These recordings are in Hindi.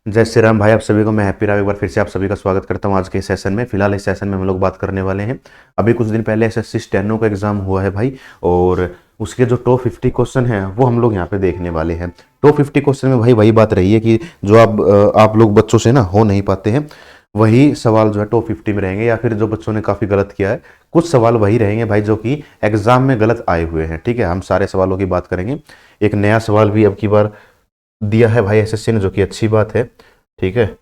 जय श्री राम भाई, आप सभी को मैं हैप्पी राव एक बार फिर से आप सभी का स्वागत करता हूं आज के इस सेशन में। फिलहाल इस सेशन में हम लोग बात करने वाले हैं, अभी कुछ दिन पहले एसएससी स्टेनो का एग्जाम हुआ है भाई, और उसके जो टॉप 50 क्वेश्चन हैं वो हम लोग यहाँ पे देखने वाले हैं। टॉप 50 क्वेश्चन में भाई वही बात रही है कि जो आप लोग बच्चों से ना हो नहीं पाते हैं, वही सवाल जो है टॉप 50 में रहेंगे, या फिर जो बच्चों ने काफ़ी गलत किया है कुछ सवाल वही रहेंगे भाई जो कि एग्जाम में गलत आए हुए हैं। ठीक है, हम सारे सवालों की बात करेंगे। एक नया सवाल भी अब की बार दिया है भाई एसएससी ने, जो कि अच्छी बात है। ठीक है,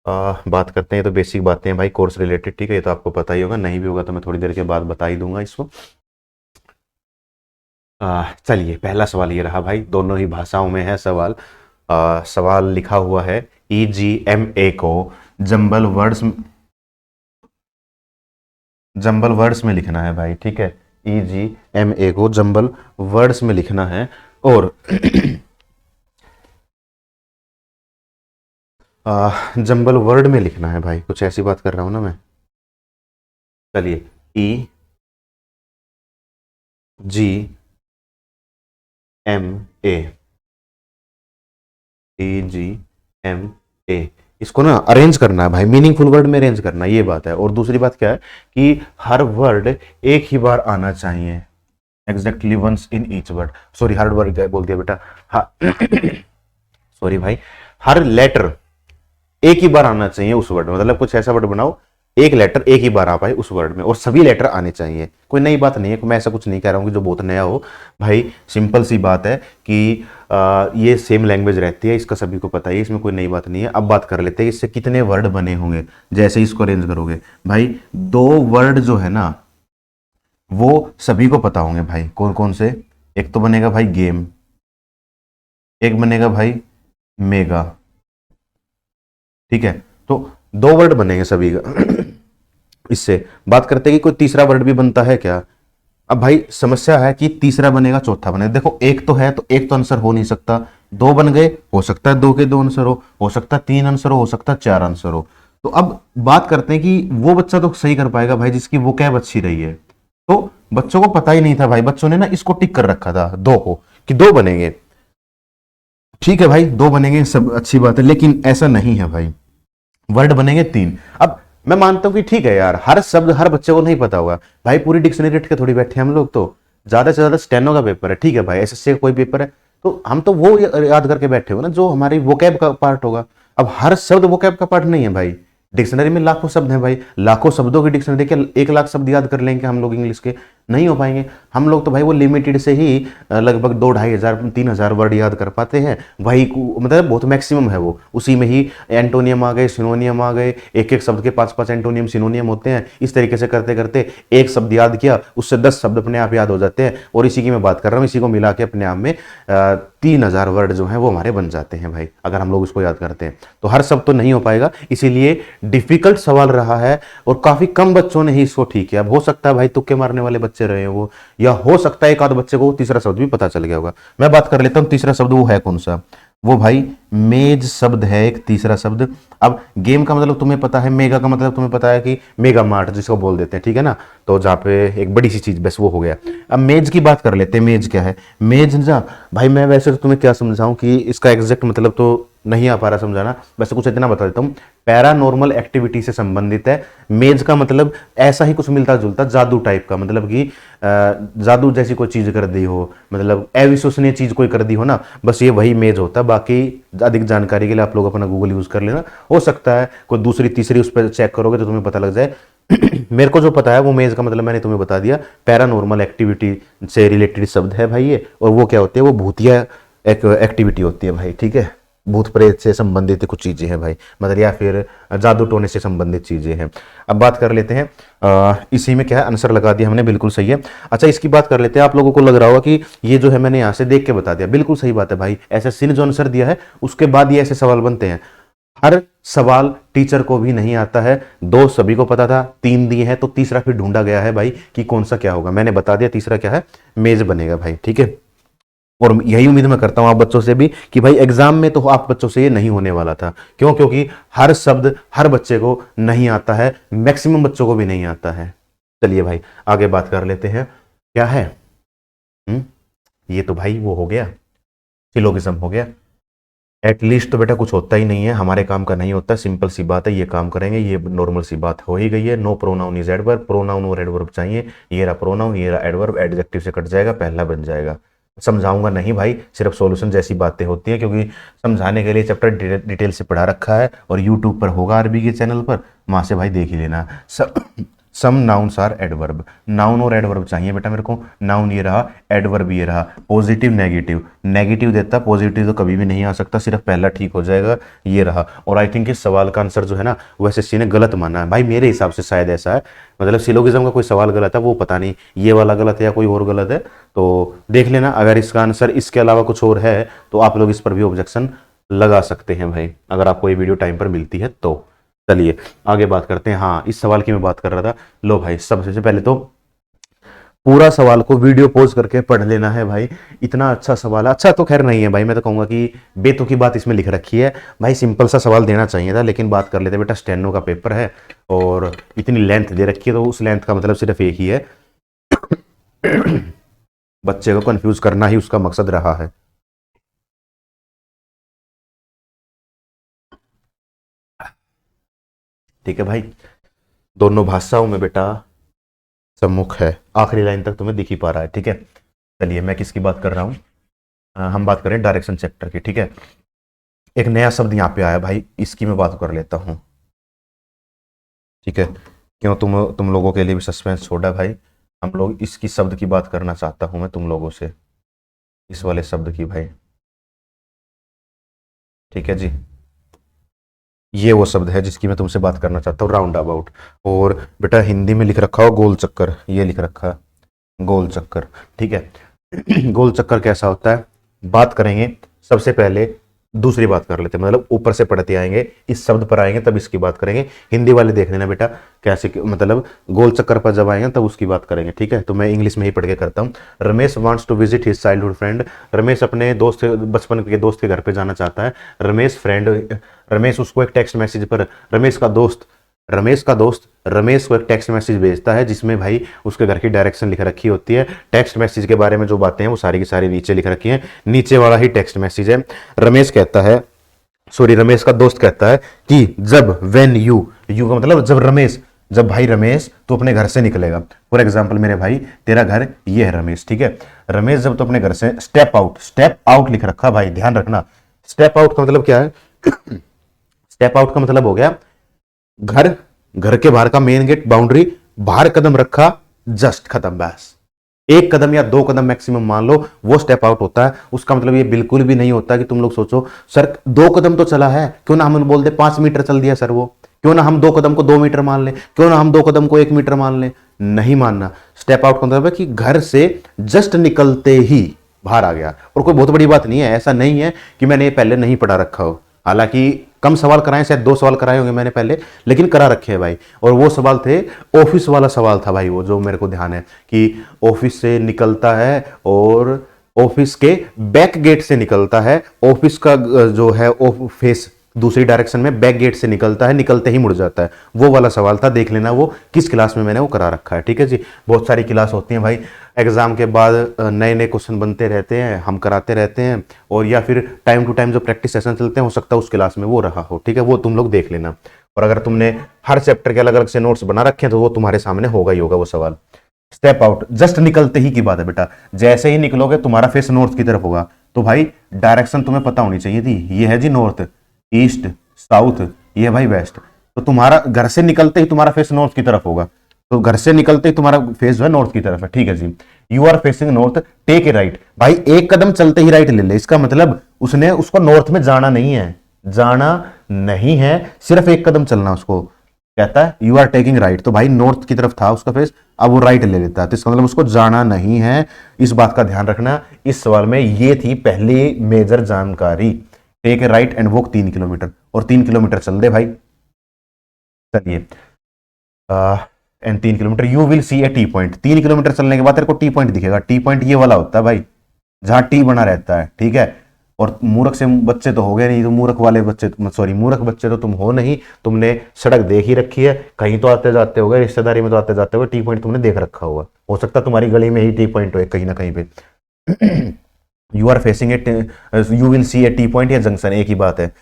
बात करते हैं। तो बेसिक बातें हैं भाई कोर्स रिलेटेड, ठीक है, ये तो आपको पता ही होगा, नहीं भी होगा तो मैं थोड़ी देर के बाद बता ही दूंगा इसको। चलिए, पहला सवाल ये रहा भाई, दोनों ही भाषाओं में है सवाल। सवाल लिखा हुआ है EGMA को जंबल वर्ड्स जंबल वर्ड्स में लिखना है भाई। ठीक है, EGMA को जंबल वर्ड्स में लिखना है, और जंबल वर्ड में लिखना है भाई, कुछ ऐसी बात कर रहा हूं ना मैं। चलिए, EGMA, EGMA, इसको ना अरेंज करना है भाई, मीनिंगफुल वर्ड में अरेंज करना है, ये बात है। और दूसरी बात क्या है कि हर वर्ड एक ही बार आना चाहिए, exactly once in each word. Sorry, हर वर्ड क्या बोल दिया बेटा, सॉरी भाई, हर लेटर एक ही बार आना चाहिए उस वर्ड में, मतलब कुछ ऐसा वर्ड बनाओ एक लेटर एक ही बार आ पाए उस वर्ड में, और सभी लेटर आने चाहिए। कोई नई बात नहीं है, मैं ऐसा कुछ नहीं कह रहा हूँ कि जो बहुत नया हो भाई, सिंपल सी बात है कि ये सेम लैंग्वेज रहती है, इसका सभी को पता है, इसमें कोई नई बात नहीं है। अब बात कर लेते हैं इससे कितने वर्ड बने होंगे जैसे इसको अरेंज करोगे भाई। दो वर्ड जो है ना वो सभी को पता होंगे भाई, कौन कौन से। एक तो बनेगा भाई गेम, एक बनेगा भाई मेगा। ठीक है, तो दो वर्ड बनेंगे सभी का। इससे बात करते हैं कि कोई तीसरा वर्ड भी बनता है क्या। अब भाई समस्या है कि तीसरा बनेगा चौथा बनेगा, देखो एक तो है तो एक तो आंसर हो नहीं सकता, दो बन गए, हो सकता है दो के दो आंसर हो सकता है तीन आंसर हो सकता है चार आंसर हो। तो अब बात करते हैं कि वो बच्चा तो सही कर पाएगा भाई जिसकी वो कैब अच्छी रही है। तो बच्चों को पता ही नहीं था भाई, बच्चों ने ना इसको टिक कर रखा था दो को, कि दो बनेंगे। ठीक है भाई, दो बनेंगे, सब अच्छी बात है, लेकिन ऐसा नहीं है भाई, वर्ड बनेंगे तीन। अब मैं मानता हूं कि ठीक है यार, हर शब्द हर बच्चे को नहीं पता होगा भाई, पूरी डिक्शनरी रट के थोड़ी बैठे हैं हम लोग, तो ज्यादा से ज्यादा स्टेनो का पेपर है, ठीक है भाई, एसएससी का कोई पेपर है तो हम तो वो याद करके बैठे हो ना जो हमारी वोकैब का पार्ट होगा। अब हर शब्द वोकैब का पार्ट नहीं है भाई, डिक्शनरी में लाखों शब्द हैं भाई, लाखों शब्दों की डिक्शनरी के 1 लाख शब्द याद कर लेंगे हम लोग इंग्लिश के, नहीं हो पाएंगे। हम लोग तो भाई वो लिमिटेड से ही लगभग 2 ढाई हजार 3 हजार वर्ड याद कर पाते हैं, वही मतलब बहुत मैक्सिमम है वो, उसी में ही एंटोनियम आ गए, सिनोनियम आ गए, एक एक शब्द के 5 5 एंटोनियम सिनोनियम होते हैं। इस तरीके से करते करते एक शब्द याद किया, उससे 10 शब्द अपने आप याद हो जाते हैं, और इसी की मैं बात कर रहा हूँ, इसी को मिला के अपने आप में 3 हजार वर्ड जो है वो हमारे बन जाते हैं भाई, अगर हम लोग उसको याद करते हैं। तो हर शब्द तो नहीं हो पाएगा, इसीलिए डिफिकल्ट सवाल रहा है, और काफी कम बच्चों ने ही इसको ठीक किया। अब हो सकता है भाई तुक्के मारने वाले बच्चे रहे हैं वो, या हो सकता है एक आध बच्चे को तीसरा शब्द भी पता चल गया होगा। मैं बात कर लेता हूं तीसरा शब्द वो है कौन सा, वो भाई मेज शब्द है एक तीसरा शब्द। अब गेम का मतलब तुम्हें पता है, मेगा का मतलब तुम्हें पता है कि मेगा मार्ट जिसको बोल देते हैं, ठीक है ना, तो जहाँ पे एक बड़ी सी चीज, बस वो हो गया। अब मेज की बात कर लेते हैं, मेज क्या है, मेज ना भाई, मैं वैसे तो तुम्हें क्या समझाऊं कि इसका एग्जैक्ट मतलब तो नहीं आ पा रहा समझाना, वैसे कुछ इतना बता देता हूँ, पैरानॉर्मल एक्टिविटी से संबंधित है। मेज का मतलब ऐसा ही कुछ मिलता जुलता जादू टाइप का, मतलब कि जादू जैसी कोई चीज कर दी हो, मतलब अविश्वसनीय चीज कोई कर दी हो ना, बस ये वही मेज होता है। बाकी अधिक जानकारी के लिए आप लोग अपना गूगल यूज कर लेना, हो सकता है कोई दूसरी तीसरी उस पर चेक करोगे तो तुम्हें पता लग जाए। मेरे को जो पता है वो मेज का मतलब मैंने तुम्हें बता दिया, पैरानॉर्मल एक्टिविटी से रिलेटेड शब्द है भाई ये, और वो क्या होती है, वो भूतिया एक एक्टिविटी होती है भाई। ठीक है, भूत प्रेत से संबंधित कुछ चीजें हैं भाई, मतलब या फिर जादू टोने से संबंधित चीजें हैं। अब बात कर लेते हैं, इसी में क्या है, आंसर लगा दिया हमने, बिल्कुल सही है। अच्छा, इसकी बात कर लेते हैं। आप लोगों को लग रहा होगा कि ये जो है मैंने यहाँ से देख के बता दिया, बिल्कुल सही बात है भाई, एसएससी ने जो आंसर दिया है उसके बाद ये ऐसे सवाल बनते हैं। हर सवाल टीचर को भी नहीं आता है, दो सभी को पता था, तीन दिए हैं तो तीसरा फिर ढूंढा गया है भाई कि कौन सा क्या होगा। मैंने बता दिया तीसरा क्या है, मेज बनेगा भाई। ठीक है, और यही उम्मीद मैं करता हूं आप बच्चों से भी कि भाई एग्जाम में तो आप बच्चों से ये नहीं होने वाला था, क्यों, क्योंकि हर शब्द हर बच्चे को नहीं आता है, मैक्सिमम बच्चों को भी नहीं आता है। चलिए भाई आगे बात कर लेते हैं, क्या है। ये तो भाई वो हो गया, सिलोगिज्म हो गया। एटलीस्ट तो बेटा कुछ होता ही नहीं है, हमारे काम का नहीं होता, सिंपल सी बात है, ये काम करेंगे, ये नॉर्मल सी बात हो ही गई है। No pronoun is adverb, pronoun और एडवर्ब चाहिए, ये रहा प्रोनाउन, ये रहा एडवर्ब, एडजेक्टिव से कट जाएगा, पहला बन जाएगा। समझाऊंगा नहीं भाई, सिर्फ सॉल्यूशन जैसी बातें होती हैं, क्योंकि समझाने के लिए चैप्टर डिटेल से पढ़ा रखा है और यूट्यूब पर होगा आरबी के चैनल पर, वहां से भाई देख ही लेना। Some nouns are adverb, noun और एडवर्ब चाहिए बेटा मेरे को। नाउन ये रहा, एडवर्ब ये रहा, पॉजिटिव नेगेटिव, नेगेटिव देता पॉजिटिव तो कभी भी नहीं आ सकता, सिर्फ पहला ठीक हो जाएगा, ये रहा। और आई थिंक इस सवाल का आंसर जो है ना वो एसएससी ने गलत माना है भाई, मेरे हिसाब से शायद ऐसा है, मतलब सिलोगिज्म का कोई सवाल गलत है, वो पता नहीं ये वाला गलत है या कोई और गलत है, तो देख लेना। अगर इसका आंसर इसके अलावा कुछ और है तो आप लोग इस पर भी ऑब्जेक्शन लगा सकते हैं भाई, अगर आपको ये वीडियो टाइम पर मिलती है तो। चलिए आगे बात करते हैं। हाँ, इस सवाल की मैं बात कर रहा था। लो भाई, सबसे पहले तो पूरा सवाल को वीडियो पॉज करके पढ़ लेना है भाई, इतना अच्छा सवाल है। अच्छा तो खैर नहीं है भाई, मैं तो कहूंगा कि बेतुकी बात इसमें लिख रखी है भाई, सिंपल सा सवाल देना चाहिए था, लेकिन बात कर लेते बेटा, स्टेनो का पेपर है और इतनी लेंथ दे रखी है, तो उस लेंथ का मतलब सिर्फ एक ही है, बच्चे को कंफ्यूज करना ही उसका मकसद रहा है। ठीक है भाई, दोनों भाषाओं में बेटा सम्मुख है, आखिरी लाइन तक तुम्हें दिख ही पा रहा है। ठीक है, चलिए मैं किसकी बात कर रहा हूँ, हम बात करें डायरेक्शन चैप्टर की। ठीक है, एक नया शब्द यहाँ पे आया भाई, इसकी मैं बात कर लेता हूँ। ठीक है, क्यों तुम लोगों के लिए भी सस्पेंस छोड़ा भाई, हम लोग इसकी शब्द की बात करना चाहता हूँ मैं तुम लोगों से, इस वाले शब्द की भाई। ठीक है जी, ये वो शब्द है जिसकी मैं तुमसे बात करना चाहता हूँ, राउंड अबाउट। और बेटा हिंदी में लिख रखा हो गोल चक्कर, ये लिख रखा है गोल चक्कर। ठीक है, गोल चक्कर कैसा होता है बात करेंगे। सबसे पहले दूसरी बात कर लेते हैं, मतलब ऊपर से पढ़ते आएंगे, इस शब्द पर आएंगे तब इसकी बात करेंगे। हिंदी वाले देख लेना बेटा कैसे, मतलब गोल चक्कर पर जब आएंगे तब उसकी बात करेंगे। ठीक है, तो मैं इंग्लिश में ही पढ़ के करता हूँ। Ramesh wants to visit his childhood friend, Ramesh अपने दोस्त, बचपन के दोस्त के घर पे जाना चाहता है। रमेश उसको एक टेक्स्ट मैसेज पर, रमेश को एक टेक्स्ट मैसेज भेजता है जिसमें भाई उसके घर की डायरेक्शन लिख रखी होती है। टेक्स्ट मैसेज के बारे में जो बातें हैं वो सारी की सारी नीचे लिख रखी हैं, नीचे वाला ही टेक्स्ट मैसेज है। रमेश का दोस्त कहता है कि जब वेन यू का मतलब जब भाई रमेश तो अपने घर से निकलेगा। फॉर एग्जाम्पल मेरे भाई तेरा घर ये है रमेश, ठीक है, रमेश जब तो अपने घर से स्टेप आउट लिख रखा भाई, ध्यान रखना। स्टेप आउट का मतलब क्या है? स्टेप आउट का मतलब हो गया घर के बाहर का मेन गेट बाउंड्री, बाहर कदम रखा, जस्ट खत्म, बस एक कदम या दो कदम मैक्सिमम मान लो, वो स्टेप आउट होता है। उसका मतलब ये बिल्कुल भी नहीं होता कि तुम लोग सोचो सर 2 कदम तो चला है, क्यों ना हम बोल दे 5 मीटर चल दिया सर, वो क्यों ना हम 2 कदम को 2 मीटर मान ले, क्यों ना हम 2 कदम को 1 मीटर मान ले, नहीं मानना। स्टेप आउट का मतलब है कि घर से जस्ट निकलते ही बाहर आ गया। और कोई बहुत बड़ी बात नहीं है, ऐसा नहीं है कि मैंने ये पहले नहीं पढ़ा रखा हो, हालांकि कम सवाल कराए, शायद 2 सवाल कराए होंगे मैंने पहले, लेकिन करा रखे हैं भाई। और वो सवाल थे, ऑफिस वाला सवाल था भाई, वो जो मेरे को ध्यान है कि ऑफिस से निकलता है और ऑफिस के बैक गेट से निकलता है, ऑफिस का जो है फेस दूसरी डायरेक्शन में बैक गेट से निकलता है, निकलते ही मुड़ जाता है, वो वाला सवाल था। देख लेना वो किस क्लास में मैंने वो करा रखा है। ठीक है जी, बहुत सारी क्लास होती हैं भाई, एग्जाम के बाद नए नए क्वेश्चन बनते रहते हैं, हम कराते रहते हैं, और या फिर टाइम टू टाइम जो प्रैक्टिस सेशन चलते हैं, हो सकता है उस क्लास में वो रहा हो। ठीक है, वो तुम लोग देख लेना। और अगर तुमने हर चैप्टर के अलग अलग से नोट्स बना रखे हैं तो वो तुम्हारे सामने होगा ही होगा वो सवाल। स्टेप आउट जस्ट निकलते ही की बात है बेटा, जैसे ही निकलोगे तुम्हारा फेस नॉर्थ की तरफ होगा, तो भाई डायरेक्शन तुम्हें पता होनी चाहिए थी, ये है जी नॉर्थ, ईस्ट, साउथ, ये है भाई वेस्ट। तो तुम्हारा घर से निकलते ही तुम्हारा फेस नॉर्थ की तरफ होगा, तो घर से निकलते ही तुम्हारा फेस जो है नॉर्थ की तरफ है। ठीक है जी, you are facing north, take a right, भाई एक कदम चलते ही राइट ले ले, इसका मतलब उसने उसको नॉर्थ में जाना नहीं है, सिर्फ एक कदम चलना उसको। कहता है यू आर टेकिंग राइट, तो भाई नॉर्थ की तरफ था उसका फेस, अब वो राइट ले लेता है, तो इसका मतलब उसको जाना नहीं है। इस बात का ध्यान रखना, इस सवाल में ये थी पहली मेजर जानकारी। Take a right and walk 3 kilometre, और 3 किलोमीटर चल दे भाई। चलिए, and 3 kilometre you will see a T point, 3 kilometre चलने के बाद तेरे को टी पॉइंट दिखेगा। टी पॉइंट ये वाला होता है भाई जहां टी बना रहता है। ठीक है, और मूर्ख से बच्चे तो हो गए नहीं, तो मूर्ख बच्चे तो तुम हो नहीं, तुमने सड़क देख ही रखी है, कहीं तो आते जाते हो, रिश्तेदारी में तो आते जाते हो, टी पॉइंट तुमने देख रखा होगा, हो सकता है तुम्हारी गली में ही टी पॉइंट हो कहीं ना कहीं पे। You are facing a, you will see a T point या जंक्शन, एक ही बात है।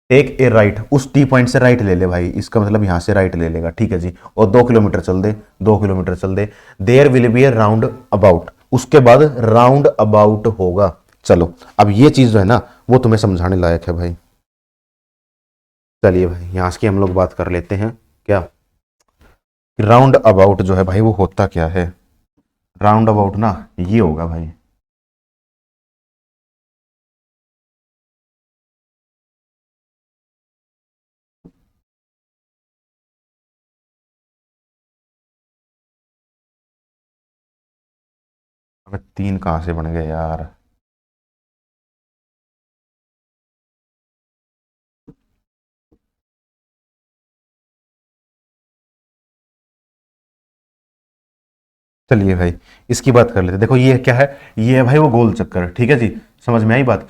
टेक ए राइट, उस टी पॉइंट से राइट ले ले भाई, इसका मतलब यहां से राइट ले लेगा, ठीक है जी। और 2 किलोमीटर चल दे, 2 किलोमीटर चल दे, there will be a roundabout, उसके बाद राउंड अबाउट होगा। चलो अब ये चीज जो है ना वो तुम्हें समझाने लायक है भाई। चलिए भाई यहां की हम लोग बात कर लेते हैं, क्या राउंड अबाउट जो है भाई वो होता क्या है। राउंड अबाउट ना ये होगा भाई, अबे 3 कहां से बन गए यार। चलिए भाई इसकी बात कर लेते हैं। देखो ये क्या है, ये है भाई वो गोल चक्कर, ठीक है जी, समझ में आई बात।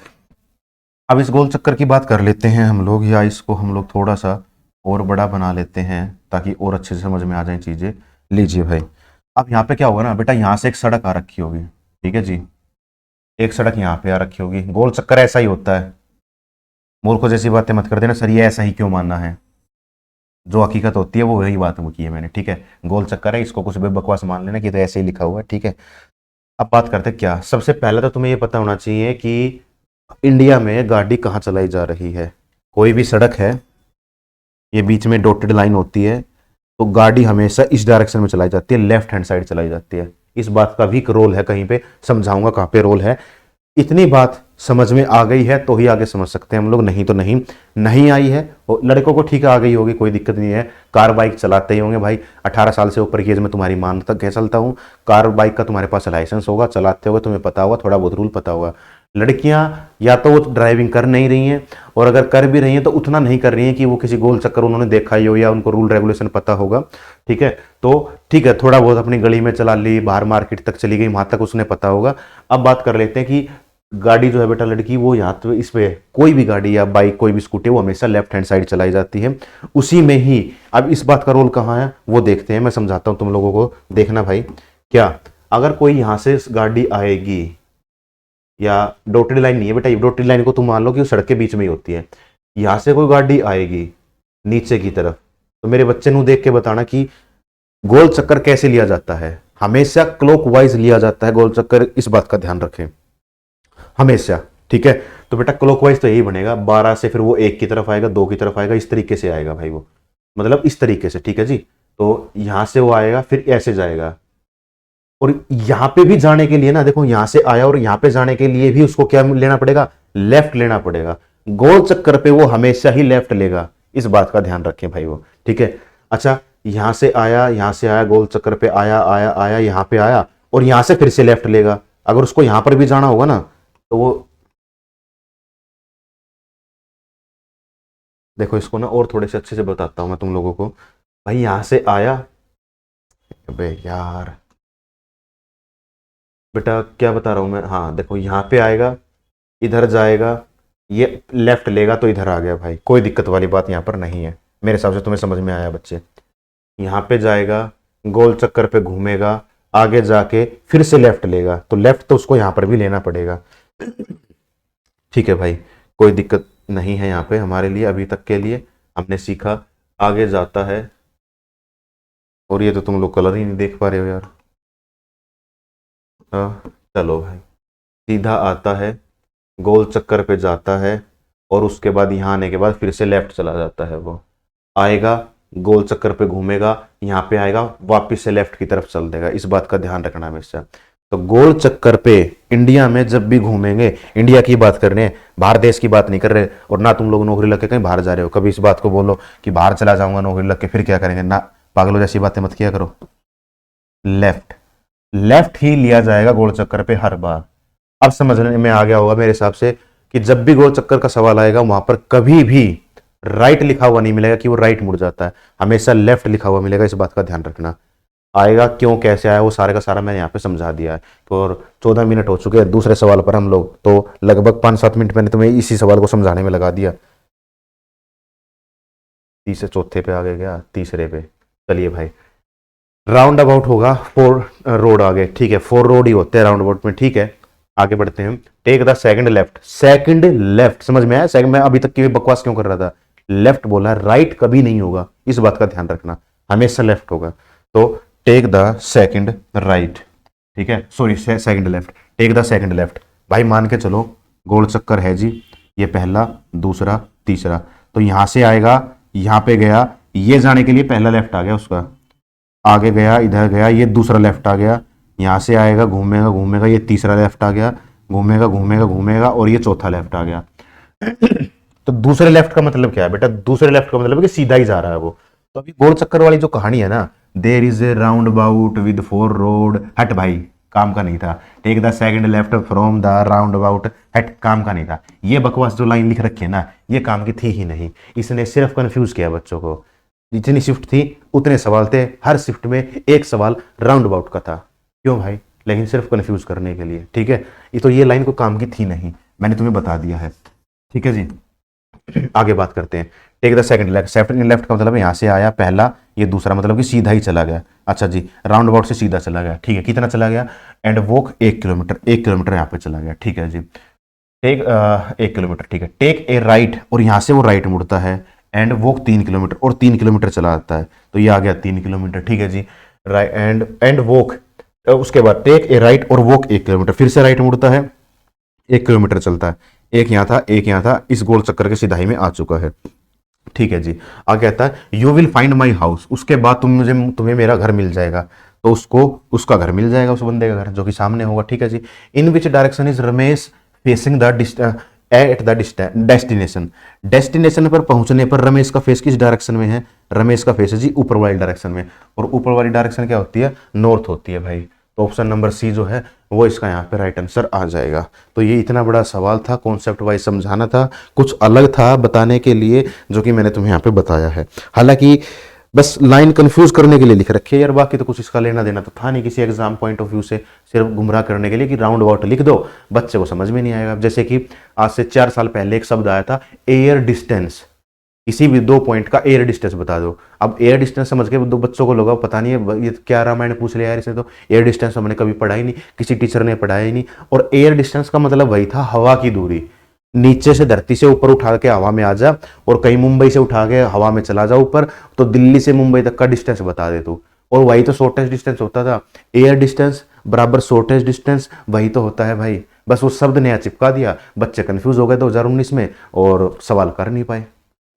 अब इस गोल चक्कर की बात कर लेते हैं हम लोग, या इसको हम लोग थोड़ा सा और बड़ा बना लेते हैं ताकि और अच्छे से समझ में आ जाए चीजें। लीजिए भाई, अब यहाँ पे क्या होगा ना बेटा, यहाँ से एक सड़क आ रखी होगी, ठीक है जी, एक सड़क यहाँ पे आ रखी होगी। गोल चक्कर ऐसा ही होता है, मूर्खों जैसी बातें मत कर देना सर ये ऐसा ही क्यों मानना है, जो हकीकत होती है वो वही बात वो की है मैंने, ठीक है। गोल चक्कर है, इसको कुछ भी बकवास मान लेना कि तो ऐसे ही लिखा हुआ है, ठीक है। अब बात करते हैं क्या, सबसे पहले तो तुम्हें ये पता होना चाहिए कि इंडिया में गाड़ी कहाँ चलाई जा रही है। कोई भी सड़क है, ये बीच में डॉटेड लाइन होती है, तो गाड़ी हमेशा इस डायरेक्शन में चलाई जाती है, लेफ्ट हैंड साइड चलाई जाती है। इस बात का भी एक रोल है, कहीं पे समझाऊंगा कहाँ पे रोल है। इतनी बात समझ में आ गई है तो ही आगे समझ सकते हैं हम लोग, नहीं तो नहीं। नहीं आई है और लड़कों को ठीक है आ गई होगी, कोई दिक्कत नहीं है, कार बाइक चलाते ही होंगे भाई। 18 साल से ऊपर की एज में तुम्हारी मान तक कह चलता हूँ, कार बाइक का तुम्हारे पास लाइसेंस होगा, चलाते होगे, तुम्हें पता होगा, थोड़ा बहुत रूल पता होगा। लड़कियां या तो वो ड्राइविंग कर नहीं रही हैं, और अगर कर भी रही हैं तो उतना नहीं कर रही हैं कि वो किसी गोल चक्कर उन्होंने देखा ही हो या उनको रूल रेगुलेशन पता होगा, ठीक है। तो ठीक है, थोड़ा बहुत अपनी गली में चला ली, बाहर मार्केट तक चली गई, वहां तक उसने पता होगा। अब बात कर लेते हैं कि गाड़ी जो है बेटा लड़की, वो यहाँ तो इस पे कोई भी गाड़ी या बाइक कोई भी स्कूटी वो हमेशा लेफ्ट हैंड साइड चलाई जाती है, उसी में ही। अब इस बात का रोल कहाँ है वो देखते हैं, मैं समझाता हूँ तुम लोगों को, देखना भाई। क्या, अगर कोई यहाँ से गाड़ी आएगी, या डॉटेड लाइन नहीं है बेटा, डॉटेड लाइन को तुम मान लो कि वो सड़क के बीच में ही होती है, यहाँ से कोई गाड़ी आएगी नीचे की तरफ, तो मेरे बच्चे ਨੂੰ देख के बताना कि गोल चक्कर कैसे लिया जाता है। हमेशा क्लॉकवाइज लिया जाता है गोल चक्कर, इस बात का ध्यान रखें हमेशा, ठीक है। तो बेटा क्लॉकवाइज तो यही बनेगा, 12 से फिर वो 1 की तरफ आएगा, 2 की तरफ आएगा, इस तरीके से आएगा भाई वो, मतलब इस तरीके से, ठीक है जी। तो यहां से वो आएगा फिर ऐसे जाएगा, और यहां पे भी जाने के लिए ना देखो, यहां से आया और यहां पे जाने के लिए भी उसको क्या लेना पड़ेगा, लेफ्ट लेना पड़ेगा। गोल चक्कर पे वो हमेशा ही लेफ्ट लेगा, इस बात का ध्यान रखें भाई वो, ठीक है। अच्छा, यहां से आया, यहां से आया, गोल चक्कर पे आया आया आया, यहां पे आया और यहां से फिर से लेफ्ट लेगा। अगर उसको यहां पर भी जाना होगा ना तो वो, देखो इसको ना और थोड़े से अच्छे से बताता हूं मैं तुम लोगों को। भाई यहां से आया, अबे यार बेटा क्या बता रहा हूं मैं, हाँ देखो यहाँ पे आएगा, इधर जाएगा, ये लेफ्ट लेगा तो इधर आ गया भाई, कोई दिक्कत वाली बात यहाँ पर नहीं है, मेरे हिसाब से तुम्हें समझ में आया बच्चे। यहाँ पे जाएगा, गोल चक्कर पे घूमेगा, आगे जाके फिर से लेफ्ट लेगा, तो लेफ्ट तो उसको यहाँ पर भी लेना पड़ेगा, ठीक है भाई। कोई दिक्कत नहीं है यहाँ पे हमारे लिए, अभी तक के लिए हमने सीखा। आगे जाता है, और ये तो तुम लोग कलर ही नहीं देख पा रहे हो यार। चलो भाई, सीधा आता है, गोल चक्कर पे जाता है, और उसके बाद यहाँ आने के बाद फिर से लेफ्ट चला जाता है। वो आएगा, गोल चक्कर पे घूमेगा, यहाँ पे आएगा, वापस से लेफ्ट की तरफ चल देगा, इस बात का ध्यान रखना हमेशा। तो गोल चक्कर पे इंडिया में जब भी घूमेंगे, इंडिया की बात कर रहे हैं, बाहर देश की बात नहीं कर रहे, और ना तुम लोग नौकरी लग के कहीं बाहर जा रहे हो, कभी इस बात को बोलो कि बाहर चला जाऊंगा नौकरी लग के फिर क्या करेंगे, ना पागलों जैसी बातें मत किया करो। लेफ्ट, लेफ्ट ही लिया जाएगा गोल चक्कर पे हर बार। अब समझने में आ गया होगा मेरे हिसाब से कि जब भी गोल चक्कर का सवाल आएगा वहां पर कभी भी राइट लिखा हुआ नहीं मिलेगा कि वो राइट मुड़ जाता है, हमेशा लेफ्ट लिखा हुआ मिलेगा, इस बात का ध्यान रखना। आएगा क्यों कैसे आया वो सारे का सारा मैंने यहाँ पे समझा दिया है। तो और 14 मिनट हो चुके हैं दूसरे सवाल पर हम लोग, तो लगभग 5-7 मिनट मैंने तुम्हें इसी सवाल को समझाने में लगा दिया। तीसरे चौथे पे आ गया, तीसरे पे। चलिए भाई, राउंड अबाउट होगा 4 रोड आ गए, ठीक है, 4 रोड ही होते हैं राउंड अबाउट में, ठीक है। आगे बढ़ते हैं। Take the second left, second left समझ में आया? सेकंड में अभी तक की बकवास क्यों कर रहा था? लेफ्ट बोला, राइट कभी नहीं होगा, इस बात का ध्यान रखना, हमेशा लेफ्ट होगा। तो टेक द सेकंड राइट, ठीक है, sorry second left, take the second left. भाई मान के चलो गोल चक्कर है जी, ये पहला, दूसरा, तीसरा, तो यहां से आएगा, यहां पे गया, ये जाने के लिए पहला लेफ्ट आ गया उसका, आगे गया, इधर गया, ये दूसरा लेफ्ट आ गया, यहां से आएगा, घूमेगा घूमेगा, ये तीसरा लेफ्ट आ गया, घूमेगा घूमेगा घूमेगा, और ये चौथा लेफ्ट आ गया। तो दूसरे लेफ्ट का मतलब क्या है बेटा? दूसरे लेफ्ट का मतलब है कि सीधा ही जा रहा है वो। तो अभी गोल चक्कर वाली जो कहानी है ना, there is a roundabout with 4 road, हट भाई, काम का नहीं था। Take the second left from the roundabout, हट, काम का नहीं था। ये बकवास जो लाइन लिख रखी है ना, ये काम की थी ही नहीं, इसने सिर्फ कंफ्यूज किया बच्चों को। जितनी शिफ्ट थी उतने सवाल थे, हर शिफ्ट में एक सवाल राउंड अबाउट का था। क्यों भाई? लेकिन सिर्फ कंफ्यूज करने के लिए, ठीक है। ये तो ये लाइन को काम की थी नहीं, मैंने तुम्हें बता दिया है, ठीक है जी। आगे बात करते हैं। Take the second left, second left का मतलब यहां से आया पहला, ये दूसरा, मतलब कि सीधा ही चला गया। अच्छा जी, राउंड अबाउट से सीधा चला गया, ठीक है। कितना चला गया? एंड वॉक 1 किलोमीटर, 1 किलोमीटर यहाँ पे चला गया, ठीक है जी। टेक 1 किलोमीटर, ठीक है। टेक ए राइट, और यहां से वो राइट मुड़ता है, एंड वॉक 3 किलोमीटर, और 3 किलोमीटर चला आता है, तो ये आ गया 3 किलोमीटर, ठीक है जी। राइट एंड वॉक, उसके बाद टेक ए राइट और वॉक 1 किलोमीटर, फिर से राइट मुड़ता है, 1 किलोमीटर चलता है, एक यहाँ था, एक यहाँ था, इस गोल चक्कर के सिधाई में आ चुका है, ठीक है जी। आगे कहता है you will find my house, उसके बाद तुम्हें मेरा घर मिल जाएगा, तो उसको उसका घर मिल जाएगा, उस बंदे का घर जो कि सामने होगा, ठीक है जी। In which direction is Ramesh facing the at the destination, destination पर पहुंचने पर रमेश का फेस किस डायरेक्शन में है? रमेश का फेस है जी ऊपर वाली डायरेक्शन में, और ऊपर वाली डायरेक्शन क्या होती है? नॉर्थ होती है भाई। तो ऑप्शन नंबर सी जो है वो इसका यहाँ पे राइट आंसर आ जाएगा। तो ये इतना बड़ा सवाल था, कॉन्सेप्ट वाइज समझाना था, कुछ अलग था बताने के लिए, जो कि मैंने तुम्हें यहाँ पे बताया है। हालांकि बस लाइन कंफ्यूज करने के लिए लिख रखी है यार, बाकी तो कुछ इसका लेना देना तो था नहीं किसी एग्जाम पॉइंट ऑफ व्यू से, सिर्फ गुमराह करने के लिए कि राउंड अबाउट लिख दो, बच्चे को समझ में नहीं आएगा। जैसे कि आज से 4 साल पहले एक शब्द आया था एयर डिस्टेंस, किसी भी 2 पॉइंट का एयर डिस्टेंस बता दो। अब एयर डिस्टेंस समझ के दो बच्चों को लगा पता नहीं है ये क्या रामायण पूछ लिया यार इसने, तो एयर डिस्टेंस हमने कभी पढ़ा ही नहीं, किसी टीचर ने पढ़ाया ही नहीं। और एयर डिस्टेंस का मतलब वही था हवा की दूरी, नीचे से धरती से ऊपर उठा के हवा में आ जा, और कहीं मुंबई से उठा के हवा में चला जा ऊपर, तो दिल्ली से मुंबई तक का डिस्टेंस बता दे तू। और वही तो शॉर्टेस्ट डिस्टेंस होता था, एयर डिस्टेंस बराबर शॉर्टेस्ट डिस्टेंस, वही तो होता है भाई। बस उस शब्द नया चिपका दिया, बच्चे कंफ्यूज हो गए 2019 में और सवाल कर नहीं पाए।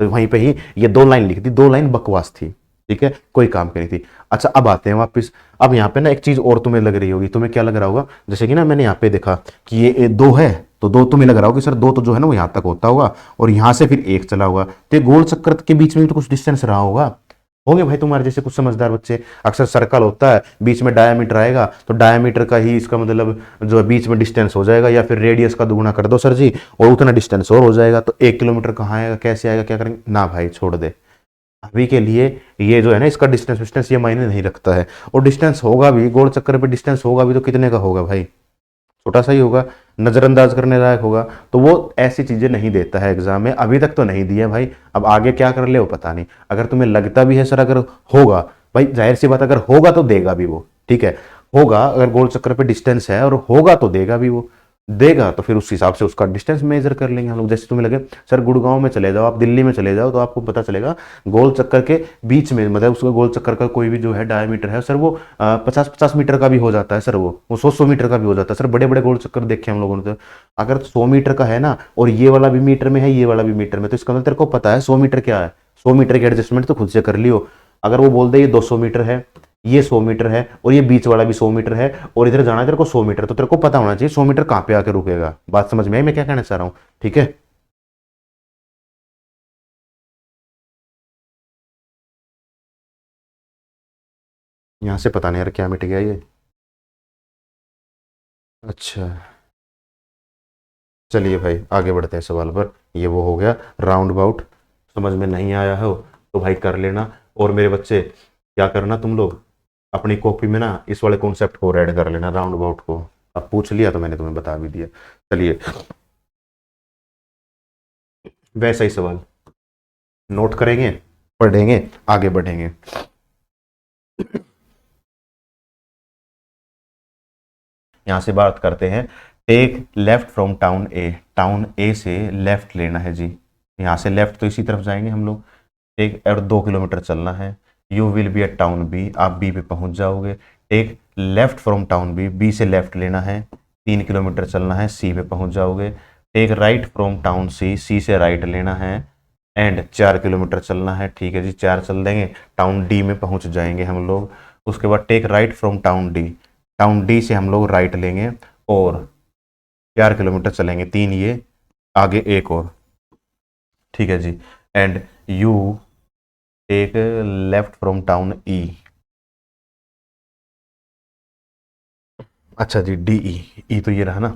तो वहीं पे ही ये 2 लाइन लिख दी, 2 लाइन बकवास थी, ठीक है, कोई काम की नहीं थी। अच्छा अब आते हैं वापस। अब यहाँ पे ना एक चीज और तुम्हें लग रही होगी, तुम्हें क्या लग रहा होगा? जैसे कि ना मैंने यहाँ पे देखा कि ये 2 है, तो 2 तुम्हें लग रहा होगा कि सर 2 तो जो है ना वो यहाँ तक होता होगा, और यहाँ से फिर 1 चला होगा, तो ये गोल चक्कर के बीच में भी तो कुछ डिस्टेंस रहा होगा। होंगे भाई तुम्हारे जैसे कुछ समझदार बच्चे, अक्सर सर्कल होता है, बीच में डायामीटर आएगा, तो डायामीटर का ही इसका मतलब जो है बीच में डिस्टेंस हो जाएगा, या फिर रेडियस का दुगुना कर दो सर जी और उतना डिस्टेंस और हो जाएगा। तो 1 किलोमीटर कहाँ आएगा, कैसे आएगा, क्या करेंगे ना भाई, छोड़ दे अभी के लिए। ये जो है ना इसका डिस्टेंस डिस्टेंस ये मायने नहीं रखता है, और डिस्टेंस होगा भी गोल चक्कर पे, डिस्टेंस होगा भी तो कितने का होगा भाई? छोटा सा ही होगा, नजरअंदाज करने लायक होगा। तो वो ऐसी चीजें नहीं देता है एग्जाम में, अभी तक तो नहीं दिया भाई, अब आगे क्या कर ले वो पता नहीं। अगर तुम्हें लगता भी है सर अगर होगा, भाई जाहिर सी बात, अगर होगा तो देगा भी वो, ठीक है, होगा, अगर गोल चक्कर पे डिस्टेंस है और होगा तो देगा भी वो, देगा तो फिर उस हिसाब से उसका डिस्टेंस मेजर कर लेंगे हम लोग। जैसे तुम्हें लगे सर गुड़गांव में चले जाओ, आप दिल्ली में चले जाओ, तो आपको पता चलेगा गोल चक्कर के बीच में, मतलब उसका गोल चक्कर का कोई भी जो है डायमीटर है सर वो 50-50 मीटर का भी हो जाता है सर, वो 100-100 मीटर का भी हो जाता है सर। बड़े बड़े गोल चक्कर देखे हम लोगों ने, तो अगर 100 मीटर का है ना, और ये वाला भी मीटर में है, ये वाला भी मीटर में, तो इसका मतलब तेरे को पता है 100 मीटर क्या है, 100 मीटर की एडजस्टमेंट तो खुद से कर लियो। अगर वो बोल दे ये 200 मीटर है, ये 100 मीटर है, और ये बीच वाला भी 100 मीटर है, और इधर जाना है तेरे को 100 मीटर, तो तेरे को पता होना चाहिए 100 मीटर कहाँ पे आके रुकेगा। बात समझ में आई मैं क्या कहना चाह रहा हूँ? ठीक है। यहां से पता नहीं यार क्या मिट गया ये। अच्छा चलिए भाई आगे बढ़ते हैं सवाल पर। ये वो हो गया राउंड अबाउट, समझ में नहीं आया हो तो भाई कर लेना। और मेरे बच्चे क्या करना तुम लोग, अपनी कॉपी में ना इस वाले कॉन्सेप्ट को रेड कर लेना, राउंड अबाउट को। अब पूछ लिया तो मैंने तुम्हें बता भी दिया। चलिए वैसा ही सवाल नोट करेंगे, पढ़ेंगे, आगे बढ़ेंगे। यहां से बात करते हैं टेक लेफ्ट फ्रॉम टाउन ए से लेफ्ट लेना है जी। यहाँ से लेफ्ट तो इसी तरफ जाएंगे हम लोग। टेक और 2 किलोमीटर चलना है। You will be at town B, आप बी पे पहुंच जाओगे। Take left from town B, B से लेफ्ट लेना है। 3 किलोमीटर चलना है, सी पे पहुंच जाओगे। टेक राइट फ्रॉम टाउन सी, सी से राइट लेना है। एंड 4 किलोमीटर चलना है, ठीक है जी, 4 चल देंगे, टाउन डी में पहुंच जाएंगे हम लोग। उसके बाद take right from town D, town D से हम लोग राइट लेंगे और 4 किलोमीटर चलेंगे, 3 ये, आगे एक और, ठीक है जी। And you take left from town E, अच्छा जी, डी ई, ई तो ये रहा ना।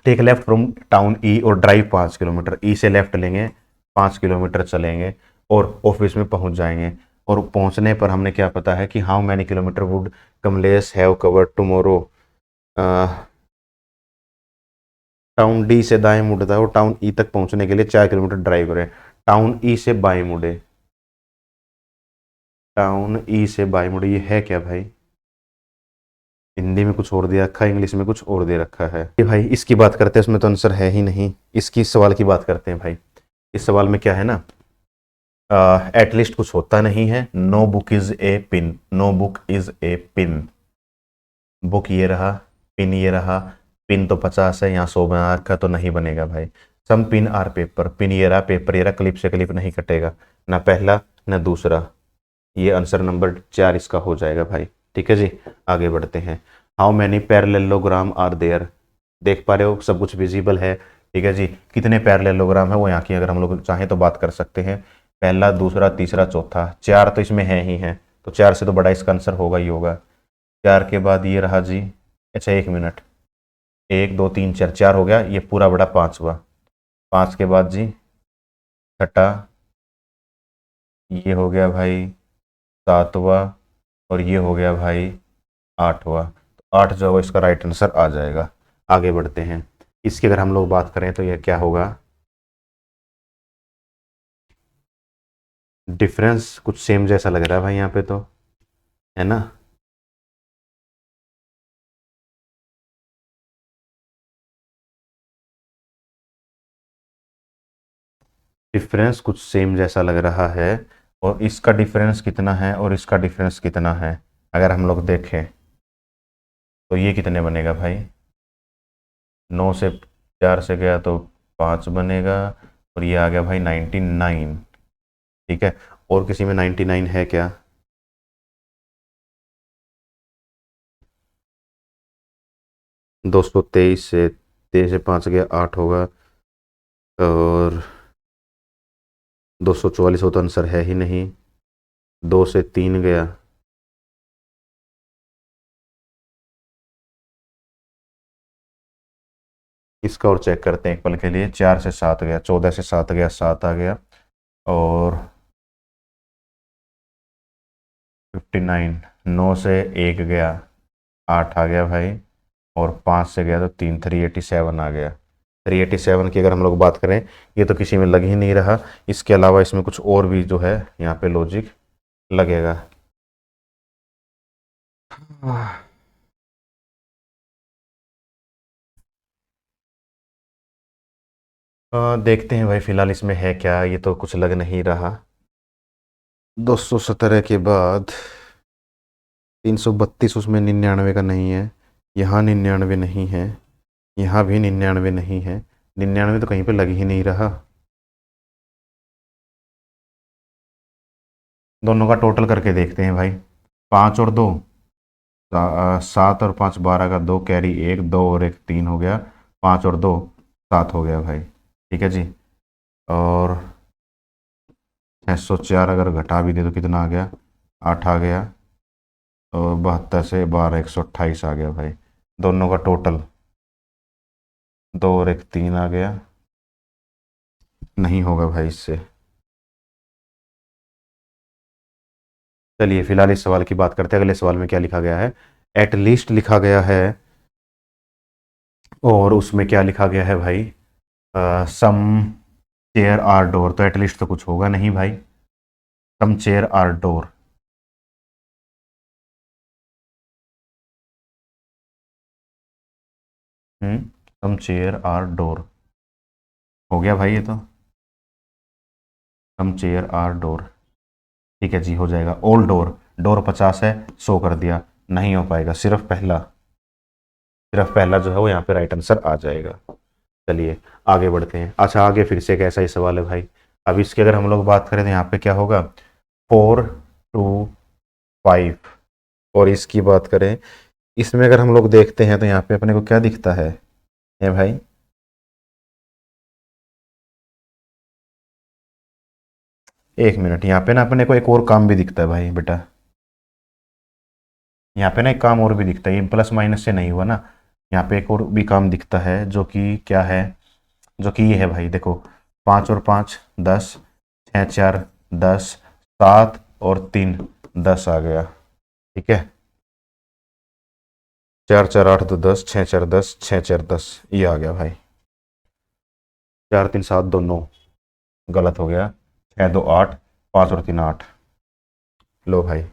Take left from town E और ड्राइव 5 किलोमीटर, ई से लेफ्ट लेंगे, 5 किलोमीटर चलेंगे और ऑफिस में पहुंच जाएंगे। और पहुंचने पर हमने क्या पता है कि how many kilometre would Kamlesh have covered tomorrow. Town D से दाएं मुड़ता है और टाउन ई तक पहुंचने के लिए 4 किलोमीटर ड्राइव करें। टाउन ई से बाएं मुड़े, टाउन ई से बाएं मुड़े, ये है क्या भाई? हिंदी में कुछ और दे रखा है, इंग्लिश में कुछ और दे रखा है। ये भाई इसकी बात करते हैं, उसमें तो आंसर है ही नहीं। इसकी सवाल की बात करते हैं भाई। इस सवाल में क्या है ना, एटलीस्ट कुछ होता नहीं है। No book is a pin, no book is a pin. Book ये रहा, पिन ये रहा। पिन तो 50 है, यहाँ 100 बना रखा तो नहीं बनेगा भाई। सम पिन आर पेपर, पिन ये रहा, पेपर ये रहा, क्लिप से क्लिप नहीं कटेगा, ना पहला ना दूसरा। ये आंसर नंबर 4 इसका हो जाएगा भाई। ठीक है जी, आगे बढ़ते हैं। How many parallelogram are there, देख पा रहे हो सब कुछ विजिबल है। ठीक है जी, कितने पैरेललोग्राम है वो यहाँ की अगर हम लोग चाहें तो बात कर सकते हैं। पहला, दूसरा, तीसरा, चौथा, 4 तो इसमें है ही है, तो 4 से तो बड़ा इसका आंसर होगा ही होगा। 4 के बाद ये रहा जी, अच्छा 1 मिनट, 1 2 3 4, 4 हो गया, ये पूरा बड़ा 5 हुआ। 5 के बाद जी छठा, ये हो गया भाई 7वां, और ये हो गया भाई 8वां। तो 8 जो है इसका राइट आंसर आ जाएगा। आगे बढ़ते हैं। इसकी अगर हम लोग बात करें तो यह क्या होगा, डिफरेंस कुछ सेम जैसा लग रहा है भाई यहाँ पे तो, है ना। डिफरेंस कुछ सेम जैसा लग रहा है, और इसका डिफरेंस कितना है और इसका डिफरेंस कितना है अगर हम लोग देखें तो ये कितने बनेगा भाई। 9 से 4 से गया तो 5 बनेगा, और ये आ गया भाई 99। ठीक है, और किसी में 99 है क्या? 223 से 23 से 5 गया 8 होगा, और 244 हो तो आंसर है ही नहीं। 2 से 3 गया, इसका और चेक करते हैं एक पल के लिए। 4 से 7 गया, 14 से 7 गया, 7 आ गया, और 59। 9 से 1 गया, 8 आ गया भाई, और 5 से गया तो 3, 387 आ गया। 387 की अगर हम लोग बात करें, ये तो किसी में लग ही नहीं रहा। इसके अलावा इसमें कुछ और भी जो है यहाँ पे लॉजिक लगेगा। देखते हैं भाई, फिलहाल इसमें है क्या, ये तो कुछ लग नहीं रहा। 217 के बाद 332, उसमें 99 का नहीं है, यहाँ 99 नहीं है, यहाँ भी 99 नहीं है। 99 तो कहीं पे लग ही नहीं रहा। दोनों का टोटल करके देखते हैं भाई। 5 और 2, 7 और 5 12 का 2 कैरी 1, 2 और 1 3 हो गया, 5 और 2 7 हो गया भाई। ठीक है जी, और 604 अगर घटा भी दे तो कितना आ गया, 8 आ गया, और 72 से 12 128 आ गया भाई। दोनों का टोटल 2 और 1 3 आ गया, नहीं होगा भाई इससे। चलिए फिलहाल इस सवाल की बात करते हैं। अगले सवाल में क्या लिखा गया है, एटलीस्ट लिखा गया है, और उसमें क्या लिखा गया है भाई, सम चेयर आर डोर, तो एटलीस्ट तो कुछ होगा नहीं भाई। Some chair are door, some chair are door, हो गया भाई ये तो, सम चेयर आर डोर, ठीक है जी, हो जाएगा। ओल्ड डोर, डोर 50 है, 100 कर दिया, नहीं हो पाएगा, सिर्फ पहला जो है वो यहाँ पे राइट आंसर आ जाएगा। चलिए आगे बढ़ते हैं। अच्छा आगे फिर से एक ऐसा ही सवाल है भाई। अब इसकी अगर हम लोग बात करें तो यहाँ पे क्या होगा, 4 2 5। और इसकी बात करें, इसमें अगर हम लोग देखते हैं तो यहाँ पे अपने को क्या दिखता है भाई, एक मिनट, यहाँ पे ना अपने को एक और काम भी दिखता है भाई बेटा, यहाँ पे ना एक काम और भी दिखता है, ये प्लस माइनस से नहीं हुआ ना, यहाँ पे एक और भी काम दिखता है जो कि क्या है, जो कि ये है भाई, देखो 5 और 5 10, 6 4 10, 7 और 3 10 आ गया, ठीक है, 4 4 8 2 10, 6 4 10, 6 4 10, ये आ गया भाई, 4 3 7 2 9, गलत हो गया, 6 2 8, 5 और 3 8। लो भाई,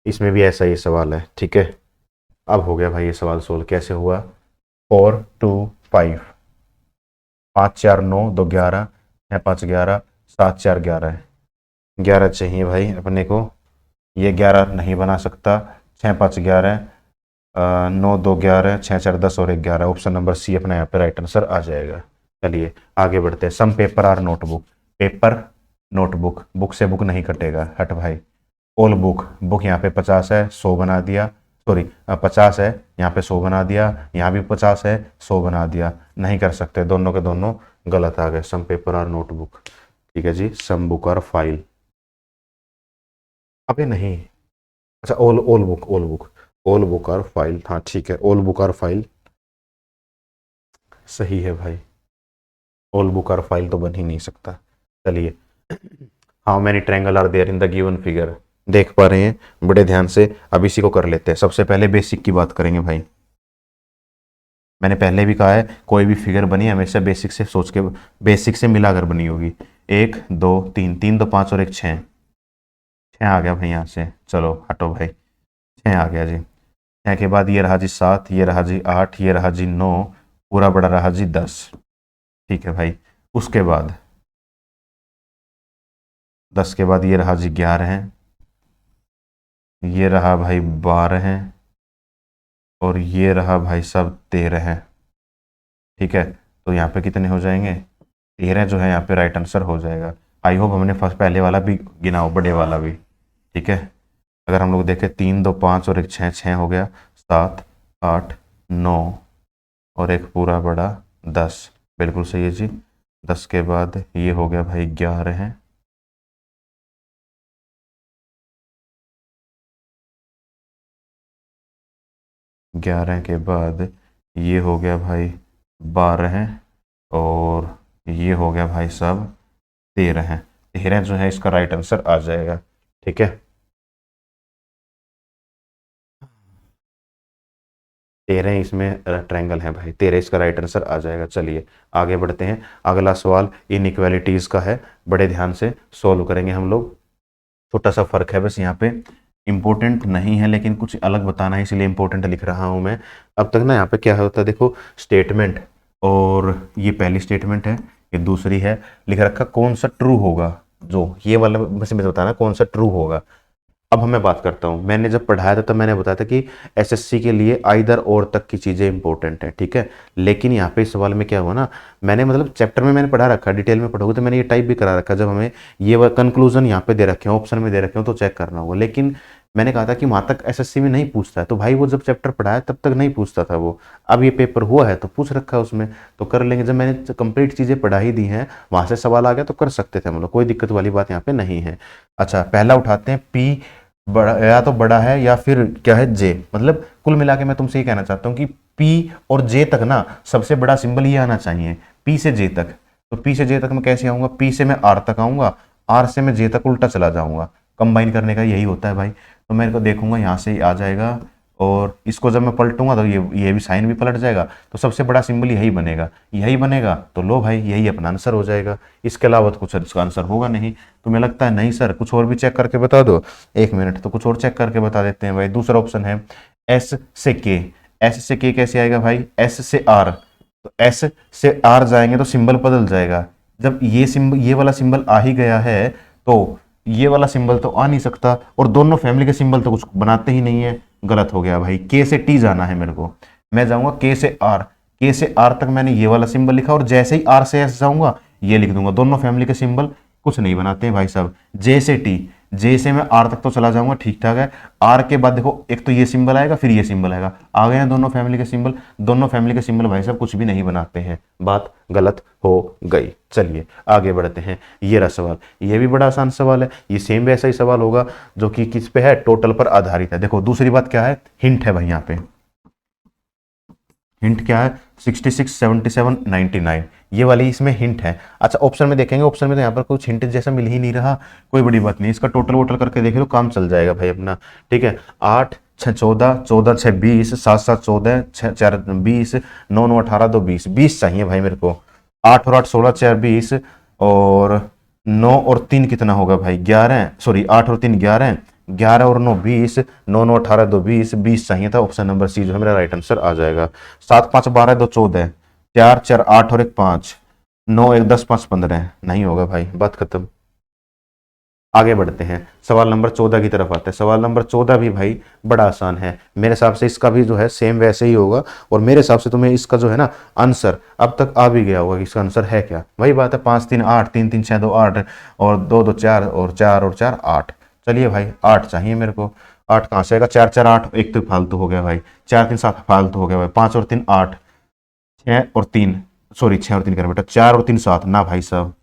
इसमें भी ऐसा ही सवाल है, ठीक है। अब हो गया भाई ये सवाल सोल्व, कैसे हुआ, 4 2 5, 5 4 9 2 11, 6 5 11, 7 4 11 है, 11 चाहिए भाई अपने को, ये 11 नहीं बना सकता, 6 5 11, 9 2 11, 6 4 10 और 1 11, ऑप्शन नंबर सी अपना यहाँ पे राइट आंसर आ जाएगा। चलिए आगे बढ़ते हैं। Some paper are notebook, paper notebook, book से बुक नहीं कटेगा, हट भाई। ऑल बुक, बुक यहाँ पे 50 है, 100 बना दिया, सॉरी 50 है, यहाँ पे 100 बना दिया, यहाँ भी 50 है, 100 बना दिया, नहीं कर सकते, दोनों के दोनों गलत आ गए। सम पेपर आर नोटबुक, ठीक है जी, सम बुक आर फाइल, अबे नहीं, अच्छा all all book, all book are file, हाँ ठीक है, ऑल बुक आर फाइल सही है भाई, ऑल बुक आर फाइल तो बन ही नहीं सकता। चलिए, how many triangle are there in the given figure, देख पा रहे हैं बड़े ध्यान से। अब इसी को कर लेते हैं, सबसे पहले बेसिक की बात करेंगे भाई। मैंने पहले भी कहा है कोई भी फिगर बनी हमेशा बेसिक से सोच के, बेसिक से मिलाकर बनी होगी। 1 2 3, 3 2 5 और 1 6, 6 आ गया भाई यहाँ से, चलो हटो भाई, 6 आ गया जी। 6 के बाद ये रहा जी 7, ये रहा जी 8, ये रहा जी 9, पूरा बड़ा रहा जी 10, ठीक है भाई। उसके बाद 10 के बाद ये रहा जी 11 है, ये रहा भाई 12 है, और ये रहा भाई साहब 13 है, ठीक है। तो यहाँ पे कितने हो जाएंगे, 13 जो है यहाँ पे राइट आंसर हो जाएगा। आई होप हमने फर्स्ट पहले वाला भी गिनाओ, बड़े वाला भी, ठीक है। अगर हम लोग देखें 3 2 5 और 1 6, 6 हो गया, 7 8 9 और एक पूरा बड़ा 10, बिल्कुल सही है जी। 10 के बाद ये हो गया भाई 11 है, 11 के बाद ये हो गया भाई 12 है, और ये हो गया भाई साहब 13 है। 13 जो है इसका राइट आंसर आ जाएगा, ठीक है। 13 इसमें ट्रायंगल है भाई, 13 इसका राइट आंसर आ जाएगा। चलिए आगे बढ़ते हैं। अगला सवाल इनइक्वालिटीज़ का है, बड़े ध्यान से सोल्व करेंगे हम लोग। छोटा सा फर्क है बस, यहाँ पे इंपॉर्टेंट नहीं है लेकिन कुछ अलग बताना है, इसलिए इंपॉर्टेंट लिख रहा हूँ मैं। अब तक ना यहाँ पे क्या होता है, देखो स्टेटमेंट, और ये पहली स्टेटमेंट है, ये दूसरी है, लिख रखा कौन सा ट्रू होगा, जो ये वाला मुझे बताना कौन सा ट्रू होगा। अब मैं बात करता हूँ, मैंने जब पढ़ाया था तो मैंने बताया था कि एसएससी के लिए आइदर और तक की चीज़ें इंपॉर्टेंट हैं, ठीक है। लेकिन यहाँ पे इस सवाल में क्या हुआ ना, मैंने मतलब चैप्टर में मैंने पढ़ा रखा, डिटेल में पढ़ोगे तो मैंने ये टाइप भी करा रखा, जब हमें ये कंक्लूजन यहाँ पे दे रखे हो, ऑप्शन में दे रखे हो तो चेक करना होगा। लेकिन मैंने कहा था कि वहाँ तक एसएससी में नहीं पूछता है, तो भाई वो जब चैप्टर पढ़ाया तब तक नहीं पूछता था वो, अब ये पेपर हुआ है तो पूछ रखा है उसमें, तो कर लेंगे। जब मैंने कंप्लीट चीज़ें पढ़ा ही दी हैं, वहाँ से सवाल आ गया तो कर सकते थे हम लोग, कोई दिक्कत वाली बात यहाँ पे नहीं है। अच्छा पहला उठाते हैं, पी बड़ा या तो बड़ा है या फिर क्या है जे, मतलब कुल मिला के मैं तुमसे ये कहना चाहता हूँ कि पी और जे तक ना सबसे बड़ा सिंबल ये आना चाहिए, पी से जे तक। तो पी से जे तक मैं कैसे आऊँगा, पी से मैं आर तक आऊँगा, आर से मैं जे तक उल्टा चला जाऊँगा, कंबाइन करने का यही होता है भाई। तो मैं इनको देखूंगा यहाँ से आ जाएगा, और इसको जब मैं पलटूंगा तो ये भी साइन भी पलट जाएगा, तो सबसे बड़ा सिंबल यही बनेगा, यही बनेगा, तो लो भाई यही अपना आंसर हो जाएगा। इसके अलावा तो कुछ इसका आंसर होगा नहीं। तुम्हें लगता है नहीं सर कुछ और भी चेक करके बता दो, एक मिनट, तो कुछ और चेक करके बता देते हैं भाई। दूसरा ऑप्शन है एस से के, एस से के कैसे आएगा भाई, एस से आर, तो एस से आर जाएंगे तो सिंबल बदल जाएगा। जब ये सिंबल, ये वाला सिंबल आ ही गया है तो ये वाला सिंबल तो आ नहीं सकता, और दोनों फैमिली के सिंबल तो कुछ बनाते ही नहीं है। गलत हो गया भाई, के से टी जाना है मेरे को, मैं जाऊंगा के से आर। के से आर तक मैंने ये वाला सिंबल लिखा, और जैसे ही आर से एस जाऊंगा ये लिख दूंगा। दोनों फैमिली के सिंबल कुछ नहीं बनाते हैं भाई साहब। जे से टी, जे से मैं आर तक तो चला जाऊंगा, ठीक ठाक है। आर के बाद देखो एक तो ये सिंबल आएगा, फिर ये सिंबल आएगा, आ गए हैं दोनों फैमिली के सिंबल। दोनों फैमिली के सिंबल भाई साहब कुछ भी नहीं बनाते हैं, बात गलत हो गई। चलिए आगे बढ़ते हैं। ये रहा सवाल, ये भी बड़ा आसान सवाल है, ये सेम वैसा ही सवाल होगा जो कि किस पे है, टोटल पर आधारित है। देखो दूसरी बात क्या है, हिंट है भाई यहाँ पे। हिंट क्या है, 66, 77, 99, ये वाली इसमें हिंट है। अच्छा ऑप्शन में देखेंगे, ऑप्शन में तो यहाँ पर कुछ हिंट जैसा मिल ही नहीं रहा, कोई बड़ी बात नहीं, इसका टोटल वोटल करके देख लो, काम चल जाएगा भाई अपना। ठीक है, 8 6 14, 14 6 20, 7 7 14, 6 4 20, 9 9 18, 2 20, 20 चाहिए भाई मेरे को। 8 और 8 16, 4 20, और 9 और 3 कितना होगा भाई, 11, सॉरी 8 और 3 11, 11 और 9 20, 9 9 18, 2 20, 20 चाहिए था। ऑप्शन नंबर सी जो है मेरा राइट आंसर आ जाएगा। 7 5 12, 2 14, 4 4 8 और 1 5, 9 1 10, 5 15, नहीं होगा भाई, बात खत्म। आगे बढ़ते हैं, सवाल नंबर 14 की तरफ आते हैं। सवाल नंबर 14 भी भाई बड़ा आसान है मेरे हिसाब से, इसका भी जो है सेम वैसे ही होगा। और मेरे हिसाब से तुम्हें इसका जो है ना आंसर अब तक आ भी गया होगा कि इसका आंसर है क्या। वही बात है, 5 3 8, 3 3 6 2 8, और 2 2 4, और 4 और 4 8। चलिए भाई 8 चाहिए मेरे को। 8 कहाँ से आएगा, 4 4 8, एक तो फालतू हो गया भाई, 4 3 7 फालतू हो गया भाई, 5 और 3 8, 6 और 3, सॉरी 6 और 3 कर बेटा, 4 और 3 7 ना भाई साहब,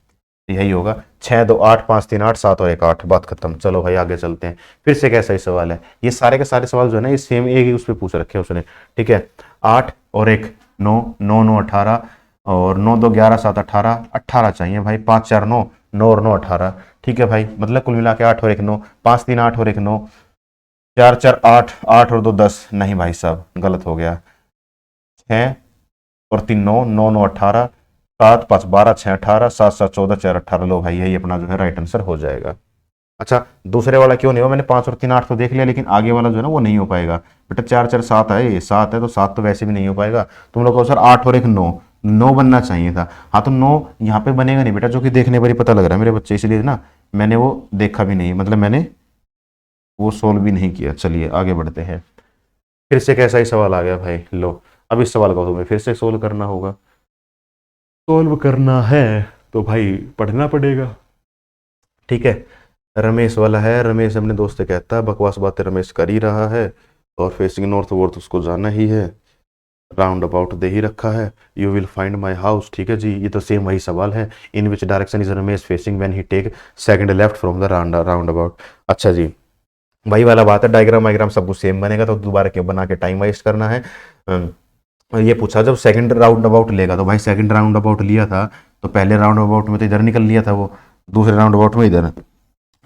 यही होगा। 6 2 8, 5 3 8, 7 और 1 8, बात खत्म। चलो भाई आगे चलते हैं। फिर से कैसा ही सवाल है, ये सारे के सारे सवाल जो है ना ये सेम एक ही उस पर पूछ रखे हैं उसने। ठीक है, 8 और 1 9, 9 9 18, और 9 2 11, 7 18, 18 चाहिए भाई। 5 4 9, 9 और 9 18। ठीक है भाई, मतलब कुल मिला के 8 और 1 9, 5 3 8 और 1 9, 4 4 8, 8 और 2 10, नहीं भाई साहब गलत हो गया। 6 और 3 9, 9 9 18, 7 5 12, 6 18, 7 7 14, 4 18। लो भाई यही अपना जो है राइट आंसर हो जाएगा। अच्छा दूसरे वाला क्यों नहीं हो, मैंने 5 और 3 8 तो देख लिया, लेकिन आगे वाला जो है ना वो नहीं हो पाएगा बेटा। 4 4 7 है, ये 7 है, तो 7 तो वैसे भी नहीं हो पाएगा। तुम लोग को सर 8 और 1 9, 9 बनना चाहिए था। हाँ तो 9 यहाँ पे बनेगा नहीं बेटा, जो कि देखने पर ही पता लग रहा है मेरे बच्चे, इसलिए ना मैंने वो देखा भी नहीं, मतलब मैंने वो सोल्व भी नहीं किया। चलिए आगे बढ़ते हैं। फिर से कैसा ही सवाल आ गया भाई, लो अब इस सवाल को तुम्हें फिर से सोल्व करना होगा। सोल्व करना है तो भाई पढ़ना पड़ेगा। ठीक है, रमेश वाला है। रमेश अपने दोस्त से कहता है, बकवास बातें रमेश कर ही रहा है, और फेसिंग नॉर्थ वॉर्थ उसको जाना ही है, राउंड अबाउट दे ही रखा है, you will find my house. ठीक है जी, ये तो सेम वही सवाल है। In which direction is Ramesh facing when he take second left from the roundabout. अच्छा जी, वही वाला बात है, डायग्राम वाइग्राम सब कुछ सेम बनेगा, तो दोबारा क्यों बना के टाइम वेस्ट करना है। और ये पूछा जब सेकंड राउंड अबाउट लेगा, तो भाई सेकंड राउंड अबाउट लिया था तो पहले राउंड अबाउट में तो इधर निकल लिया था वो, दूसरे राउंड अबाउट में इधर,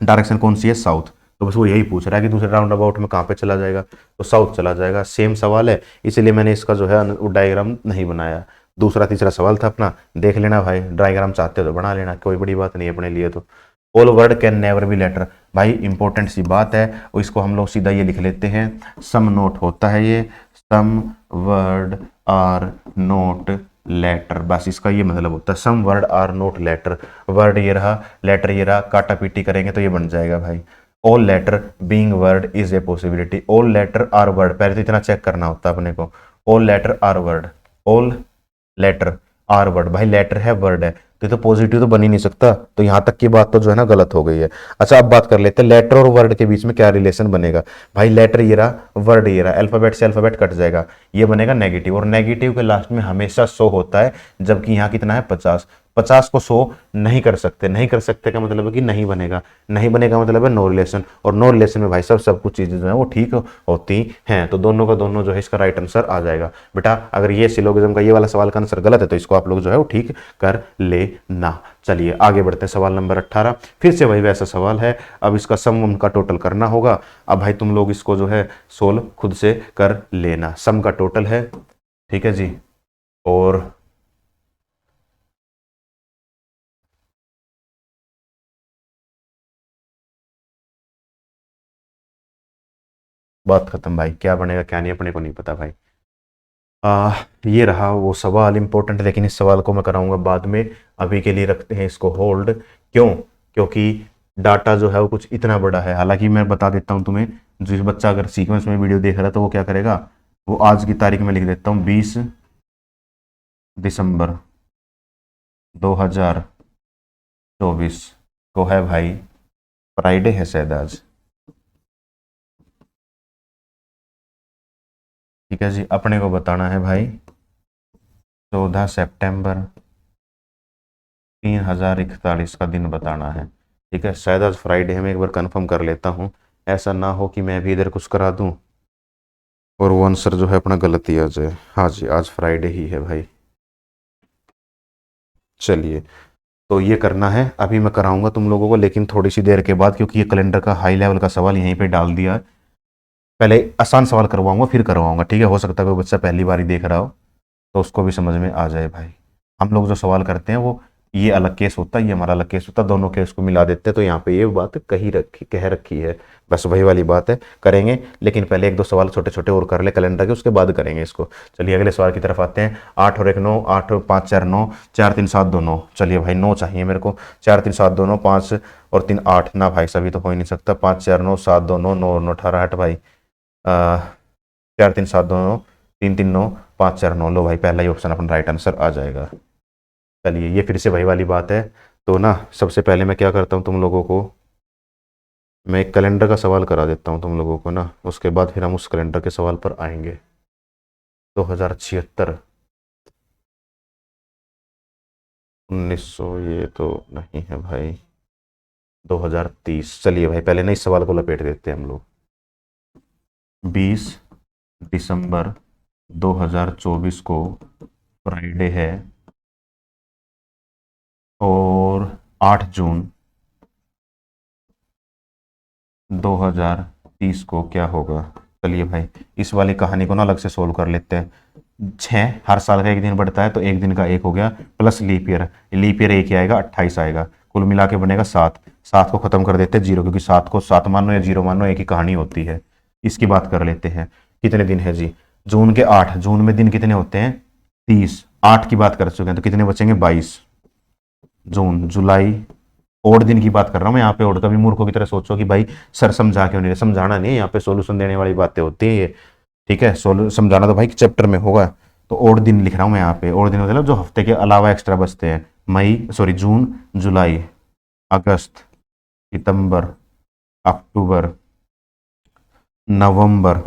डायरेक्शन कौन सी है, साउथ। तो बस वो यही पूछ रहा है कि दूसरे राउंड अबाउट में कहाँ पे चला जाएगा, तो साउथ चला जाएगा। सेम सवाल है, इसीलिए मैंने इसका जो है वो डायग्राम नहीं बनाया। दूसरा तीसरा सवाल था अपना, देख लेना भाई, डायग्राम चाहते हो तो बना लेना, कोई बड़ी बात नहीं है अपने लिए। तो all word can never be letter, भाई इंपॉर्टेंट सी बात है, और इसको हम लोग सीधा ये लिख लेते हैं, सम नोट होता है ये, some word are not letter, बस इसका ये मतलब होता है, some word are not letter. Word ये रहा, लेटर ये रहा, काटा पीटी करेंगे तो ये बन जाएगा भाई, all letter being word is a possibility. All letter are word, पहले तो इतना चेक करना होता है अपने को, all letter are word, all letter are word, भाई लेटर है वर्ड है, तो ये तो पॉजिटिव तो बन ही नहीं सकता, तो यहां तक की बात तो जो है ना गलत हो गई है। अच्छा अब बात कर लेते हैं लेटर और वर्ड के बीच में क्या रिलेशन बनेगा। भाई लेटर ये रहा, वर्ड ये रहा, अल्फाबेट से अल्फाबेट कट जाएगा, ये बनेगा नेगेटिव, और नेगेटिव के लास्ट में हमेशा 100 होता है, जबकि यहाँ कितना है 50। 50 को 100 नहीं कर सकते, नहीं कर सकते का मतलब है कि नहीं बनेगा, नहीं बनेगा मतलब है नो रिलेशन, और नो रिलेशन में भाई सब कुछ चीजें जो है वो ठीक होती हैं, तो दोनों का दोनों जो है इसका राइट आंसर आ जाएगा। बेटा अगर ये सिलोगिज्म का ये वाला सवाल का आंसर गलत है तो इसको आप लोग जो है वो ठीक कर लेना। चलिए आगे बढ़ते हैं, सवाल नंबर 18, फिर से वही वैसा सवाल है, अब इसका सम उनका टोटल करना होगा। अब भाई तुम लोग इसको जो है सोल्व खुद से कर लेना, सम का टोटल है। ठीक है जी, और बात खत्म भाई, क्या बनेगा क्या नहीं अपने को नहीं पता भाई। ये रहा वो सवाल इम्पोर्टेंट, लेकिन इस सवाल को मैं कराऊंगा बाद में। अभी के लिए रखते हैं इसको होल्ड। क्यों? क्योंकि डाटा जो है वो कुछ इतना बड़ा है। हालांकि मैं बता देता हूँ तुम्हें, जिस बच्चा अगर सीक्वेंस में वीडियो देख रहा है तो वो क्या करेगा, वो आज की तारीख में लिख देता हूँ 20 दिसंबर 2024 को है भाई, फ्राइडे है शायद आज। ठीक है जी, अपने को बताना है भाई 14 सितंबर 3041 का दिन बताना है। ठीक है, शायद आज फ्राइडे है, मैं एक बार कंफर्म कर लेता हूँ। ऐसा ना हो कि मैं भी इधर कुछ करा दूँ और वो आंसर जो है अपना गलत ही आ जाए। हाँ जी, आज फ्राइडे ही है भाई। चलिए, तो ये करना है, अभी मैं कराऊंगा तुम लोगों को, लेकिन थोड़ी सी देर के बाद, क्योंकि ये कैलेंडर का हाई लेवल का सवाल यहीं पे डाल दिया है। पहले आसान सवाल करवाऊंगा फिर करवाऊंगा। ठीक है, हो सकता है कोई बच्चा पहली बार ही देख रहा हो तो उसको भी समझ में आ जाए भाई। हम लोग जो सवाल करते हैं वो, ये अलग केस होता है, ये हमारा अलग केस होता है, दोनों केस को मिला देते हैं। तो यहाँ पे ये बात कह रखी है, बस वही वाली बात है, करेंगे। लेकिन पहले एक दो सवाल छोटे छोटे और कर ले कैलेंडर के, उसके बाद करेंगे इसको। चलिए अगले सवाल की तरफ आते हैं। 8 और 1 9, 8 और 5 4 9, 4 3 7 2 9। चलिए भाई 9 चाहिए मेरे को। 4 3 7 2 9, 5 और 3 8 ना भाई, सभी तो हो ही नहीं सकता। 5 4 9 7 2 9, 9 9 18 8 भाई। 4 3 7 2 9, 3 3 9, 5 4 9। लो भाई, पहला ही ऑप्शन अपन राइट आंसर आ जाएगा। चलिए, ये फिर से वही वाली बात है। तो ना, सबसे पहले मैं क्या करता हूँ तुम लोगों को, मैं एक कैलेंडर का सवाल करा देता हूँ तुम लोगों को ना, उसके बाद फिर हम उस कैलेंडर के सवाल पर आएंगे। 2076, 1900 ये तो नहीं है भाई। 2030। चलिए भाई, पहले ना इस सवाल को लपेट देते हैं हम लोग। 20 दिसंबर 2024 को फ्राइडे है, और 8 जून 2030 को क्या होगा। चलिए भाई, इस वाली कहानी को ना अलग से सोल्व कर लेते हैं। 6 हर साल का एक दिन बढ़ता है, तो एक दिन का एक हो गया, plus leap year. Leap year एक ही आएगा, 28 आएगा, कुल मिला के बनेगा 7। 7 को खत्म कर देते हैं 0, क्योंकि 7 को 7 मानो या 0 मानो एक ही कहानी होती है। इसकी बात कर लेते हैं, कितने दिन है जी। जून के 8, जून में दिन कितने होते हैं, 30। 8 की बात कर चुके हैं, तो कितने बचेंगे, 22। जून जुलाई, ओड दिन की बात कर रहा हूँ मैं यहाँ पे। ओड कभी मूर्खों की तरह सोचो कि भाई सर समझा क्यों नहीं रहे, समझाना नहीं है यहाँ पे, सॉल्यूशन देने वाली बातें होती है ये। ठीक है, सोल्यू समझाना तो भाई चैप्टर में होगा। तो ओड दिन लिख रहा हूँ मैं यहाँ पे। ओड दिन मतलब जो हफ्ते के अलावा एक्स्ट्रा बचते हैं। जून, जुलाई, अगस्त, सितंबर, अक्टूबर, नवंबर,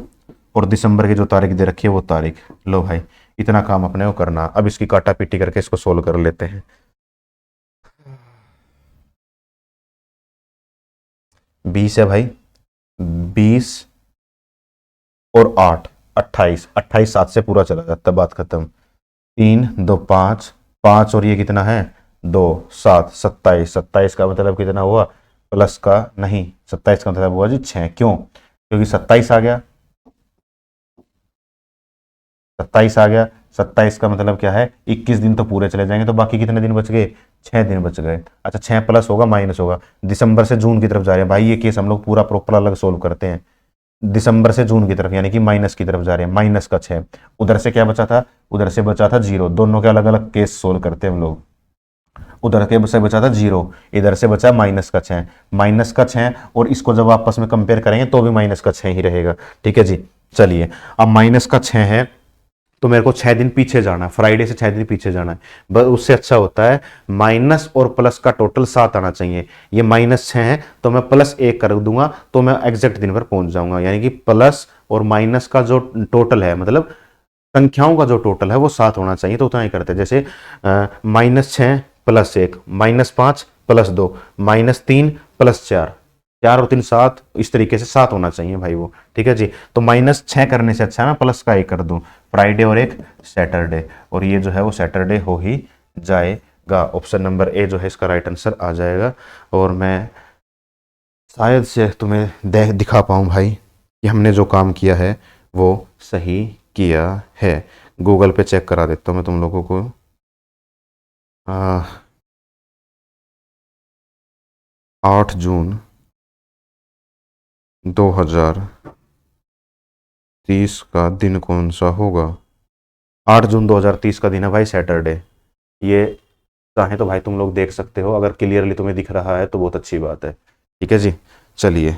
और दिसंबर की जो तारीख दे रखी है वो तारीख। लो भाई, इतना काम अपने को करना। अब इसकी काटा पीटी करके इसको सोल्व कर लेते हैं। 20 है भाई, 20 और 8, 28। 28 7 से पूरा चला जाता है, बात खत्म। 3 2 5, 5 और ये कितना है, 2 7, 27। 27 का मतलब कितना हुआ, प्लस का नहीं, 27 का मतलब हुआ जी 6। क्यों? क्योंकि 27 आ गया, 27 आ गया। 27 का मतलब क्या है, 21 दिन तो पूरे चले जाएंगे, तो बाकी कितने दिन बच गए, 6 दिन बच गए। अच्छा, 6 प्लस होगा माइनस होगा। दिसंबर से जून की तरफ जा रहे हैं भाई, ये केस हम लोग पूरा प्रॉपर अलग सोल्व करते हैं। दिसंबर से जून की तरफ, यानी कि माइनस की तरफ जा रहे हैं, माइनस का 6। उधर से क्या बचा था, उधर से बचा था 0। दोनों के अलग अलग केस सोल्व करते हैं हम लोग। उधर के से बचा था 0, इधर से बचा माइनस का 6। माइनस का 6, और इसको जब आपस में कंपेयर करेंगे तो भी माइनस का 6 ही रहेगा। ठीक है जी। चलिए, अब माइनस का 6 है, तो मेरे को 6 दिन पीछे जाना है, फ्राइडे से 6 दिन पीछे जाना है। बस उससे अच्छा होता है माइनस और प्लस का टोटल 7 आना चाहिए। ये -6 है, तो मैं +1 कर दूंगा, तो मैं एग्जैक्ट दिन पर पहुंच जाऊंगा। यानी कि प्लस और माइनस का जो टोटल है, मतलब संख्याओं का जो टोटल है वो 7 होना चाहिए। तो उतना ही करते हैं, जैसे -6 +1, -5 +2, -3 +4, 4 और 3 7, इस तरीके से 7 होना चाहिए भाई वो। ठीक है जी। तो -6 करने से अच्छा है मैं प्लस का 1 कर दूं, फ्राइडे और एक सैटरडे, और ये जो है वो सैटरडे हो ही जाएगा। ऑप्शन नंबर ए जो है इसका राइट आंसर आ जाएगा। और मैं शायद से तुम्हें दिखा पाऊँ भाई कि हमने जो काम किया है वो सही किया है। गूगल पे चेक करा देता हूँ मैं तुम लोगों को। 8 जून 2030 का दिन कौन सा होगा। 8 जून 2030 का दिन है भाई, सैटरडे। ये चाहे तो भाई तुम लोग देख सकते हो, अगर क्लियरली तुम्हें दिख रहा है तो बहुत अच्छी बात है। ठीक है जी, चलिए।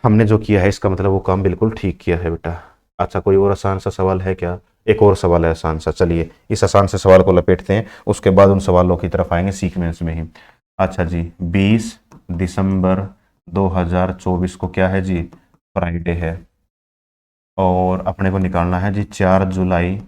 हमने जो किया है इसका मतलब वो काम बिल्कुल ठीक किया है बेटा। अच्छा, कोई और आसान सा सवाल है क्या? एक और सवाल है आसान सा, चलिए इस आसान से सवाल को लपेटते हैं, उसके बाद उन सवालों की तरफ आएंगे सीक्वेंस में ही। अच्छा जी, 20 दिसंबर 2024 को क्या है जी? फ्राइडे है। और अपने को निकालना है जी 4 जुलाई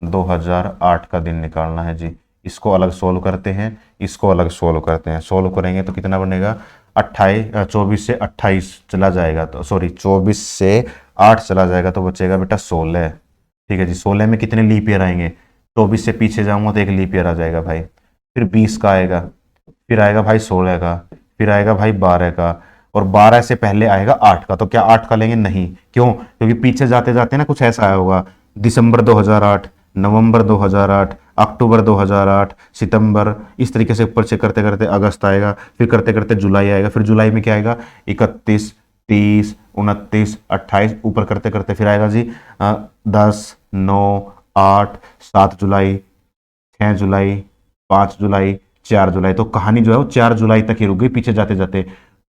2008 का दिन निकालना है जी। इसको अलग सोल्व करते हैं, इसको अलग सोल्व करते हैं। सोल्व करेंगे तो कितना बनेगा? 24 से 28 चला जाएगा, तो सॉरी 24 से 8 चला जाएगा तो बचेगा बेटा 16। ठीक है जी, 16 में कितने लीप ईयर आएंगे? 24 से पीछे जाऊंगा तो एक लीप ईयर आ जाएगा भाई। फिर 20 का आएगा, फिर आएगा भाई 16 का, फिर आएगा भाई 12 का, और 12 से पहले आएगा 8 का। तो क्या 8 का लेंगे? नहीं। क्यों? क्योंकि पीछे जाते जाते ना कुछ ऐसा आया होगा, दिसंबर 2008, नवंबर 2008, अक्टूबर 2008, सितंबर, इस तरीके से ऊपर से करते करते अगस्त आएगा, फिर करते करते जुलाई आएगा, फिर जुलाई में क्या आएगा? 31, 30, 29, 28, ऊपर करते करते फिर आएगा जी 10, 9, 8, 7 जुलाई, 6 जुलाई, 5 जुलाई, 4 जुलाई। तो कहानी जो है वो 4 जुलाई तक ही रुक गई पीछे जाते जाते।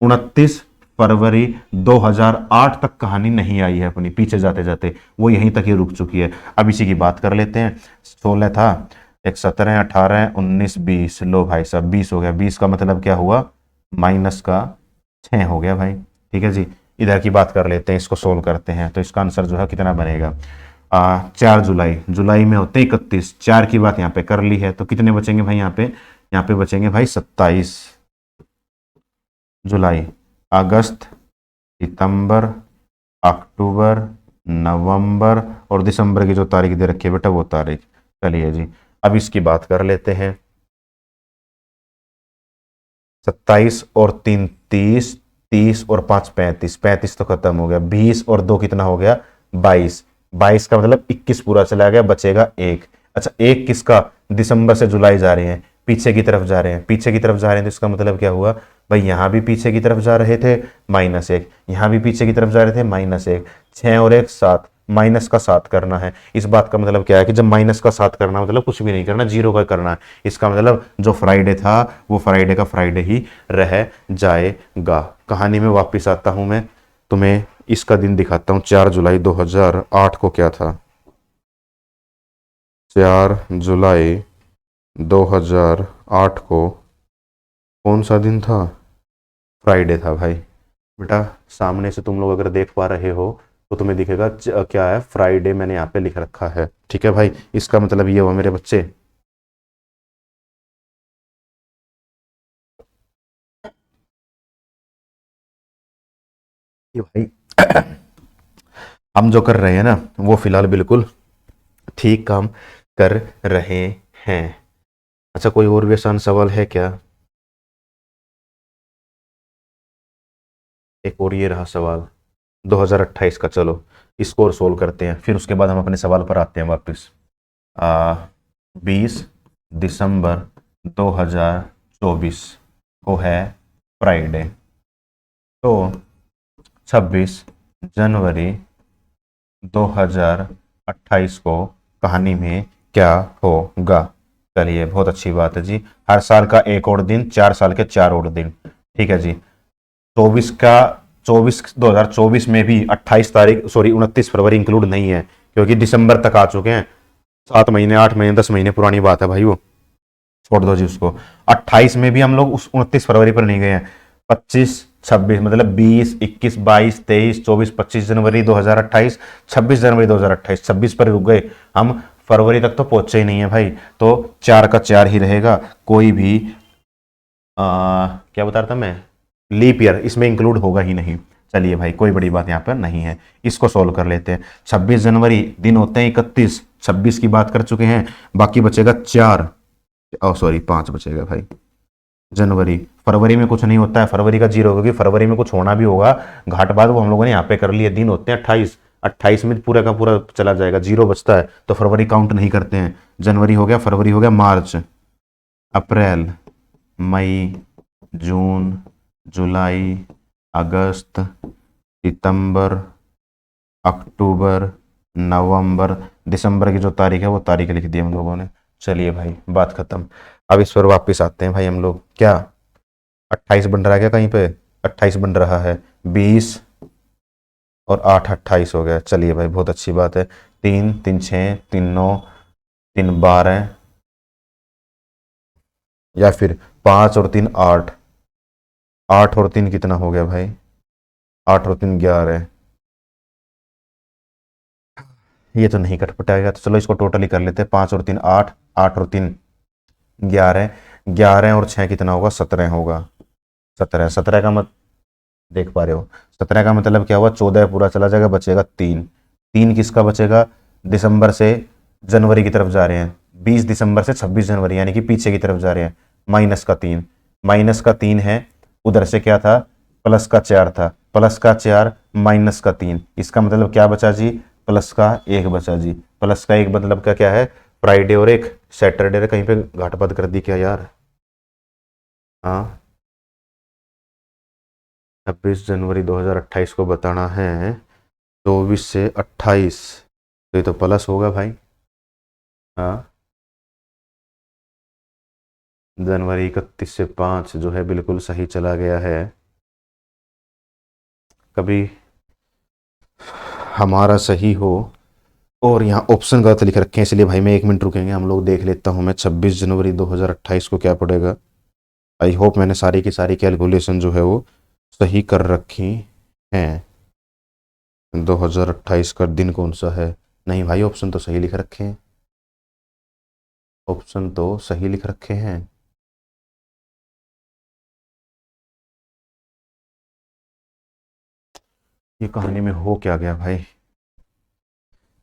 29 फरवरी 2008 तक कहानी नहीं आई है अपनी, पीछे जाते जाते वो यहीं तक ही रुक चुकी है। अब इसी की बात कर लेते हैं। 16 था, एक 17, 18, 19, 20। लो भाई साहब 20 हो गया। 20 का मतलब क्या हुआ? माइनस का 6 हो गया भाई। ठीक है जी, इधर की बात कर लेते हैं, इसको सोल्व करते हैं। तो इसका आंसर जो है कितना बनेगा? 4 जुलाई, जुलाई में होते हैं 31, 4 की बात यहाँ पे कर ली है तो कितने बचेंगे भाई? यहाँ पे बचेंगे भाई 27 जुलाई। अगस्त, सितंबर, अक्टूबर, नवंबर और दिसंबर की जो तारीख दे रखी है बेटा वो तारीख। चलिए जी, अब इसकी बात कर लेते हैं। 27 और 3 30, 30 और 5 35, 35 तो खत्म हो गया। 20 और 2 कितना हो गया? 22, 22 का मतलब 21 पूरा चला गया, बचेगा 1। अच्छा, 1 किसका? दिसंबर से जुलाई जा रहे हैं, पीछे की तरफ जा रहे हैं, पीछे की तरफ जा रहे हैं तो इसका मतलब क्या हुआ भाई? यहां भी पीछे की तरफ जा रहे थे, -1, यहां भी पीछे की तरफ जा रहे थे, -1, 6 और 1 7, माइनस का 7 करना है। इस बात का मतलब क्या है कि जब माइनस का 7 करना मतलब कुछ भी नहीं करना, 0 का करना है। इसका मतलब जो फ्राइडे था वो फ्राइडे का फ्राइडे ही रह जाएगा। कहानी में वापस आता हूं मैं, तुम्हें इसका दिन दिखाता हूं। 4 जुलाई 2008 को क्या था? 4 जुलाई 2008 को कौन सा दिन था? फ्राइडे था भाई। बेटा सामने से तुम लोग अगर देख पा रहे हो तो तुम्हें दिखेगा क्या है? फ्राइडे मैंने यहाँ पे लिख रखा है। ठीक है भाई, इसका मतलब ये हुआ मेरे बच्चे, ये भाई हम जो कर रहे हैं ना वो फिलहाल बिल्कुल ठीक काम कर रहे हैं। अच्छा, कोई और भी आसान सवाल है क्या? एक और ये रहा सवाल 2028 का। चलो इसको और सोल्व करते हैं, फिर उसके बाद हम अपने सवाल पर आते हैं वापस। 20 दिसंबर 2024 को है फ्राइडे, तो 26 जनवरी 2028 को कहानी में क्या होगा? चलिए बहुत अच्छी बात है जी। हर साल का एक और दिन, 4 साल के 4 और दिन। ठीक है जी, 24 का 2024 में भी 28 तारीख, सॉरी 29 फरवरी इंक्लूड नहीं है, क्योंकि दिसंबर तक आ चुके हैं। 7 महीने, 8 महीने, 10 महीने पुरानी बात है भाई, वो छोड़ दो जी उसको। 28 में भी हम लोग उस 29 फरवरी पर नहीं गए हैं। 25, 26 मतलब 20, 21, 22, 23, 24, 25 जनवरी 2028, 26 जनवरी 2028, 26 पर रुक गए हम। फरवरी तक तो पहुंचे ही नहीं है भाई, तो 4 का 4 ही रहेगा। कोई भी क्या बता रहा था मैं? लीप ईयर इसमें इंक्लूड होगा ही नहीं। चलिए भाई, कोई बड़ी बात यहाँ पर नहीं है, इसको सोल्व कर लेते हैं। 26 जनवरी दिन होते हैं 31, 26 की बात कर चुके हैं, बाकी बचेगा 4, सॉरी 5 बचेगा भाई। जनवरी, फरवरी में कुछ नहीं होता है, फरवरी का 0, क्योंकि फरवरी में कुछ होना भी होगा घाट बाद, वो हम लोगों ने यहाँ पे कर लिए। दिन होते हैं 28, 28 में पूरा का पूरा चला जाएगा, 0 बचता है तो फरवरी काउंट नहीं करते हैं। जनवरी हो गया, फरवरी हो गया, मार्च, अप्रैल, मई, जून, जुलाई, अगस्त, सितंबर, अक्टूबर, नवंबर, दिसंबर की जो तारीख है वो तारीख लिख दी हम लोगों ने। चलिए भाई, बात खत्म। अब इस पर वापस आते हैं भाई हम लोग। क्या 28 बन रहा है क्या कहीं पे? 28 बन रहा है। 20 और 8 28 हो गया। चलिए भाई, बहुत अच्छी बात है। 3 3 6 3 9 3 12, या फिर 5 और 3 8। 8 और 3 कितना हो गया भाई? 8 और 3 11। ये तो नहीं कट पटाएगा, तो चलो इसको टोटली कर लेते हैं। 5 और 3 8, 8 और 3 11, 11 और 6 कितना होगा? 17 होगा। 17, 17 का मत देख पा रहे हो? 17 का मतलब क्या हुआ? 14 पूरा चला जाएगा, बचेगा 3। 3 किसका बचेगा? दिसंबर से जनवरी की तरफ जा रहे हैं। 20 दिसंबर से 26 जनवरी, यानी कि पीछे की तरफ जा रहे हैं। माइनस का 3, माइनस का 3 है। उधर से क्या था? प्लस का 4 था। प्लस का 4 माइनस का 3, इसका मतलब क्या बचा जी? प्लस का 1 बचा जी। प्लस का 1 मतलब का क्या है? फ्राइडे और एक सैटरडे। कहीं पे घाटपात कर दी क्या यार? हाँ, 26 जनवरी 2028 को बताना है। 24 से 28, तो ये तो प्लस होगा भाई। हाँ, जनवरी 31 से 5 जो है बिल्कुल सही चला गया है। कभी हमारा सही हो और यहाँ ऑप्शन गलत लिख रखे हैं, इसलिए भाई मैं 1 मिनट रुकेंगे, हम लोग देख लेता हूँ मैं 26 जनवरी 2028 को क्या पड़ेगा। आई होप मैंने सारी की सारी कैलकुलेशन जो है वो सही कर रखी हैं। 2028 का दिन कौन सा है? नहीं भाई, ऑप्शन तो सही लिख रखे हैं। ऑप्शन तो सही लिख रखे हैं। ये कहानी में हो क्या गया भाई?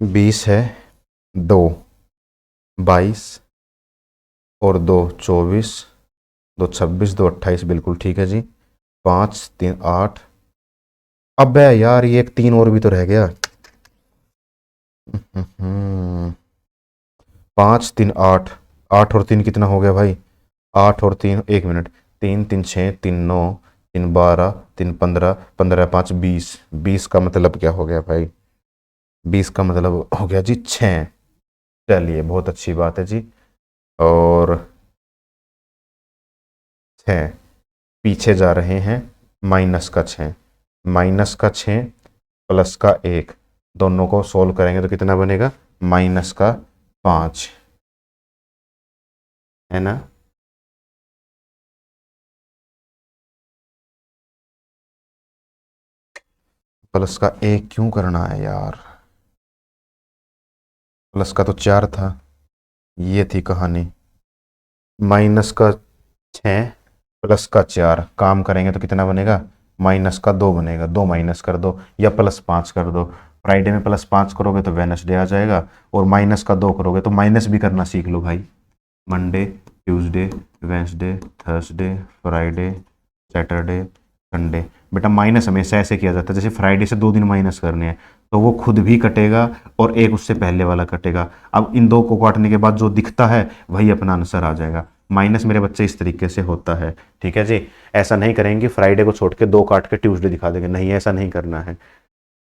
20 है, 2 22 और 2 24, 2 26, 2 28, बिल्कुल ठीक है जी। 5 3 8। अबे यार, ये एक 3 और भी तो रह गया। 5 3 8, 8 और 3 कितना हो गया भाई? 8 और 3, 1 मिनट। 3 3 6 3 9 3 12 3 15, 15 5 20। 20 का मतलब क्या हो गया भाई? 20 का मतलब हो गया जी 6। चलिए, बहुत अच्छी बात है जी। और 6 पीछे जा रहे हैं। -6, -6 +1, दोनों को सोल्व करेंगे तो कितना बनेगा? -5, है ना? +1 क्यों करना है यार? प्लस का तो 4 था। ये थी कहानी। -6 +4 काम करेंगे तो कितना बनेगा? -2 बनेगा। 2 माइनस कर दो या +5 कर दो। फ्राइडे में +5 करोगे तो वेनसडे आ जाएगा, और -2 करोगे तो माइनस भी करना सीख लो भाई। Monday, Tuesday, Wednesday, Thursday, Friday, Saturday, Sunday. बेटा माइनस हमेशा ऐसे किया जाता है, जैसे फ्राइडे से 2 दिन माइनस करने हैं तो वो खुद भी कटेगा और एक उससे पहले वाला कटेगा। अब इन दो को काटने के बाद जो दिखता है वही अपना आंसर आ जाएगा। माइनस मेरे बच्चे इस तरीके से होता है। ठीक है जी। ऐसा नहीं करेंगे फ्राइडे को छोड़ के 2 काट के ट्यूसडे दिखा देंगे, नहीं, ऐसा नहीं करना है।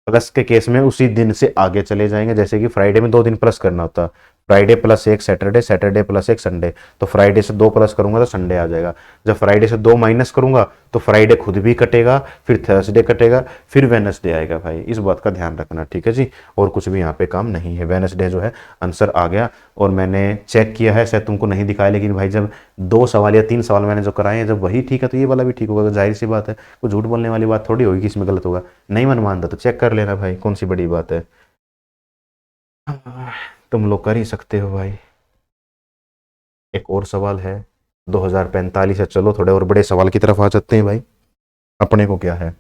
प्लस के केस में उसी दिन से आगे चले जाएंगे, जैसे कि फ्राइडे में 2 दिन प्लस करना होता। फ्राइडे +1 सैटरडे, सैटरडे +1 संडे, तो फ्राइडे से 2 प्लस करूंगा तो संडे आ जाएगा। जब फ्राइडे से 2 माइनस करूंगा तो फ्राइडे खुद भी कटेगा, फिर थर्सडे कटेगा, फिर वेनसडे आएगा भाई। इस बात का ध्यान रखना, ठीक है जी। और कुछ भी यहाँ पे काम नहीं है। वेनसडे जो है आंसर आ गया, और मैंने चेक किया है, शायद तुमको नहीं दिखाया, लेकिन भाई जब 2 सवाल या 3 सवाल मैंने जो कराए हैं, जब वही ठीक है तो ये वाला भी ठीक होगा। तो जाहिर सी बात है, कोई झूठ बोलने वाली बात थोड़ी होगी कि इसमें गलत होगा। नहीं मन मानता तो चेक कर लेना भाई, कौन सी बड़ी बात है। तुम लोग कर ही सकते हो भाई। एक और सवाल है। 2045 है। चलो थोड़े और बड़े सवाल की तरफ आ जाते हैं भाई। अपने को क्या है?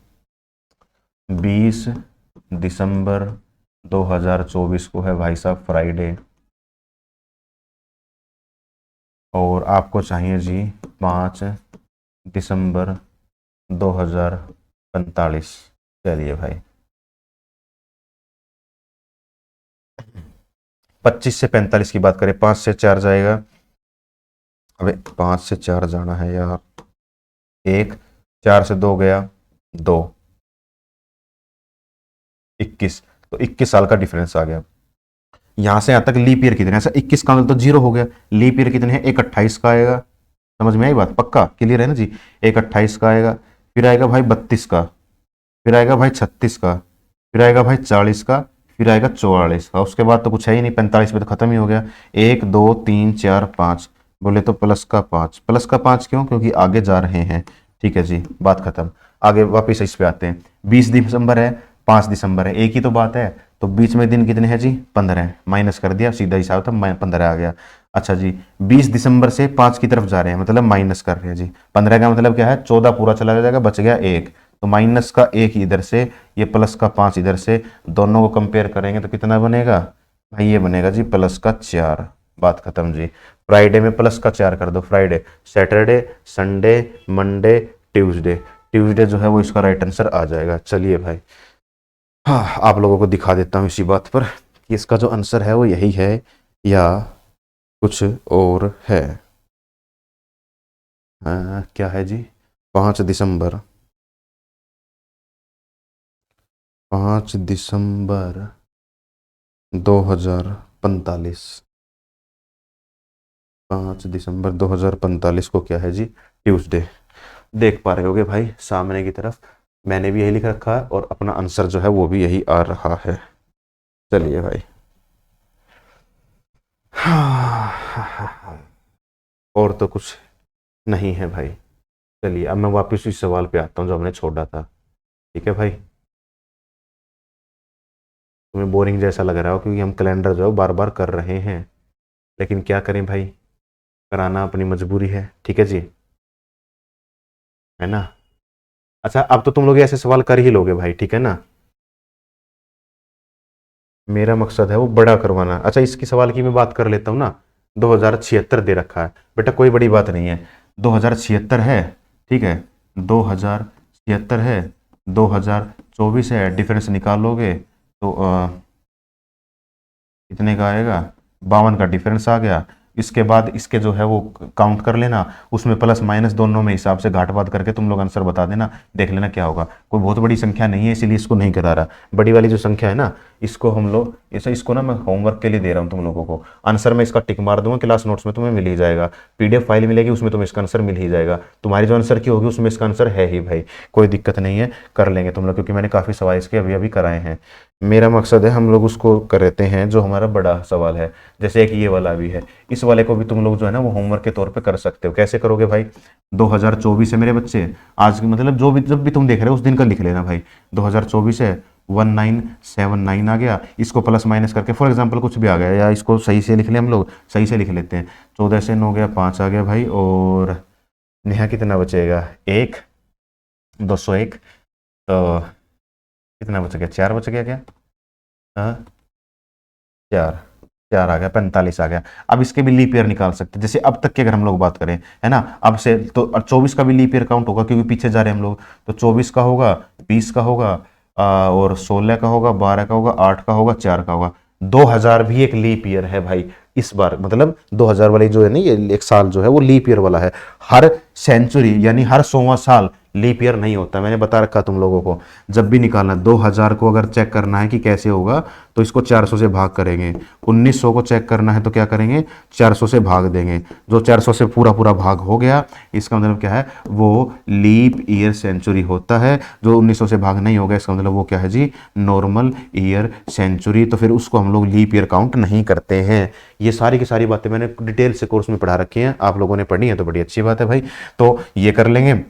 20 दिसंबर 2024 को है भाई साहब फ्राइडे, और आपको चाहिए जी 5 दिसंबर 2045। चलिए भाई, 25 से 45 की बात करें, 5 से 4 जाएगा। अबे 5 से 4 जाना है यार। 1, 4 से 2 गया, 2, 21, तो 21 साल का डिफरेंस आ गया। यहाँ से यहाँ तक लीप ईयर कितने, ऐसा 21 का मतलब तो जीरो हो गया। लीप ईयर कितने हैं, एक 28 का आएगा। समझ में आई बात, पक्का क्लियर है ना जी। एक 28 का आएगा, फिर आएगा भाई 32 का, फिर आएगा भाई 36 का, फिर आएगा भाई 40 का, फिर आएगा 44 का। उसके बाद तो कुछ है ही नहीं, 45 पे तो खत्म ही हो गया। 1 2 3 4 5, बोले तो प्लस का 5। प्लस का 5 क्यों, क्योंकि आगे जा रहे हैं। ठीक है जी, बात खत्म। आगे वापस इस पे आते हैं। 20 दिसंबर है, 5 दिसंबर है, एक ही तो बात है। तो बीच में दिन कितने हैं जी, 15। माइनस कर दिया, सीधा हिसाब था, 15 आ गया। अच्छा जी, 20 दिसंबर से 5 की तरफ जा रहे हैं, मतलब माइनस कर रहे हैं जी। 15 का मतलब क्या है, 14 पूरा चला जाएगा, बच गया 1। तो माइनस का 1 इधर से, ये प्लस का 5 इधर से, दोनों को कंपेयर करेंगे तो कितना बनेगा भाई, ये बनेगा जी प्लस का 4। बात खत्म जी। फ्राइडे में प्लस का 4 कर दो, Friday, Saturday, Sunday, Monday, Tuesday. Tuesday जो है वो इसका राइट आंसर आ जाएगा। चलिए भाई, हाँ आप लोगों को दिखा देता हूँ इसी बात पर कि इसका जो आंसर है वो यही है या कुछ और है। क्या है जी, 5 दिसंबर, 5 दिसंबर 2045। 5 दिसंबर 2045 को क्या है जी, ट्यूसडे। देख पा रहे होगे भाई सामने की तरफ, मैंने भी यही लिख रखा है और अपना आंसर जो है वो भी यही आ रहा है। चलिए भाई, और तो कुछ नहीं है भाई। चलिए अब मैं वापस इस सवाल पे आता हूँ जो हमने छोड़ा था। ठीक है भाई, तुम्हें बोरिंग जैसा लग रहा हो क्योंकि हम कैलेंडर जो है बार बार कर रहे हैं, लेकिन क्या करें भाई, कराना अपनी मजबूरी है। ठीक है जी, है ना। अच्छा अब तो तुम लोग ऐसे सवाल कर ही लोगे भाई, ठीक है ना। मेरा मकसद है वो बड़ा करवाना। अच्छा इसकी सवाल की मैं बात कर लेता हूँ ना। 2076 दे रखा है बेटा, कोई बड़ी बात नहीं है। 2076 है, ठीक है, 2076 है, 2024 है, डिफरेंस निकालोगे तो कितने का आएगा, 52 का डिफरेंस आ गया। इसके बाद इसके जो है वो काउंट कर लेना, उसमें प्लस माइनस दोनों में हिसाब से घाट बात करके तुम लोग आंसर बता देना, देख लेना क्या होगा। कोई बहुत बड़ी संख्या नहीं है इसीलिए इसको नहीं करा रहा। बड़ी वाली जो संख्या है ना, इसको हम लोग ऐसा, इसको ना मैं होमवर्क के लिए दे रहा हूँ तुम लोगों को। आंसर मैं इसका टिक मार दूंगा, क्लास नोट्स में तुम्हें मिल ही जाएगा। पीडीएफ फाइल मिलेगी उसमें तुम्हें इसका आंसर मिल ही जाएगा। तुम्हारी जो आंसर की होगी उसमें इसका आंसर है ही भाई, कोई दिक्कत नहीं है, कर लेंगे तुम लोग, क्योंकि मैंने काफ़ी सवाल इसके अभी अभी कराए हैं। मेरा मकसद है हम लोग उसको करते हैं जो हमारा बड़ा सवाल है। जैसे एक ये वाला भी है, इस वाले को भी तुम लोग जो है ना वो होमवर्क के तौर पे कर सकते हो। कैसे करोगे भाई, 2024 है मेरे बच्चे, आज की मतलब जो भी जब भी तुम देख रहे हो उस दिन का लिख लेना भाई। 2024 है, 1979 आ गया, इसको प्लस माइनस करके फॉर एग्जांपल कुछ भी आ गया, या इसको सही से लिख लें, हम लोग सही से लिख लेते हैं। 14 से 9 गया, 5 आ गया भाई, और नेहा कितना बचेगा, 1, 201, तो कितना बच गया, 4 बच गया क्या, हाँ 4, 4 आ गया, 45 आ गया। अब इसके भी लीप ईयर निकाल सकते हैं, जैसे अब तक की अगर हम लोग बात करें, है ना, अब से तो 24 का भी लीप ईयर काउंट होगा क्योंकि पीछे जा रहे हैं हम लोग। तो 24 का होगा, 20 का होगा, और 16 का होगा, 12 का होगा, 8 का होगा, 4 का होगा। 2000 भी एक लीप ईयर है भाई इस बार, मतलब 2000 वाली जो है ना, ये एक साल जो है वो लीप ईयर वाला है। हर सेंचुरी यानी हर 100वां साल लीप ईयर नहीं होता, मैंने बता रखा तुम लोगों को। जब भी निकालना 2000 को अगर चेक करना है कि कैसे होगा तो इसको 400 से भाग करेंगे। 1900 को चेक करना है तो क्या करेंगे, 400 से भाग देंगे। जो 400 से पूरा पूरा भाग हो गया, इसका मतलब क्या है, वो लीप ईयर सेंचुरी होता है। जो 1900 से भाग नहीं होगा इसका मतलब वो क्या है जी, नॉर्मल ईयर सेंचुरी। तो फिर उसको हम लोग लीप ईयर काउंट नहीं करते हैं। ये सारी की सारी बातें मैंने डिटेल से कोर्स में पढ़ा रखी हैं, आप लोगों ने पढ़ी है तो बड़ी अच्छी बात है भाई। तो ये कर लेंगे।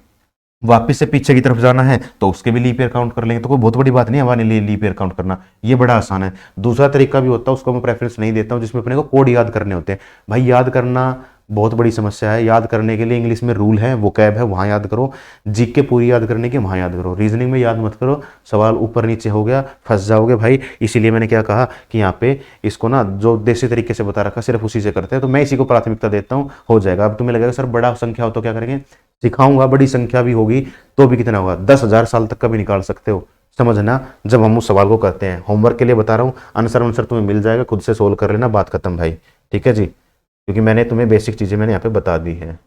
वापस से पीछे की तरफ जाना है तो उसके भी लीप ईयर काउंट कर लेंगे, तो कोई बहुत बड़ी बात नहीं है हमारे लिए लीप ईयर काउंट करना, ये बड़ा आसान है। दूसरा तरीका भी होता है, उसको मैं प्रेफरेंस नहीं देता हूँ, जिसमें अपने को कोड याद करने होते हैं। भाई याद करना बहुत बड़ी समस्या है, याद करने के लिए इंग्लिश में रूल है, वो कैब है, वहाँ याद करो। जीके पूरी याद करने की वहाँ याद करो, रीजनिंग में याद मत करो, सवाल ऊपर नीचे हो गया फंस जाओगे भाई। इसीलिए मैंने क्या कहा कि यहाँ पे इसको ना जो देसी तरीके से बता रखा सिर्फ उसी से करते हैं, तो मैं इसी को प्राथमिकता देता हूँ, हो जाएगा। अब तुम्हें लगेगा सर बड़ा संख्या हो तो क्या करेंगे, सिखाऊंगा, बड़ी संख्या भी होगी तो भी कितना होगा, 10,000 साल तक का भी निकाल सकते हो, समझना। जब हम उस सवाल को करते हैं, होमवर्क के लिए बता रहा हूँ, आंसर आंसर तुम्हें मिल जाएगा, खुद से सोल्व कर लेना, बात खत्म भाई। ठीक है जी, क्योंकि मैंने तुम्हें बेसिक चीज़ें मैंने यहाँ पे बता दी हैं।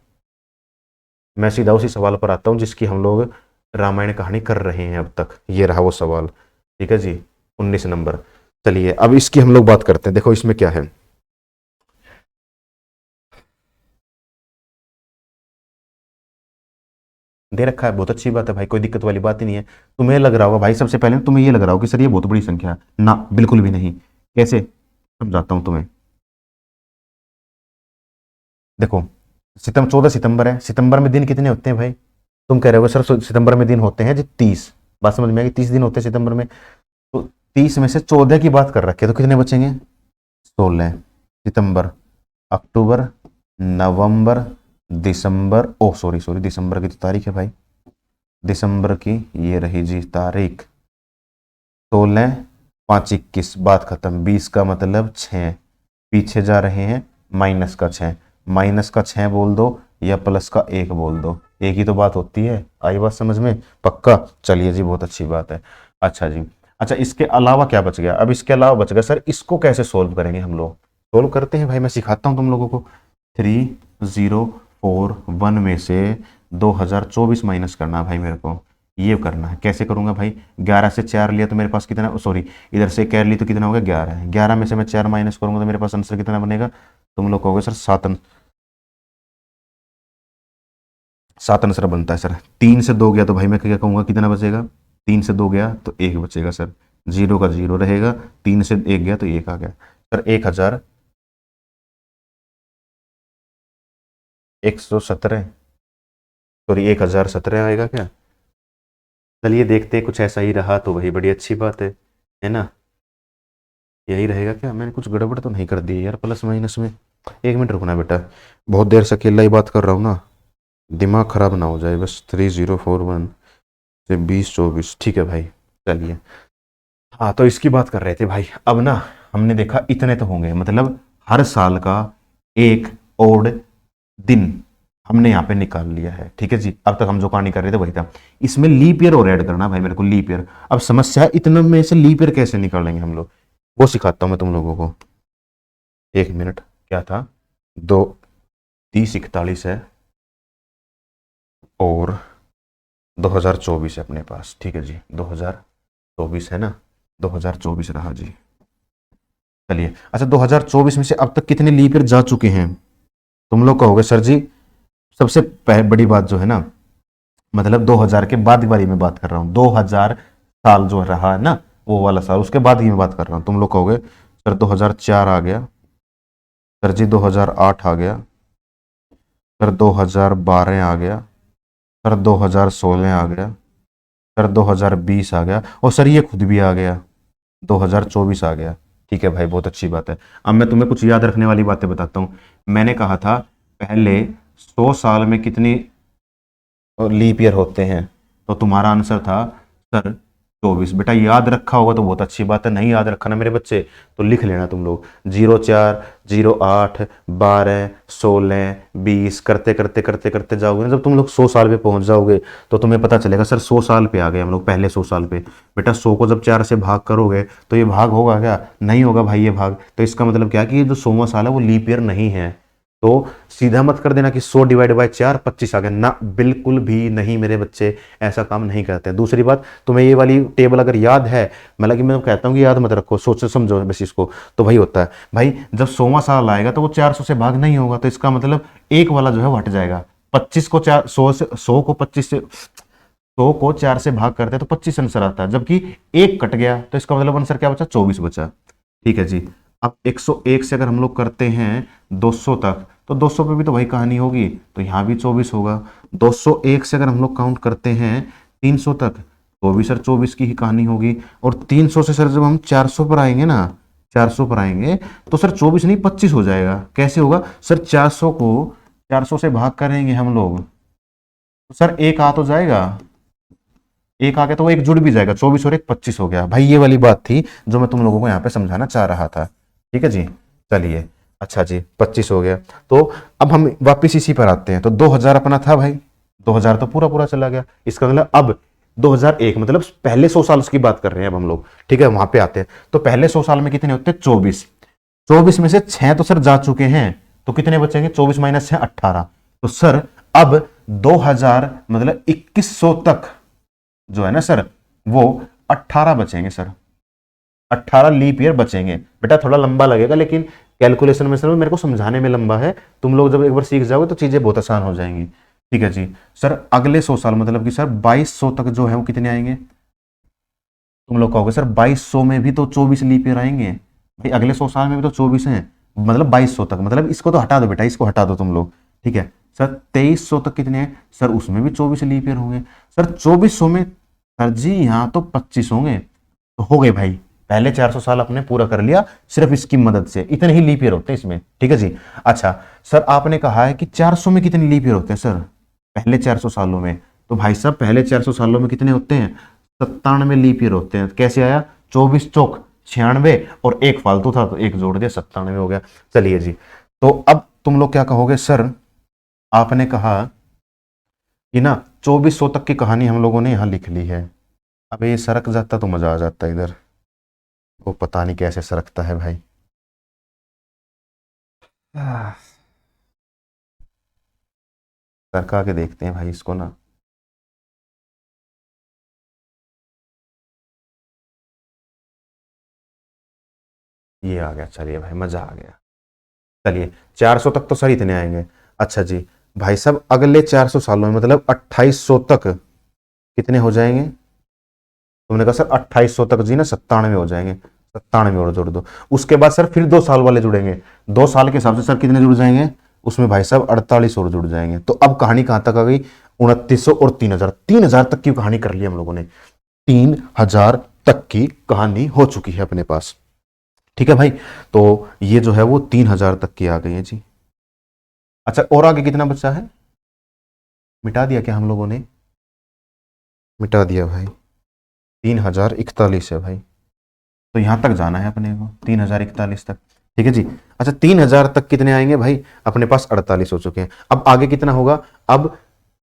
मैं सीधा उसी सवाल पर आता हूँ जिसकी हम लोग रामायण कहानी कर रहे हैं अब तक। ये रहा वो सवाल, ठीक है जी, 19 नंबर। चलिए अब इसकी हम लोग बात करते हैं। देखो इसमें क्या है, दे रखा है, बहुत अच्छी बात है भाई, कोई दिक्कत वाली बात ही नहीं है। तुम्हें लग रहा होगा भाई, सबसे पहले तुम्हें ये लग रहा होगा कि सर ये बहुत बड़ी संख्या है ना, बिल्कुल भी नहीं। कैसे, समझाता हूं तुम्हें। देखो, 14 सितंबर है, सितंबर में दिन कितने होते हैं भाई? तुम कह रहे हो सर सितंबर में दिन होते हैं जी 30, बात समझ में आई? 30 दिन होते हैं सितंबर में, तो 30 में से 14 की बात कर रखी है, तो कितने बचेंगे? 16। सितंबर, अक्टूबर, नवंबर, दिसंबर, ओ सॉरी सॉरी, दिसंबर की तो तारीख है भाई, दिसंबर की ये रही जी तारीख, 16, 5 21, बात खत्म। 20 का मतलब 6, पीछे जा रहे हैं, माइनस का 6, माइनस का 6 बोल दो या प्लस का 1 बोल दो, एक ही तो बात होती है। आई बात समझ में? पक्का? चलिए जी, बहुत अच्छी बात है। अच्छा जी, अच्छा इसके अलावा क्या बच गया? अब इसके अलावा बच गया सर, इसको कैसे सोल्व करेंगे हम लोग? सोल्व करते हैं भाई, मैं सिखाता हूँ तुम लोगों को। 3041 में से 2024 माइनस करना है भाई मेरे को, ये करना है। कैसे करूंगा भाई? 11 से 4 लिया तो मेरे पास कितना, सॉरी इधर से कैर ली तो कितना होगा? 11 है। 11 में से मैं 4 माइनस करूंगा तो मेरे पास आंसर कितना बनेगा? तुम लोग कहोगे सर 7 आंसर बनता है सर। 3 से 2 गया तो भाई मैं क्या कहूंगा, कितना बचेगा? 3 से 2 गया तो 1 बचेगा सर, 0 का 0 रहेगा, 3 से 1 गया तो 1 आ गया सर। 1117, सॉरी 1017 आएगा क्या? चलिए देखते हैं, कुछ ऐसा ही रहा तो वही बड़ी अच्छी बात है ना? यही रहेगा क्या? मैंने कुछ गड़बड़ तो नहीं कर दी यार प्लस माइनस में? 1 मिनट रुकना बेटा, बहुत देर से अकेला ही बात कर रहा हूँ ना, दिमाग खराब ना हो जाए बस। 3041 से 2024, ठीक है भाई। चलिए, हाँ तो इसकी बात कर रहे थे भाई। अब ना हमने देखा इतने तो होंगे, मतलब हर साल का एक ओड दिन हमने यहाँ पे निकाल लिया है, ठीक है जी। अब तक हम जो कहानी कर रहे थे वही था। इसमें लीप ईयर और ऐड करना भाई मेरे को, लीप ईयर। अब समस्या है इतने में से लीप ईयर कैसे निकालेंगे हम लोग, वो सिखाता हूँ मैं तुम लोगों को। 1 मिनट, क्या था? 2 3041 है और 2024 है अपने पास, ठीक है जी। 2024 है ना, 2024 रहा जी। चलिए, अच्छा 2024 में से अब तक कितने लीप ईयर जा चुके हैं? तुम लोग कहोगे सर जी, सबसे बड़ी बात जो है ना, मतलब 2000 के बाद की बारी में बात कर रहा हूँ, 2000 साल जो रहा है ना, वो वाला साल, उसके बाद की मैं बात कर रहा हूँ। तुम लोग कहोगे सर 2004 आ गया, सर जी 2008 आ गया, सर 2012 आ गया, सर 2016 आ गया, सर 2020 आ गया, और सर ये खुद भी आ गया, 2024 आ गया। ठीक है भाई, बहुत अच्छी बात है। अब मैं तुम्हें कुछ याद रखने वाली बातें बताता हूँ। मैंने कहा था पहले 100 साल में कितनी लीप ईयर होते हैं, तो तुम्हारा आंसर था सर 24। बेटा याद रखा होगा तो बहुत अच्छी बात है, नहीं याद रखा ना मेरे बच्चे तो लिख लेना तुम लोग। 04, 08, 12, 16, 20 करते करते करते करते जाओगे ना, जब तुम लोग 100 साल पे पहुंच जाओगे तो तुम्हें पता चलेगा सर 100 साल पे आ गए हम लोग, पहले 100 साल पे। बेटा 100 को जब 4 से भाग करोगे तो ये भाग होगा क्या? नहीं होगा भाई ये भाग। तो इसका मतलब क्या कि ये जो 100वां साल है वो लीप ईयर नहीं है। तो सीधा मत कर देना कि 100 डिवाइड बाय 4 25 आ गया ना, बिल्कुल भी नहीं मेरे बच्चे, ऐसा काम नहीं करते हैं। दूसरी बात, तुम्हें ये वाली टेबल अगर याद है, मतलब कि मैं कहता हूँ कि याद मत रखो, सोचो समझो बस इसको, तो वही होता है भाई। जब 100वां साल आएगा तो वो 400 से भाग नहीं होगा, तो इसका मतलब एक वाला जो है वो हट जाएगा। 25 को 4 100 से 100 को 25 से 100 को 4 से भाग करते हैं तो 25 आंसर आता है, जबकि एक कट गया तो इसका मतलब आंसर क्या बचा? 24 बचा। ठीक है जी। अब 101 से अगर हम लोग करते हैं 200 तक, तो 200 पे भी तो वही कहानी होगी, तो यहाँ भी 24 होगा। 201 से अगर हम लोग काउंट करते हैं 300 तक, तो भी सर 24 की ही कहानी होगी। और 300 से सर जब हम 400 पर आएंगे ना, 400 पर आएंगे तो सर 24 नहीं 25 हो जाएगा। कैसे होगा सर? 400 को 400 से भाग करेंगे हम लोग तो सर एक आ तो जाएगा, एक आ गया तो वो एक जुड़ भी जाएगा, 24 और एक 25 हो गया भाई। ये वाली बात थी जो मैं तुम लोगों को यहाँ पे समझाना चाह रहा था। ठीक है जी। चलिए, अच्छा जी 25 हो गया। तो अब हम वापिस इसी पर आते हैं। तो 2000 अपना था भाई, 2000 तो पूरा पूरा चला गया। इसका मतलब अब 2001, मतलब पहले 100 साल की बात कर रहे हैं अब हम लोग। ठीक है, वहां पे आते हैं। तो पहले 100 साल में कितने होते हैं? 24। 24 में से 6 तो सर जा चुके हैं, तो कितने बचेंगे? 24 माइनस 6 18। तो सर अब 2000 मतलब 2100 तक जो है ना सर, वो 18 बचेंगे सर। 18 लीप ईयर बचेंगे। बेटा थोड़ा लंबा लगेगा, लेकिन कैलकुलेशन में सर मेरे को समझाने में लंबा है, तुम लोग जब एक बार सीख जाओगे तो चीजें बहुत आसान हो जाएंगी। ठीक है जी सर, अगले 100 साल मतलब कि सर 2200 तक जो है वो कितने आएंगे? तुम लोग कहोगे सर 2200 में भी तो 24 लीप ईयर आएंगे। भाई अगले 100 साल में भी तो 24 हैं, मतलब 2200 तक, मतलब इसको तो हटा दो बेटा, इसको हटा दो तुम लोग। ठीक है सर, 2300 तक कितने हैं सर? उसमें भी 24 लीप ईयर होंगे। सर 2400 में सर जी यहाँ तो 25 होंगे। तो हो गए भाई, पहले 400 साल आपने पूरा कर लिया सिर्फ इसकी मदद से। इतने ही लीप ईयर होते हैं इसमें। ठीक है जी। अच्छा सर, आपने कहा है कि 400 में कितने लीप ईयर होते हैं सर? पहले 400 सालों में, तो भाई साहब पहले 400 सालों में कितने होते हैं? 97 लीप ईयर होते हैं। कैसे आया? 24 चौक 96, और एक फालतू था तो एक जोड़ दिया, 97 हो गया। चलिए जी, तो अब तुम लोग क्या कहोगे सर? आपने कहा कि ना 2400 तक की कहानी हम लोगों ने यहां लिख ली है। अब ये सरक जाता तो मजा आ जाता इधर, वो पता नहीं कैसे सरकता है भाई। आह, सरका के देखते हैं भाई इसको ना। ये आ गया, चलिए भाई मजा आ गया। चलिए 400 तक तो सर इतने आएंगे। अच्छा जी भाई साहब, अगले 400 सालों में मतलब 2800 तक कितने हो जाएंगे? तुमने कहा सर 2800 तक जी ना 97 हो जाएंगे। 97 और जोड़ दो। उसके बाद सर फिर 2 साल वाले जुड़ेंगे। 2 साल के हिसाब से सर कितने जुड़ जाएंगे? उसमें भाई साहब 48 और जुड़ जाएंगे। तो अब कहानी कहां तक आ गई? 2900 और 3000, 3000 तक की कहानी कर ली हम लोगों ने। 3000 तक की कहानी हो चुकी है अपने पास। ठीक है भाई, तो ये जो है वो 3000 तक की आ गई है जी। अच्छा, और आगे कितना बचा है? मिटा दिया क्या हम लोगों ने? मिटा दिया भाई। 3041 है भाई। तो यहां तक जाना है अपने को, 3041 तक। ठीक है जी। अच्छा 3000 तक कितने आएंगे भाई? अपने पास 48 हो चुके हैं। अब आगे कितना होगा? अब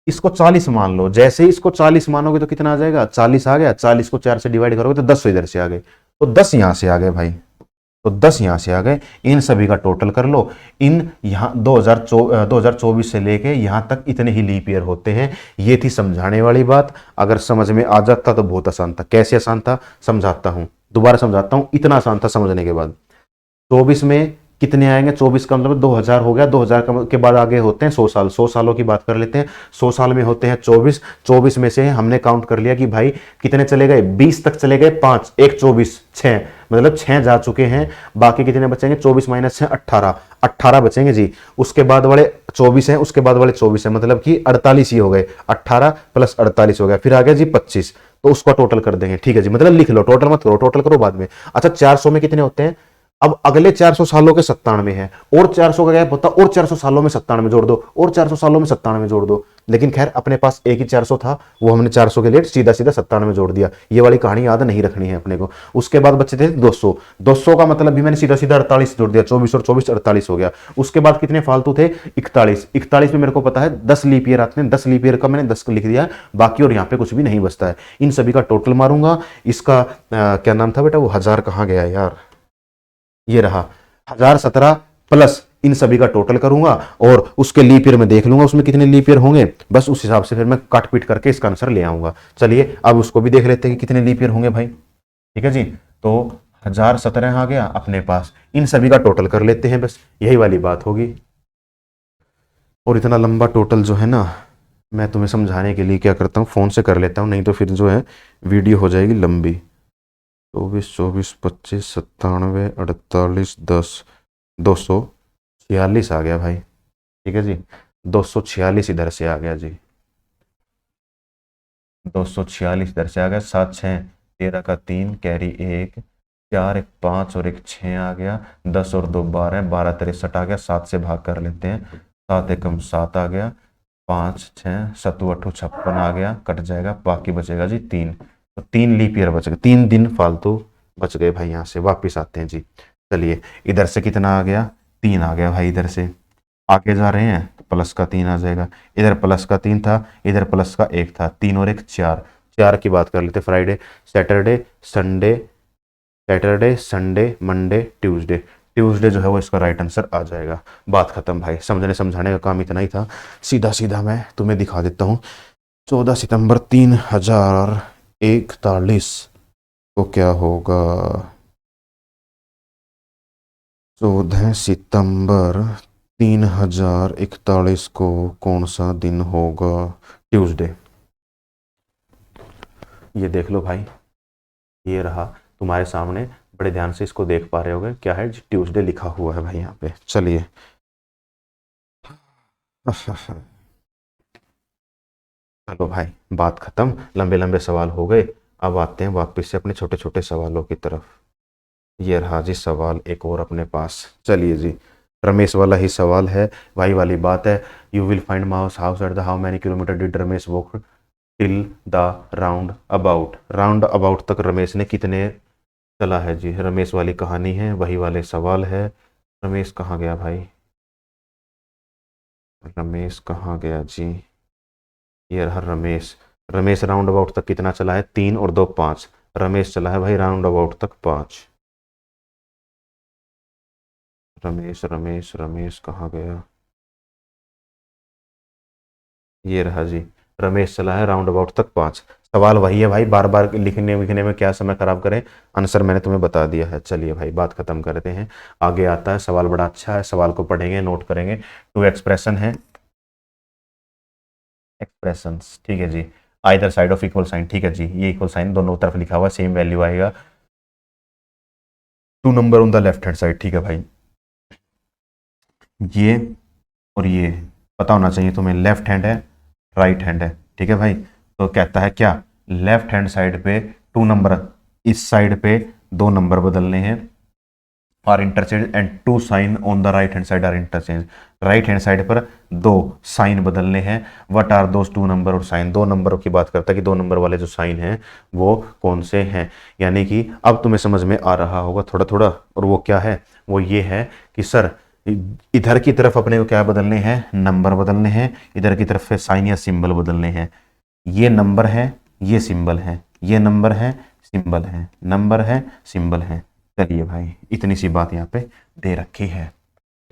इसको 40 मान लो। जैसे ही इसको 40 मानोगे तो कितना आ जाएगा? 40 आ गया। 40 को 4 से डिवाइड करोगे तो 10 इधर से आ गए, तो 10 यहां से आ गए भाई। तो 10 यहां से आ गए। इन सभी का टोटल कर लो। इन यहां 2024 से लेके यहां तक इतने ही लीप ईयर होते हैं। ये थी समझाने वाली बात। अगर समझ में आ जाता तो बहुत आसान था। कैसे आसान था समझाता हूं, दोबारा समझाता हूं। इतना आसान था समझने के बाद। 24 में कितने आएंगे? 24 का मतलब 2000 हो गया। 2000 के बाद आगे होते हैं 100 साल। 100 सालों की बात कर लेते हैं। 100 साल में होते हैं 24। 24 में से हमने काउंट कर लिया कि भाई कितने चले गए? 20 तक चले गए। 5 1 24 6, मतलब 6 जा चुके हैं। बाकी कितने बचेंगे? 24 माइनस 6 18, 18 बचेंगे जी। उसके बाद वाले 24 हैं, उसके बाद वाले 24 हैं, मतलब कि 48 ही हो गए। 18 प्लस 48 हो गया, फिर आ गया जी 25। तो उसका टोटल कर देंगे। ठीक है जी, मतलब लिख लो, टोटल मत करो, टोटल करो बाद में। अच्छा 400 में कितने होते हैं? अब अगले 400 सालों के 97 है, और 400 का गैप होता, और 400 सालों में 97 जोड़ दो, और 400 सालों में 97 जोड़ दो। लेकिन खैर अपने पास एक ही 400 था, वो हमने 400 के लिए सीधा सीधा 97 जोड़ दिया। ये वाली कहानी याद नहीं रखनी है अपने को। उसके बाद बचे थे 200। 200 का मतलब भी मैंने सीधा सीधा 48 जोड़ दिया। 24 और 24 48 हो गया। उसके बाद कितने फालतू थे? 41। 41 में मेरे को पता है 10 लीप ईयर आते हैं। 10 लीप ईयर का मैंने 10 लिख दिया, बाकी और यहाँ पे कुछ भी नहीं बचता है। इन सभी का टोटल मारूंगा। इसका क्या नाम था बेटा? वो 1000 कहाँ गया यार? ये रहा 1017 प्लस इन सभी का टोटल करूंगा, और उसके लीप ईयर में देख लूंगा उसमें कितने लीप ईयर होंगे। बस उस हिसाब से फिर मैं काट पीट करके इसका आंसर ले आऊंगा। चलिए अब उसको भी देख लेते हैं कि कितने लीप ईयर होंगे भाई। ठीक है जी, तो 1017 आ गया अपने पास। इन सभी का टोटल कर लेते हैं, बस यही वाली बात होगी। और इतना लंबा टोटल जो है ना, मैं तुम्हें समझाने के लिए क्या करता हूँ, फोन से कर लेता हूँ, नहीं तो फिर जो है वीडियो हो जाएगी लंबी। 24 24 25 97 48 10, 246 आ गया भाई। ठीक है जी, 246 इधर से आ गया जी। 246 इधर से आ गया। 7 6 13 का 3 कैरी 1, 4 1 5 और 1 6 आ गया। 10 और 2 12, 12 63 आ गया। 7 से भाग कर लेते हैं। 7 एकम 7 आ गया। 5 6 7 8 56 आ गया, कट जाएगा। बाकी बचेगा जी 3। तो 3 लीप ईयर बच गए, 3 दिन फालतू बच गए भाई। यहाँ से वापिस आते हैं जी। चलिए इधर से कितना आ गया? 3 आ गया भाई। इधर से आगे जा रहे हैं तो प्लस का 3 आ जाएगा। इधर प्लस का 3 था, इधर प्लस का 1 था। 3 और 1 4। 4 की बात कर लेते। Friday Saturday Sunday, Saturday Sunday Monday Tuesday. Tuesday जो है वो इसका राइट आंसर आ जाएगा। बात खत्म भाई। समझाने का काम इतना ही था। सीधा सीधा मैं तुम्हें दिखा देता हूँ। 14 सितंबर 3041 तो क्या होगा? 14 सितंबर 3041 को कौन सा दिन होगा? ट्यूसडे। ये देख लो भाई, ये रहा तुम्हारे सामने, बड़े ध्यान से इसको देख पा रहे होगे, क्या है? ट्यूसडे लिखा हुआ है भाई यहाँ पे। चलिए चलो भाई, बात खत्म, लंबे लंबे सवाल हो गए। अब आते हैं वापस से अपने छोटे छोटे सवालों की तरफ। ये रहा जी सवाल एक और अपने पास। चलिए जी, रमेश वाला ही सवाल है, वही वाली बात है। You will find mouse house at the how many kilometre did Ramesh walk till the round about तक रमेश ने कितने चला है जी? रमेश वाली कहानी है, वही वाले सवाल है। रमेश कहाँ गया भाई? रमेश कहाँ गया जी? ये रहा रमेश। रमेश राउंड अबाउट तक कितना चला है? 3 और 2 5। रमेश चला है भाई राउंड अबाउट तक 5। रमेश रमेश रमेश कहाँ गया? ये रहा जी, रमेश चला है राउंड अबाउट तक 5। सवाल वही है भाई, बार बार लिखने विखने में क्या समय खराब करें, आंसर मैंने तुम्हें बता दिया है। चलिए भाई, बात खत्म करते हैं। आगे आता है सवाल, बड़ा अच्छा है, सवाल को पढ़ेंगे, नोट करेंगे। टू एक्सप्रेशन है, एक्सप्रेशंस, ठीक है जी। Either side of equal sign, ठीक है जी, ये इक्वल साइन दोनों तरफ लिखा हुआ, सेम वैल्यू आएगा। 2 number on the left hand side, ठीक है भाई। ये और ये पता होना चाहिए तुम्हें, लेफ्ट हैंड है, राइट हैंड है, ठीक है भाई। तो कहता है क्या? लेफ्ट हैंड साइड पे 2 नंबर, इस साइड पे 2 नंबर बदलने हैं, are interchange, and 2 sign on the right hand side are interchange. Right hand side पर 2 साइन बदलने हैं। व्हाट आर दोस 2 नंबर और साइन? 2 नंबरों की बात करता है कि 2 नंबर वाले जो साइन हैं वो कौन से हैं। यानी कि अब तुम्हें समझ में आ रहा होगा थोड़ा थोड़ा, और वो क्या है? वो ये है कि सर, इधर की तरफ अपने को क्या बदलने हैं? नंबर बदलने हैं। इधर की तरफ से साइन या सिंबल बदलने हैं। ये नंबर है, ये सिंबल है, ये नंबर है, सिंबल है, नंबर है, सिंबल है। चलिए भाई, इतनी सी बात यहाँ पे दे रखी है,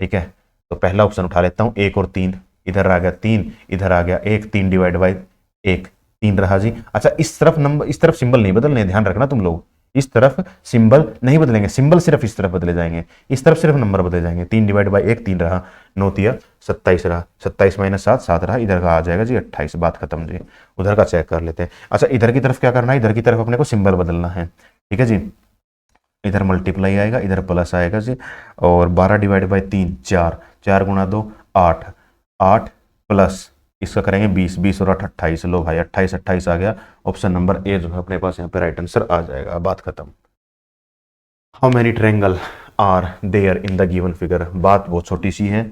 ठीक है। तो पहला ऑप्शन उठा लेता हूँ, 1 और 3। इधर आ गया 3, इधर आ गया 1, 3 डिवाइड बाई 1, 3 रहा जी। अच्छा, इस तरफ नंबर, इस तरफ सिंबल नहीं बदलने, ध्यान रखना तुम लोग। इस तरफ सिंबल नहीं बदलेंगे, सिंबल सिर्फ इस तरफ बदले जाएंगे, इस तरफ सिर्फ नंबर बदले जाएंगे। 3 डिवाइड बाई 1, 3 रहा, 9 तिया 27 रहा, 27 - 7 रहा, इधर का आ जाएगा जी 28। बात खत्म जी। उधर का चेक कर लेते हैं। अच्छा, इधर की तरफ क्या करना है? इधर की तरफ अपने को सिंबल बदलना है, ठीक है जी। इधर मल्टीप्लाई आएगा, इधर प्लस आएगा जी। और 12 डिवाइड बाई 3, 4, 4 × 2 8, 8 प्लस इसका करेंगे 20, 20 और 8 28। लो भाई, 28 28 आ गया। ऑप्शन नंबर ए जो है अपने पास यहाँ पे राइट आंसर आ जाएगा। बात खत्म। How many triangle are there in the given figure? बात बहुत छोटी सी है,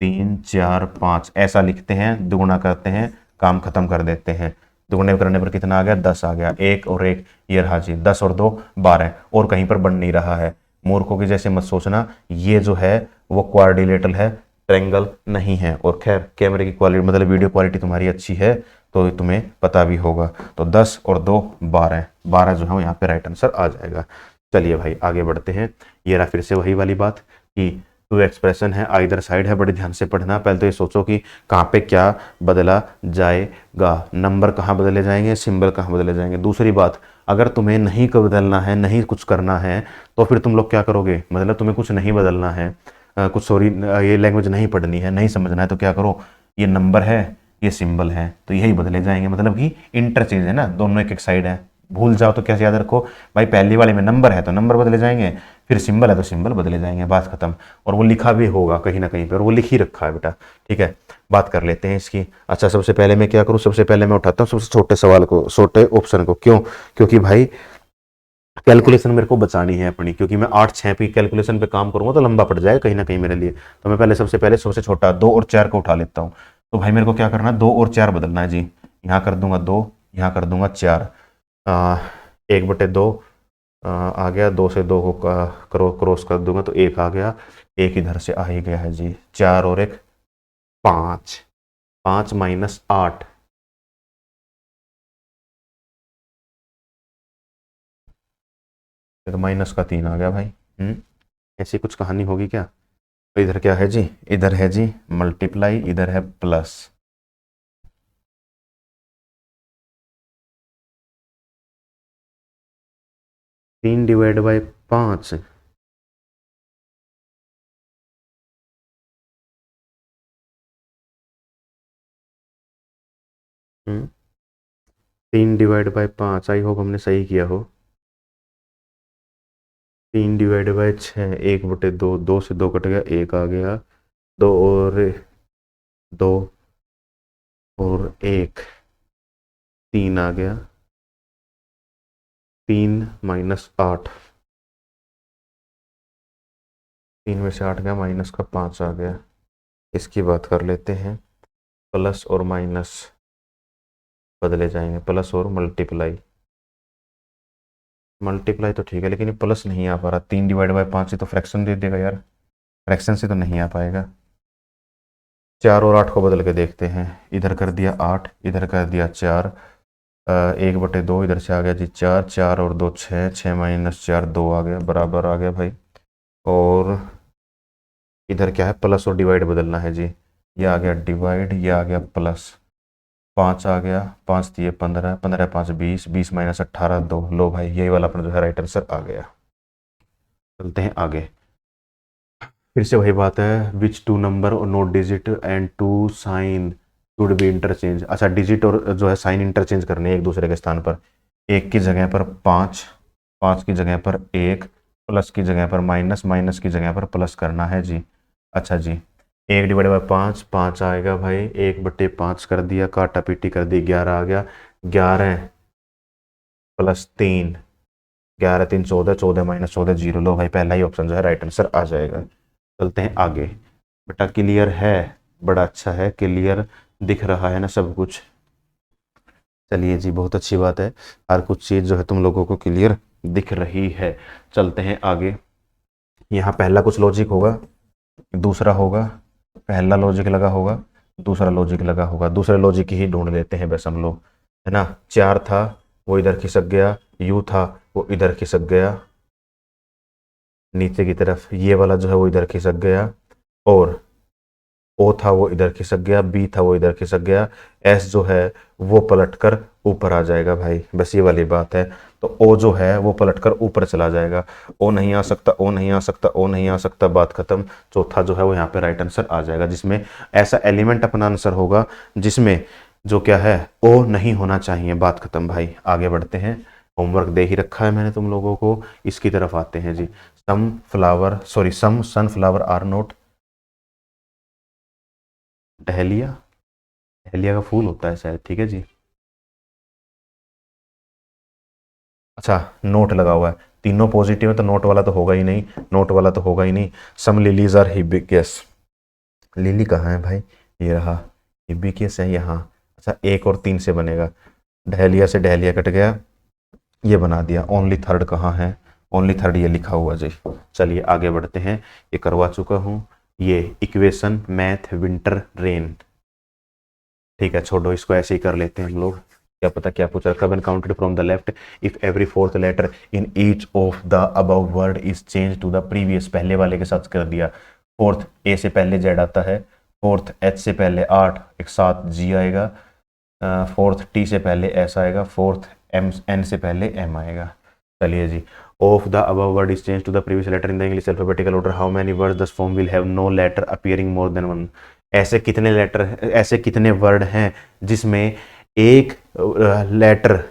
3 4 5 ऐसा लिखते हैं, दुगुना करते हैं, काम खत्म कर देते हैं। दुगुने करने पर कितना आ गया? 10 आ गया। 1 और 1, ये रहा जी, 10 और 2 12, और कहीं पर बन नहीं रहा है। मूर्खों के जैसे मत सोचना, ये जो है वो क्वाड्रिलेटरल है, ट्रायंगल नहीं है। और खैर, कैमरे की क्वालिटी मतलब वीडियो क्वालिटी तुम्हारी अच्छी है तो तुम्हें पता भी होगा। तो 10 और 2 12, 12 जो है वो यहाँ पे राइट आंसर आ जाएगा। चलिए भाई, आगे बढ़ते हैं। ये रहा फिर से वही वाली बात कि टू एक्सप्रेशन है, आइदर साइड है, बड़े ध्यान से पढ़ना। पहले तो ये सोचो कि कहाँ पे क्या बदला जाएगा, नंबर कहाँ बदले जाएंगे, सिंबल कहाँ बदले जाएंगे। दूसरी बात, अगर तुम्हें नहीं को बदलना है, नहीं कुछ करना है, तो फिर तुम लोग क्या करोगे? मतलब तुम्हें कुछ नहीं बदलना है, कुछ सॉरी, ये लैंग्वेज नहीं पढ़नी है, नहीं समझना है, तो क्या करो? ये नंबर है, ये सिंबल है, तो यही बदले जाएंगे। मतलब कि इंटरचेंज है ना, दोनों एक एक साइड है। भूल जाओ तो कैसे याद रखो भाई? पहली वाले में नंबर है तो नंबर बदले जाएंगे, फिर सिंबल है तो सिंबल बदले जाएंगे। बात खत्म। और वो लिखा भी होगा कहीं ना कहीं पे, और वो लिख ही रखा है बेटा, ठीक है। बात कर लेते हैं इसकी। अच्छा, सबसे पहले मैं क्या करूँ? सबसे पहले मैं उठाता हूँ सबसे छोटे सवाल को, छोटे ऑप्शन को। क्यों? क्योंकि भाई कैलकुलेशन मेरे को बचानी है अपनी, क्योंकि मैं 8 6 की कैलकुलेशन पे काम करूंगा तो लंबा पड़ जाएगा कहीं ना कहीं मेरे लिए। तो मैं पहले सबसे छोटा 2 और 4 को उठा लेता हूँ। तो भाई मेरे को क्या करना है? 2 और 4 बदलना है जी। यहाँ कर दूंगा 2, यहाँ कर दूंगा 4, 1/2 आ गया। 2 से 2 को क्रॉस कर दूंगा तो 1 आ गया। 1 इधर से आ ही गया है जी। 4 और 1 5, 5 - 8, तो -3 आ गया भाई। ऐसी कुछ कहानी होगी क्या? तो इधर क्या है जी? इधर है जी मल्टीप्लाई, इधर है plus. 3 divide by 5, 3/5, I hope हमने सही किया हो। 3/6, 1/2, 2 से 2 कट गया, 1 आ गया, 2 और 2 और 1, 3 आ गया, 3 - 8, 3 में से 8 गया, माइनस का 5 आ गया। इसकी बात कर लेते हैं, प्लस और माइनस बदले जाएंगे, प्लस और मल्टीप्लाई। मल्टीप्लाई तो ठीक है, लेकिन ये प्लस नहीं आ पा रहा। 3/5 से तो फ्रैक्शन दे देगा यार, फ्रैक्शन से तो नहीं आ पाएगा। 4 और 8 को बदल के देखते हैं। इधर कर दिया 8, इधर कर दिया 4, 1/2, इधर से आ गया जी 4, 4 और 2 6, 6 - 4 2 आ गया, बराबर आ गया भाई। और इधर क्या है, प्लस और डिवाइड बदलना है जी। ये आ गया डिवाइड, ये आ गया प्लस, 5 आ गया, 5×3 = 15, 15×5 = 20, 20 - 18 2। लो भाई, यही वाला अपना जो है राइट आंसर आ गया। चलते हैं आगे। फिर से वही बात है, विच टू नंबर और not digit and two sign should be interchange. अच्छा, डिजिट और जो है साइन इंटरचेंज करने एक दूसरे के स्थान पर। 1 की जगह पर 5, 5 की जगह पर 1, प्लस की जगह पर माइनस, माइनस की जगह पर प्लस करना है जी। अच्छा जी, 1/5, 5 आएगा भाई, 1/5 कर दिया, काटा पीटी कर दी, 11 आ गया, 11 + 3, 11×3 = 14, 14 - 14 0। लो भाई, पहला ही ऑप्शन जो है राइट आंसर आ जाएगा। चलते हैं आगे। बेटा क्लियर है, बड़ा अच्छा है, क्लियर दिख रहा है ना सब कुछ। चलिए जी, बहुत अच्छी बात है, हर कुछ चीज़ जो है तुम लोगों को क्लियर दिख रही है। चलते हैं आगे। यहाँ पहला कुछ लॉजिक होगा, दूसरा होगा, पहला लॉजिक लगा होगा, दूसरा लॉजिक लगा होगा, दूसरे लॉजिक ही ढूंढ लेते हैं बस हम लोग, है ना। 4 था, वो इधर खिसक गया, यू था, वो इधर खिसक गया नीचे की तरफ, ये वाला जो है वो इधर खिसक गया, और ओ था वो इधर खिसक गया, बी था वो इधर खिसक गया, एस जो है वो पलटकर ऊपर आ जाएगा भाई, बस ये वाली बात है। तो ओ जो है वो पलटकर ऊपर चला जाएगा, ओ नहीं आ सकता, ओ नहीं आ सकता, ओ नहीं आ सकता, बात खत्म। चौथा जो है वो यहाँ पे राइट आंसर आ जाएगा, जिसमें ऐसा एलिमेंट अपना आंसर होगा जिसमें जो क्या है, ओ नहीं होना चाहिए, बात खत्म भाई। आगे बढ़ते हैं, होमवर्क दे ही रखा है मैंने तुम लोगों को, इसकी तरफ आते हैं जी। Some sunflower are not, dahlia, dahlia का फूल होता है शायद, ठीक है जी। अच्छा, नोट लगा हुआ है, तीनों पॉजिटिव है तो नोट वाला तो होगा ही नहीं, नोट वाला तो होगा ही नहीं। सम लिलीज आर हिबिस्कस, लिली कहाँ है भाई, ये रहा, हिबिस्कस है यहाँ। अच्छा, 1 और 3 से बनेगा, डहलिया से डहलिया कट गया, ये बना दिया। ओनली थर्ड कहाँ है, ओनली थर्ड ये लिखा हुआ जी। चलिए आगे बढ़ते हैं, ये करवा चुका हूँ। ये इक्वेशन मैथ विंटर रेन, ठीक है छोड़ो, इसको ऐसे ही कर लेते हैं हम लोग। क्या पता क्या पूछा, कब and counted from the left if every fourth letter in each of the above word is change to the previous, पहले वाले के साथ कर दिया। फोर्थ ए से पहले जेड आता है, फोर्थ एच से पहले 8, एक साथ जी आएगा, फोर्थ टी से पहले एस आएगा, फोर्थ एम एन से पहले एम आएगा। चलिए जी, of the above word is change to the previous letter in the English alphabetical order, how many words this form will have no letter appearing more than one. ऐसे कितने लेटर, ऐसे कितने वर्ड हैं जिसमें एक लेटर,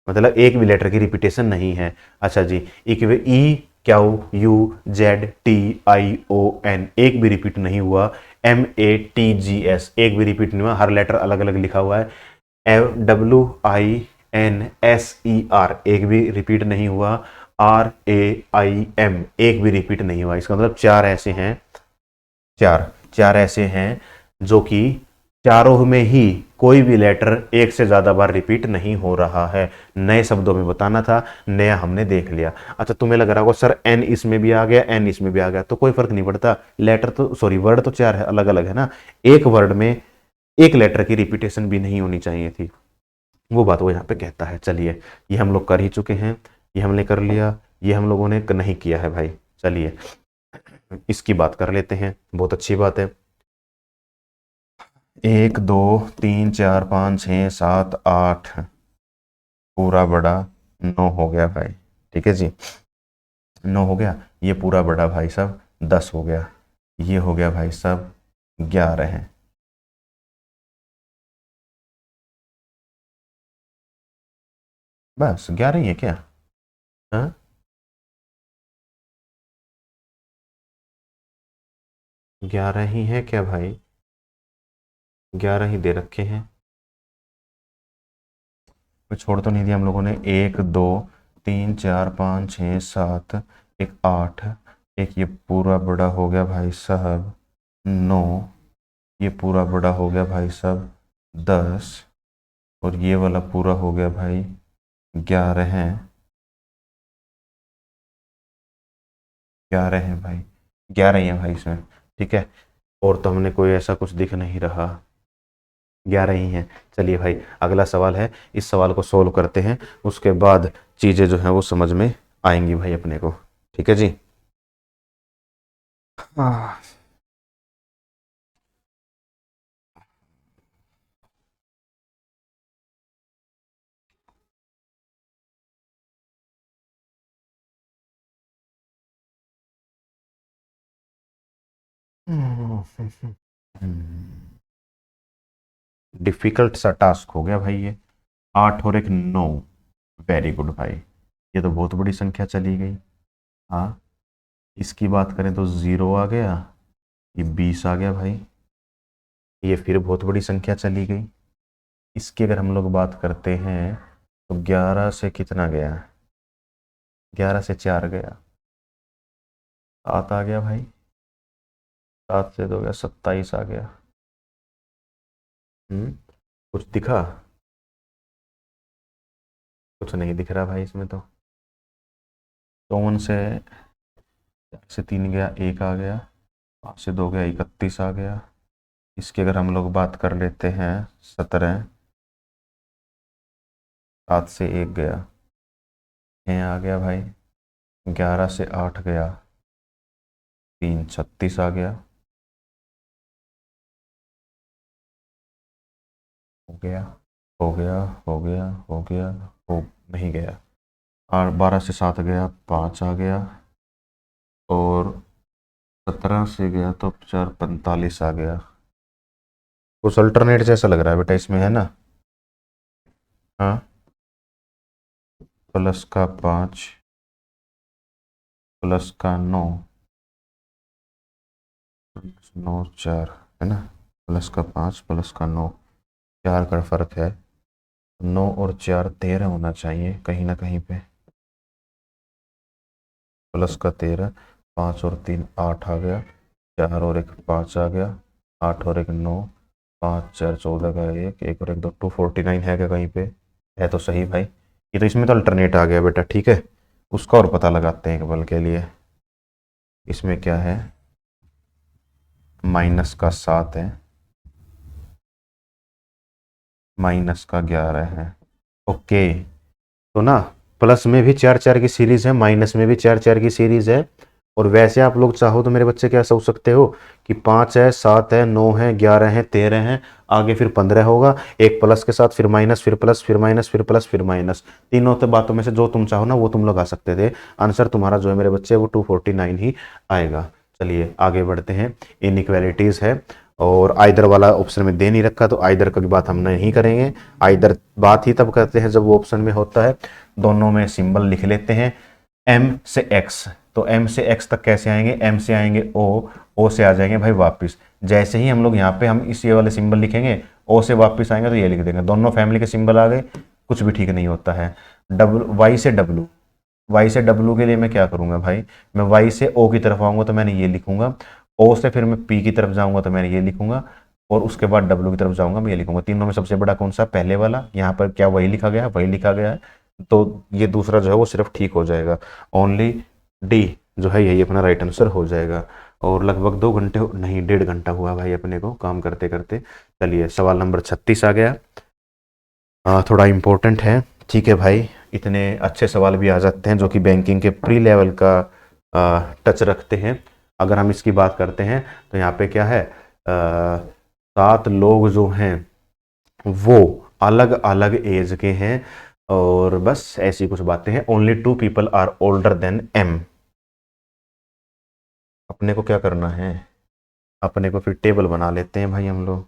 मतलब एक भी लेटर की रिपीटेशन नहीं है। अच्छा जी, E Q U Z T I O N, एक भी रिपीट नहीं हुआ। M A T G S, एक भी रिपीट नहीं हुआ, हर लेटर अलग अलग लिखा हुआ है। WINSER, एक भी रिपीट नहीं हुआ। RAIM, एक भी रिपीट नहीं हुआ। इसका मतलब चार ऐसे हैं, चार चार ऐसे हैं जो कि चारों में ही कोई भी लेटर एक से ज्यादा बार रिपीट नहीं हो रहा है। नए शब्दों में बताना था, नया हमने देख लिया। अच्छा, तुम्हें लग रहा होगा सर एन इसमें भी आ गया, एन इसमें भी आ गया, तो कोई फर्क नहीं पड़ता, लेटर तो सॉरी वर्ड तो चार है, अलग अलग है ना। एक वर्ड में एक लेटर की रिपीटेशन भी नहीं होनी चाहिए थी, वो बात वो यहाँ पे कहता है। चलिए, ये हम लोग कर ही चुके हैं, ये हमने कर लिया, ये हम लोगों ने नहीं किया है भाई। चलिए इसकी बात कर लेते हैं, बहुत अच्छी बात है। 1 2 3 4 5 6 7 8, पूरा बड़ा 9 हो गया भाई, ठीक है जी, 9 हो गया। ये पूरा बड़ा भाई साहब 10 हो गया, ये हो गया भाई साहब 11 है। बस 11 ही है क्या? हाँ, 11 ही है क्या भाई? 11 ही दे रखे हैं। कोई छोड़ तो नहीं दिया हम लोगों ने? 1 2 3 4 5 6 7, एक 8, एक ये पूरा बड़ा हो गया भाई साहब 9, ये पूरा बड़ा हो गया भाई साहब 10, और ये वाला पूरा हो गया भाई 11 है। 11 है भाई, 11 ही है भाई इसमें। ठीक है, और तो हमने कोई ऐसा कुछ दिख नहीं रहा। 11 ही हैं। चलिए भाई, अगला सवाल है, इस सवाल को सोल्व करते हैं, उसके बाद चीज़ें जो हैं वो समझ में आएंगी भाई अपने को। ठीक है जी। हाँ। डिफिकल्ट सा टास्क हो गया भाई ये। 8 और एक 9, वेरी गुड भाई, ये तो बहुत बड़ी संख्या चली गई। हाँ, इसकी बात करें तो 0 आ गया, ये 20 आ गया भाई, ये फिर बहुत बड़ी संख्या चली गई। इसकी अगर हम लोग बात करते हैं तो 11 से कितना गया? 11 से 4 गया, 7 आ गया भाई, 7 से 2 गया, 27 आ गया। कुछ दिखा? कुछ नहीं दिख रहा भाई इसमें तो। 54 से 3 गया, 1 आ गया, 5 से 2 गया, 31 आ गया। इसकी अगर हम लोग बात कर लेते हैं 17, 7 से 1 गया, 6 आ गया भाई, 11 से 8 गया, 3 36 आ गया, हो गया, हो गया, हो गया, हो गया, हो नहीं गया। और 12 से 7 गया, 5 आ गया, और 17 से गया तो 4 45 आ गया। कुछ अल्टरनेट जैसा लग रहा है बेटा इसमें, है ना? हाँ, प्लस का 5, प्लस का 9, 9 4, है ना? प्लस का 5, प्लस का 9, 4 का फर्क है। 9 और 4 13 होना चाहिए कहीं ना कहीं पे। प्लस का 13, 5 और 3 8 आ गया, 4 और 1 5 आ गया, 8 और 1 9, 5 4 14 का 1, 1 और 1 2, 249 है क्या कहीं पे? है तो सही भाई। ये तो इसमें तो अल्टरनेट आ गया बेटा। ठीक है, उसका और पता लगाते हैं एक पल के लिए। इसमें क्या है? माइनस का 7 है, माइनस का 11 है। ओके, तो ना प्लस में भी 4 4 की सीरीज है, माइनस में भी 4 4 की सीरीज है। और वैसे आप लोग चाहो तो मेरे बच्चे क्या सोच सकते हो कि 5 है, 7 है, 9 है, 11 है, 13 है, आगे फिर 15 होगा, एक प्लस के साथ फिर माइनस, फिर प्लस, फिर माइनस, फिर प्लस, फिर माइनस। तीनों तो बातों में से जो तुम चाहो ना वो तुम लगा सकते थे। आंसर तुम्हारा जो है मेरे बच्चे वो 249 ही आएगा। चलिए आगे बढ़ते हैं। इनइक्वालिटीज है, और आइदर वाला ऑप्शन में दे नहीं रखा, तो आइदर की बात हम नहीं करेंगे। आइदर बात ही तब करते हैं जब वो ऑप्शन में होता है। दोनों में सिंबल लिख लेते हैं। m से x, तो m से x तक कैसे आएंगे? m से आएंगे o से आ जाएंगे भाई वापस। जैसे ही हम लोग यहाँ पे हम इस ये वाले सिंबल लिखेंगे, o से वापस आएंगे तो ये लिख देंगे। दोनों फैमिली के सिंबल आ गए, कुछ भी ठीक नहीं होता है। y से w, y से w के लिए मैं क्या करूंगा भाई? मैं y से o की तरफ आऊंगा तो मैंने ये लिखूंगा, o से फिर मैं p की तरफ जाऊंगा तो मैंने ये लिखूंगा, और उसके बाद w की तरफ जाऊंगा मैं ये लिखूंगा। तीनों में सबसे बड़ा कौन सा? पहले वाला। यहाँ पर क्या वही लिखा गया है? वही लिखा गया है, तो ये दूसरा जो है वो सिर्फ ठीक हो जाएगा। ओनली डी जो है यही अपना राइट आंसर हो जाएगा। और लगभग 2 घंटे नहीं, 1.5 घंटा हुआ भाई अपने को काम करते करते। चलिए सवाल नंबर 36 आ गया। थोड़ा इम्पोर्टेंट है। ठीक है भाई, इतने अच्छे सवाल भी आ जाते हैं जो कि बैंकिंग के प्री लेवल का टच रखते हैं। अगर हम इसकी बात करते हैं तो यहाँ पे क्या है, 7 लोग जो हैं वो अलग अलग एज के हैं, और बस ऐसी कुछ बातें हैं। Only 2 people are older than m। अपने को क्या करना है? अपने को फिर टेबल बना लेते हैं भाई हम लोग।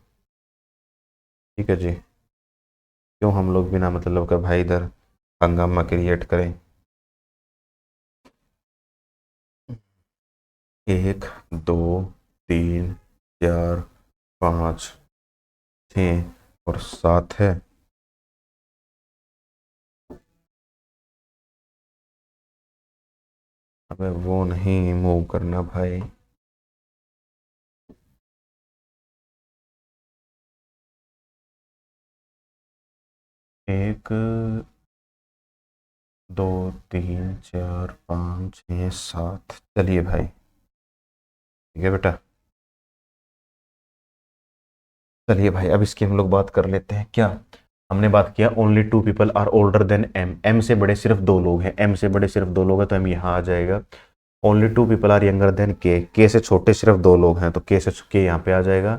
ठीक है जी, क्यों हम लोग बिना मतलब का भाई इधर हंगामा क्रिएट करें। 1 2 3 4 5 6 और 7 है। अबे वो नहीं मूव करना भाई। एक 2 3 4 5 6 7, चलिए भाई ठीक है बेटा। चलिए भाई अब इसकी हम लोग बात कर लेते हैं। क्या हमने बात किया, only 2 people are older than M, M से बड़े सिर्फ 2 लोग हैं, एम से बड़े सिर्फ 2 लोग हैं तो एम यहाँ आ जाएगा। Only 2 people are younger than K से छोटे सिर्फ 2 लोग हैं तो के से के यहाँ पे आ जाएगा।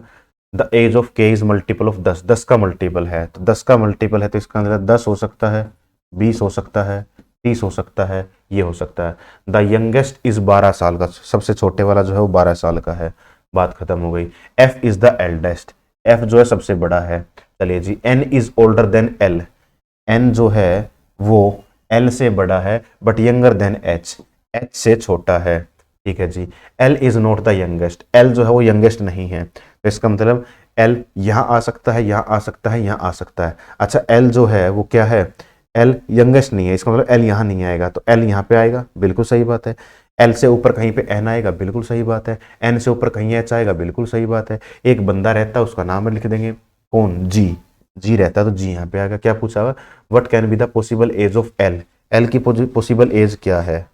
द एज ऑफ के इज मल्टीपल ऑफ 10, 10 का मल्टीपल है तो 10 का मल्टीपल है तो इसका अंदर 10 हो सकता है, 20 हो सकता है, 30 हो सकता है, ये हो सकता है। द यंगेस्ट इज 12 साल का, सबसे छोटे वाला जो है वो 12 साल का है। बात खत्म हो गई। F is the eldest, F जो है सबसे बड़ा है। चलिए जी, N is older than L, N जो है वो एल से बड़ा है but younger than H, H से छोटा है। ठीक है जी। L is not the youngest, L जो है वो यंगेस्ट नहीं है तो इसका मतलब एल यहाँ आ सकता है, यहाँ आ सकता है, यहाँ आ सकता है। अच्छा एल जो है वो क्या है, एल यंगेस्ट नहीं है, इसका मतलब एल यहाँ नहीं आएगा तो एल यहाँ पे आएगा, बिल्कुल सही बात है। एल से ऊपर कहीं पे एन आएगा, बिल्कुल सही बात है। एन से ऊपर कहीं एच आएगा, बिल्कुल सही बात है। एक बंदा रहता है उसका नाम लिख देंगे, कौन, जी, जी रहता है तो जी यहाँ पे आएगा। क्या पूछा हुआ, what can be the possible age of L, L की पॉसिबल एज क्या है।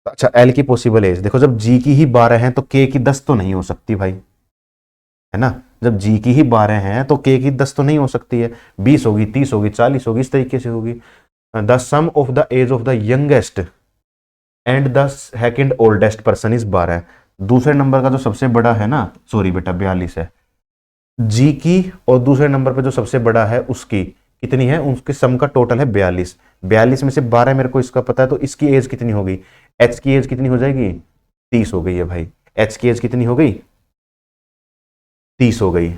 अच्छा एल की पॉसिबल एज देखो, जब जी की ही 12 है तो के की 10 तो नहीं हो सकती भाई, है ना। जब जी की ही 12 हैं तो के की 10 तो नहीं हो सकती है, 20 होगी, 30 होगी, 40 होगी, इस तरीके से होगी। The sum of the age of the youngest and the second oldest person is 12, दूसरे नंबर का जो सबसे बड़ा है ना, सॉरी बेटा 42 है जी की, और दूसरे नंबर पे जो सबसे बड़ा है उसकी कितनी है, उसके सम का टोटल है 42, 42 में से 12 मेरे को इसका पता है तो इसकी एज कितनी होगी, एच की एज कितनी हो जाएगी, 30 हो गई है भाई। एच की एज कितनी हो गई, 30 हो गई।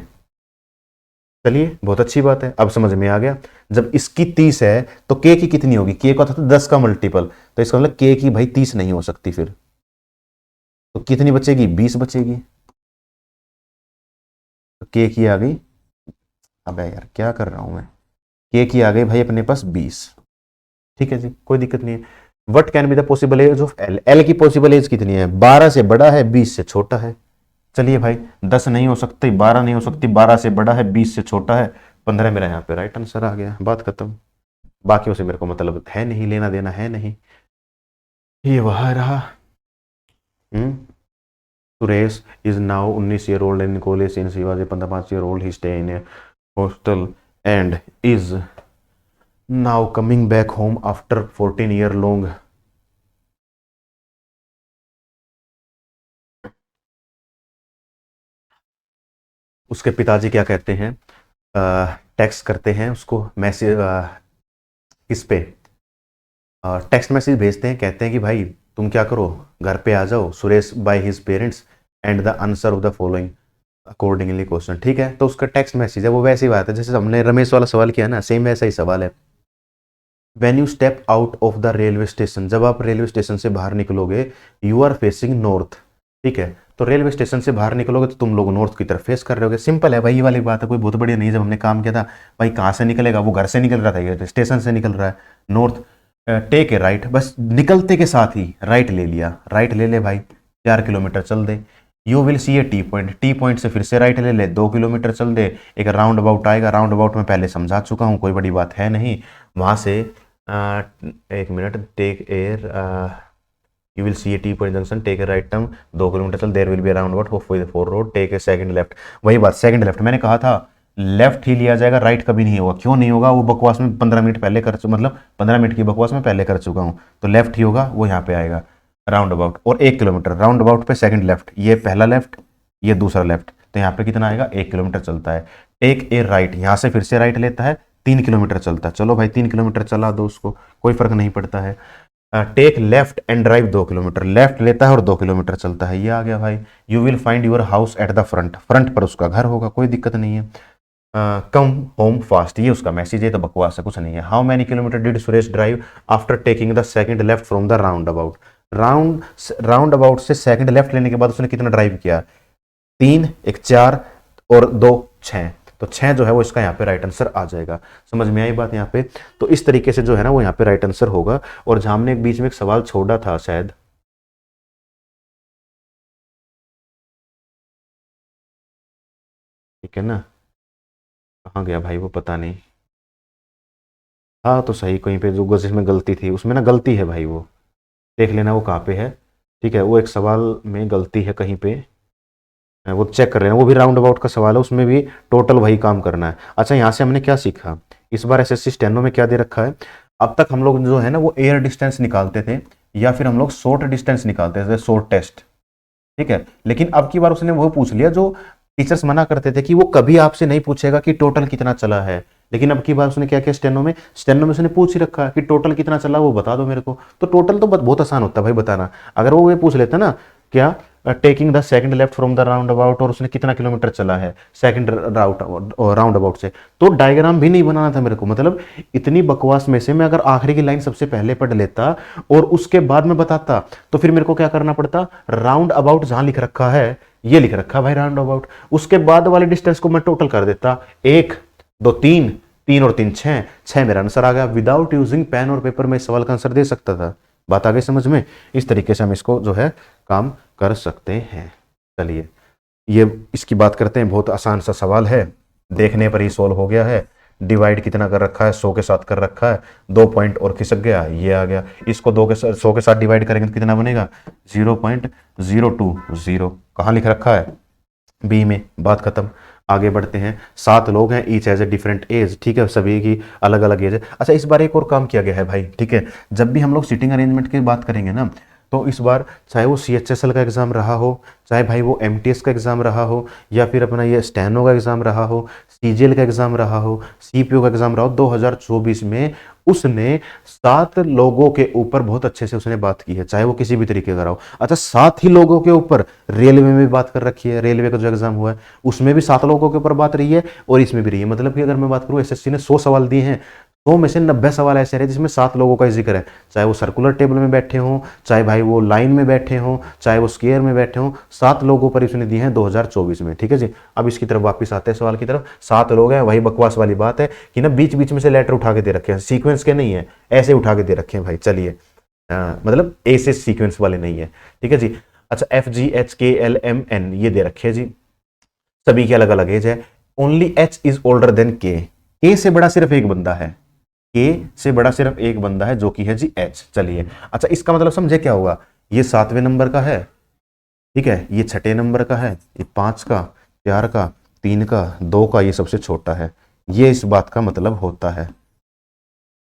चलिए बहुत अच्छी बात है, अब समझ में आ गया। जब इसकी 30 है तो के की कितनी होगी, के का था तो 10 का मल्टीपल, तो इसका मतलब के की भाई 30 नहीं हो सकती, फिर तो कितनी बचेगी, 20 बचेगी। तो के की आ गई, अबे यार क्या कर रहा हूं मैं, के की आ गई भाई अपने पास 20। ठीक है जी, कोई दिक्कत नहीं है। What can be the possible age of L, L की पॉसिबल एज कितनी है, 12 से बड़ा है, 20 से छोटा है। चलिए भाई 10 नहीं हो सकती, 12 नहीं हो सकती, 12 से बड़ा है, 20 से छोटा है, 15 मेरा यहाँ पे राइट आंसर आ गया, बात खत्म। बाकी उसे मेरे को मतलब है नहीं, लेना देना है नहीं, ये वह रहा। Suresh is now 19 year old in college since he was 15 year old, he stay in A hostel and is now coming back home after 14 year long. उसके पिताजी क्या कहते हैं, टेक्स्ट करते हैं उसको, मैसेज किस पे, टेक्स्ट मैसेज भेजते हैं, कहते हैं कि भाई तुम क्या करो, घर पे आ जाओ, Suresh by his parents and the answer of the following accordingly question. ठीक है, तो उसका टेक्स्ट मैसेज है वो वैसी ही बात है जैसे हमने रमेश वाला सवाल किया ना, सेम वैसा ही सवाल है। When you step out of the railway station, जब आप रेलवे स्टेशन से बाहर निकलोगे, यू आर फेसिंग नॉर्थ। ठीक है, तो रेलवे स्टेशन से बाहर निकलोगे तो तुम लोग नॉर्थ की तरफ फेस कर रहे होगे, सिंपल है वही वाली बात है, कोई बहुत बढ़िया नहीं। जब हमने काम किया था भाई, कहाँ से निकलेगा, वो घर से निकल रहा था, ये स्टेशन से निकल रहा है, नॉर्थ। टेक ए राइट, बस निकलते के साथ ही राइट ले लिया, राइट ले ले भाई, 4 किलोमीटर चल दे। You will see a T point, T point से फिर से राइट ले ले, 2 किलोमीटर चल दे। एक राउंड अबाउट आएगा, राउंड अबाउट में पहले समझा चुका हूँ, कोई बड़ी बात है नहीं। वहाँ से एक minute, take air, you will see a T point junction, take a right turn, 2 kilometre चल, there will be roundabout four road, take a second left. वही बात, सेकंड लेफ्ट मैंने कहा था, लेफ्ट ही लिया जाएगा, राइट कभी नहीं होगा। क्यों नहीं होगा, वो बकवास में 15 मिनट पहले कर मतलब 15 मिनट की बकवास में पहले कर चुका हूँ, तो लेफ्ट ही होगा, वो यहाँ पे आएगा राउंड अबाउट। और 1 किलोमीटर राउंड अबाउट पे सेकंड लेफ्ट, ये पहला लेफ्ट, ये दूसरा लेफ्ट, तो यहाँ पे कितना आएगा, 1 किलोमीटर चलता है। टेक ए राइट, यहाँ से फिर से राइट लेता है, 3 किलोमीटर चलता है। चलो भाई 3 किलोमीटर चला दो उसको, कोई फर्क नहीं पड़ता है। Take left and drive, 2 kilometre, left लेता है और 2 किलोमीटर चलता है, ये आ गया भाई। You will find your house at the front, front पर उसका घर होगा, कोई दिक्कत नहीं है। कम होम फास्ट, ये उसका मैसेज है, तो बकवास है, कुछ नहीं है। How many kilometre did Suresh drive after taking the second left from the round about. Round about से सेकंड लेफ्ट लेने के बाद उसने कितना ड्राइव किया? 3, एक 4 और 2 6। तो 6 जो है वो इसका यहाँ पे राइट आंसर आ जाएगा। समझ में आई बात यहाँ पे? तो इस तरीके से जो है ना वो यहाँ पे राइट आंसर होगा। और जहां हमने बीच में एक सवाल छोड़ा था शायद, ठीक है ना, कहाँ गया भाई वो, पता नहीं। हाँ तो सही, कहीं पे जो जिसमें गलती थी उसमें ना गलती है भाई, वो देख लेना वो कहाँ पे है। ठीक है, वो एक सवाल में गलती है कहीं पे, वो चेक कर रहे हैं। वो भी राउंड अबाउट का सवाल है, उसमें भी टोटल वही काम करना है। अच्छा, यहाँ से हमने क्या सीखा इस बार? एसएससी स्टेनो में क्या दे रखा है? अब तक हम लोग जो है ना वो एयर डिस्टेंस निकालते थे, या फिर हम लोग शॉर्ट डिस्टेंस निकालते थे, शॉर्ट टेस्ट। ठीक है, लेकिन अब की बार उसने वो पूछ लिया जो टीचर्स मना करते थे कि वो कभी आपसे नहीं पूछेगा कि टोटल कितना चला है। लेकिन अब की बार उसने क्या किया, स्टेनो में उसने पूछ ही रखा है कि टोटल कितना चला वो बता दो मेरे को। तो टोटल तो बहुत आसान होता है भाई बताना। अगर वो पूछ लेता ना क्या, taking the second left from the round about, और उसने कितना किलोमीटर चला है सेकंड राउंड अबाउट से, तो डायग्राम भी नहीं बनाना था मेरे को। मतलब इतनी बकवास में से मैं अगर आखिरी की लाइन सबसे पहले पढ़ लेता और उसके बाद में बताता, तो फिर मेरे को क्या करना पड़ता? राउंड अबाउट जहां लिख रखा है, ये लिख रखा भाई राउंड अबाउट, उसके बाद वाले डिस्टेंस को मैं टोटल कर देता। 1 2 3, 3 और 3 6, 6 मेरा आंसर आ गया। विदाउट यूजिंग पेन और पेपर में इस सवाल का आंसर दे सकता था। बात आ गई समझ में? इस तरीके से हम इसको जो है काम कर सकते हैं। चलिए ये इसकी बात करते हैं। बहुत आसान सा सवाल है, देखने पर ही सोल्व हो गया है। डिवाइड कितना कर रखा है? 100 के साथ कर रखा है। 2 पॉइंट और खिसक गया, ये आ गया। इसको 100 के साथ डिवाइड करेंगे तो कितना बनेगा? 0.020। कहाँ लिख रखा है? बी में। बात खत्म। आगे बढ़ते हैं। 7 लोग हैं, each has a different age. ठीक है, सभी की अलग अलग एज है। अच्छा, इस बार एक और काम किया गया है भाई। ठीक है, जब भी हम लोग सीटिंग अरेंजमेंट की बात करेंगे ना, तो इस बार चाहे वो CHSL का एग्ज़ाम रहा हो, चाहे भाई वो MTS का एग्ज़ाम रहा हो, या फिर अपना ये स्टेनो का एग्ज़ाम रहा हो, CGL का एग्ज़ाम रहा हो, CPO का एग्ज़ाम रहा हो, 2024 में उसने 7 लोगों के ऊपर बहुत अच्छे से उसने बात की है, चाहे वो किसी भी तरीके का रहा हो। अच्छा, 7 ही लोगों के ऊपर रेलवे में भी बात कर रखी है। रेलवे का जो एग्ज़ाम हुआ है उसमें भी 7 लोगों के ऊपर बात रही है, और इसमें भी रही है। मतलब कि अगर मैं बात करूँ, SSC ने 100 सवाल दिए हैं, 100 में से 90 सवाल ऐसे रहे जिसमें 7 लोगों का जिक्र है। चाहे वो सर्कुलर टेबल में बैठे हों, चाहे भाई वो लाइन में बैठे हों, चाहे वो स्क्वायर में बैठे हों, 7 लोगों पर इसने दिए हैं 2024 में। ठीक है जी, अब इसकी तरफ वापस आते हैं सवाल की तरफ। 7 लोग हैं, वही बकवास वाली बात है कि ना बीच बीच में से लेटर उठा के दे रखे हैं, सीक्वेंस के नहीं है, ऐसे उठा के दे रखे हैं भाई। चलिए, मतलब ए से सीक्वेंस वाले नहीं है। ठीक है जी। अच्छा, FGHKLMN ये दे रखे हैं जी, सभी की अलग अलग एज है। Only H is older then K से बड़ा सिर्फ एक बंदा है, K से बड़ा सिर्फ एक बंदा है जो कि है जी H। चलिए, अच्छा इसका मतलब समझे क्या होगा? ये 7वें नंबर का है, ठीक है, ये 6ठे नंबर का है, ये 5 का, 4 का, 3 का, 2 का, ये सबसे छोटा है। ये इस बात का मतलब होता है।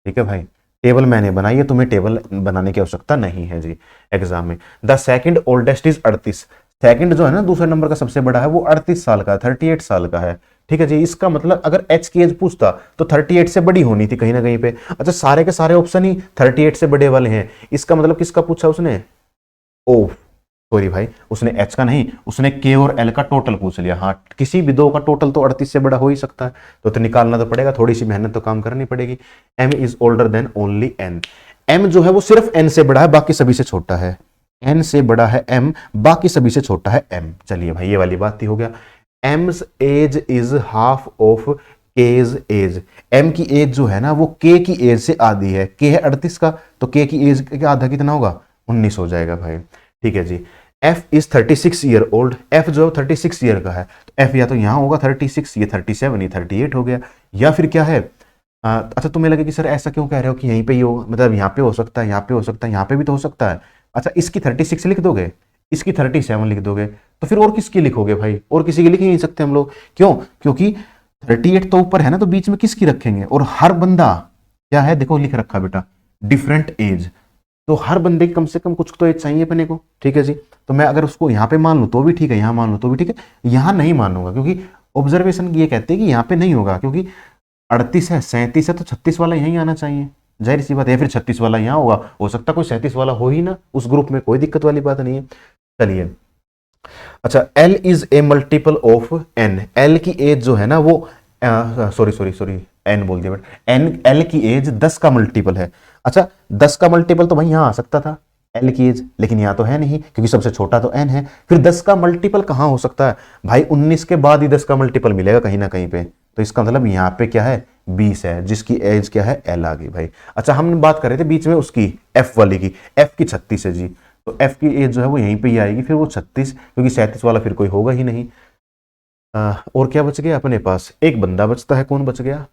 ठीक है भाई, टेबल मैंने बनाई है, तुम्हें टेबल बनाने की आवश्यकता नहीं है जी एग्जाम में। The second oldest is 38। Second जो है ना दूसरे नंबर का सबसे बड़ा है, वो 38 साल का, 38 साल का है। ठीक है जी, इसका मतलब अगर H की एज पूछता तो 38 से बड़ी होनी थी कहीं ना कहीं पे। अच्छा, सारे के सारे ऑप्शन ही 38 से बड़े वाले हैं, इसका मतलब किसका पूछा उसने? ओ सॉरी भाई, उसने H का नहीं, उसने K और L का टोटल पूछ लिया। हाँ, किसी भी दो का टोटल तो 38 से बड़ा हो ही सकता है, तो निकालना तो पड़ेगा, थोड़ी सी मेहनत तो काम करनी पड़ेगी। M is older then only N। M जो है वो सिर्फ N से बड़ा है, बाकी सभी से छोटा है। N से बड़ा है M, बाकी सभी से छोटा है M। चलिए भाई, ये वाली बात ही हो गया। M's age is half of K's age. M की एज जो है ना वो K की एज से आधी है। K है 38 का, तो K की एज का आधा कितना होगा? 19 हो जाएगा भाई। ठीक है जी। F is 36 year old. F जो 36 ईयर का है, तो F या तो यहां होगा 36, ये 37, ये 38 हो गया, या फिर क्या है? अच्छा, तुम्हें लगे कि सर ऐसा क्यों कह रहे हो कि यहीं पे ही होगा, मतलब यहाँ पे हो सकता है, यहाँ पे हो सकता है, यहाँ पे भी तो हो सकता है। अच्छा, इसकी 36 लिख दोगे, इसकी 37 लिख दोगे, तो फिर और किसकी लिखोगे भाई? और किसी की लिख ही नहीं सकते हम लोग। क्यों? क्योंकि 38 तो ऊपर है ना, तो बीच में किसकी रखेंगे? और हर बंदा क्या है, देखो लिख रखा बेटा, डिफरेंट एज, तो हर बंदे की कम से कम कुछ तो एज चाहिए अपने को। ठीक है जी, तो मैं अगर उसको यहाँ पे मान लूँ तो भी ठीक है, यहाँ मान लूँ तो भी ठीक है, यहाँ नहीं मानूंगा, क्योंकि ऑब्जर्वेशन ये कहते हैं कि यहाँ पे नहीं होगा, क्योंकि 38 है, 37 है, तो 36 वाला यहीं आना चाहिए, जाहिर सी बात है। फिर 36 वाला यहाँ होगा, हो सकता है कोई 37 वाला हो ही ना उस ग्रुप में, कोई दिक्कत वाली बात नहीं है। चलिए, अच्छा, L is a multiple of N। L की एज जो है ना वो सॉरी एन बोल दिया, बट एन, एल की एज 10 का मल्टीपल है। अच्छा 10 का मल्टीपल तो भाई यहाँ आ सकता था एल की एज, लेकिन यहाँ तो है नहीं क्योंकि सबसे छोटा तो एन है। फिर 10 का मल्टीपल कहाँ हो सकता है भाई, 19 के बाद ही 10 का मल्टीपल मिलेगा कहीं ना कहीं पे। तो इसका मतलब यहाँ पे क्या है 20 है, जिसकी एज क्या है एल आ गई भाई। अच्छा हम बात कर रहे थे बीच में उसकी एफ वाली की, एफ की 36 है जी, तो एफ की एज जो है वो यहीं पे ही आएगी, फिर वो 36, क्योंकि 37 वाला फिर कोई होगा ही नहीं। और क्या बच गया अपने पास, एक बंदा बचता है, कौन बच गया,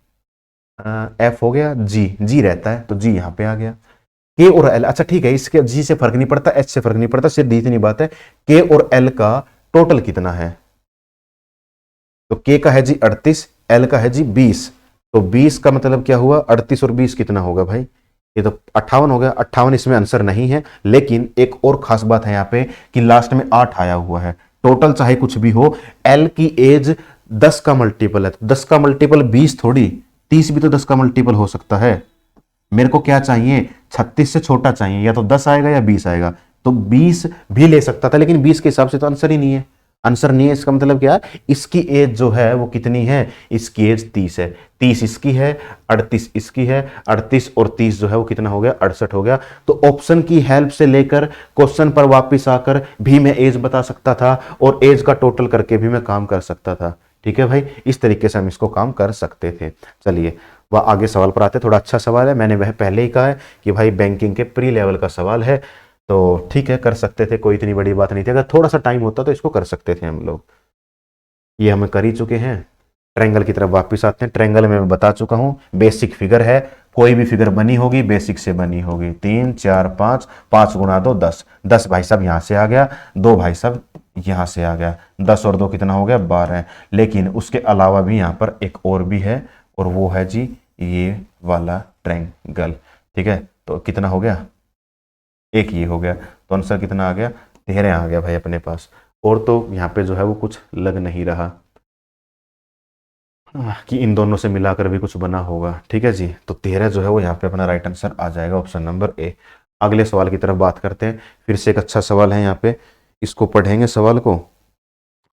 एफ हो गया, जी, जी रहता है तो जी यहाँ पे आ गया। के और एल, अच्छा ठीक है, इसके जी से फर्क नहीं पड़ता, एच से फर्क नहीं पड़ता, सिर्फ इतनी बात है के और एल का टोटल कितना है। तो के का है जी 38, एल का है जी 20, तो 20 का मतलब क्या हुआ, 38 और 20 कितना होगा भाई, ये तो 58 हो गया। 58 इसमें आंसर नहीं है, लेकिन एक और खास बात है यहाँ पे कि लास्ट में 8 आया हुआ है। टोटल चाहे कुछ भी हो, एल की एज 10 का मल्टीपल है, तो 10 का मल्टीपल 20 थोड़ी, 30 भी तो 10 का मल्टीपल हो सकता है। मेरे को क्या चाहिए, 36 से छोटा चाहिए, या तो 10 आएगा या 20 आएगा, तो 20 भी ले सकता था, लेकिन 20 के हिसाब से तो आंसर ही नहीं है, आंसर नहीं है। इसका मतलब क्या है, इसकी एज जो है वो कितनी है, इसकी एज 30 है, 30 इसकी है, 38 इसकी है, 38 और 30 जो है वो कितना हो गया, 68 हो गया। तो ऑप्शन की हेल्प से लेकर क्वेश्चन पर वापस आकर भी मैं एज बता सकता था, और एज का टोटल करके भी मैं काम कर सकता था। ठीक है भाई, इस तरीके से हम इसको काम कर सकते थे। चलिए वह आगे सवाल पर आते, थोड़ा अच्छा सवाल है, मैंने वह पहले ही कहा है कि भाई बैंकिंग के प्री लेवल का सवाल है, तो ठीक है कर सकते थे, कोई इतनी बड़ी बात नहीं थी, अगर थोड़ा सा टाइम होता तो इसको कर सकते थे हम लोग। ये हम कर ही चुके हैं। ट्रायंगल की तरफ वापस आते हैं। ट्रायंगल में मैं बता चुका हूं, बेसिक फिगर है, कोई भी फिगर बनी होगी बेसिक से बनी होगी, 3 4 5, 5 गुणा 2 10, 10 भाई साहब यहां से आ गया, 2 भाई साहब यहां से आ गया, 10 और 2 कितना हो गया 12। लेकिन उसके अलावा भी यहां पर एक और भी है, और वो है जी ये वाला ट्रायंगल। ठीक है, तो कितना हो गया, एक ये हो गया, तो आंसर कितना आ गया, 13 आ गया भाई अपने पास। और तो यहाँ पे जो है वो कुछ लग नहीं रहा कि इन दोनों से मिलाकर भी कुछ बना होगा। ठीक है जी, तो 13 जो है वो यहाँ पे अपना राइट आंसर आ जाएगा, ऑप्शन नंबर ए। अगले सवाल की तरफ बात करते हैं। फिर से एक अच्छा सवाल है यहाँ पे, इसको पढ़ेंगे सवाल को,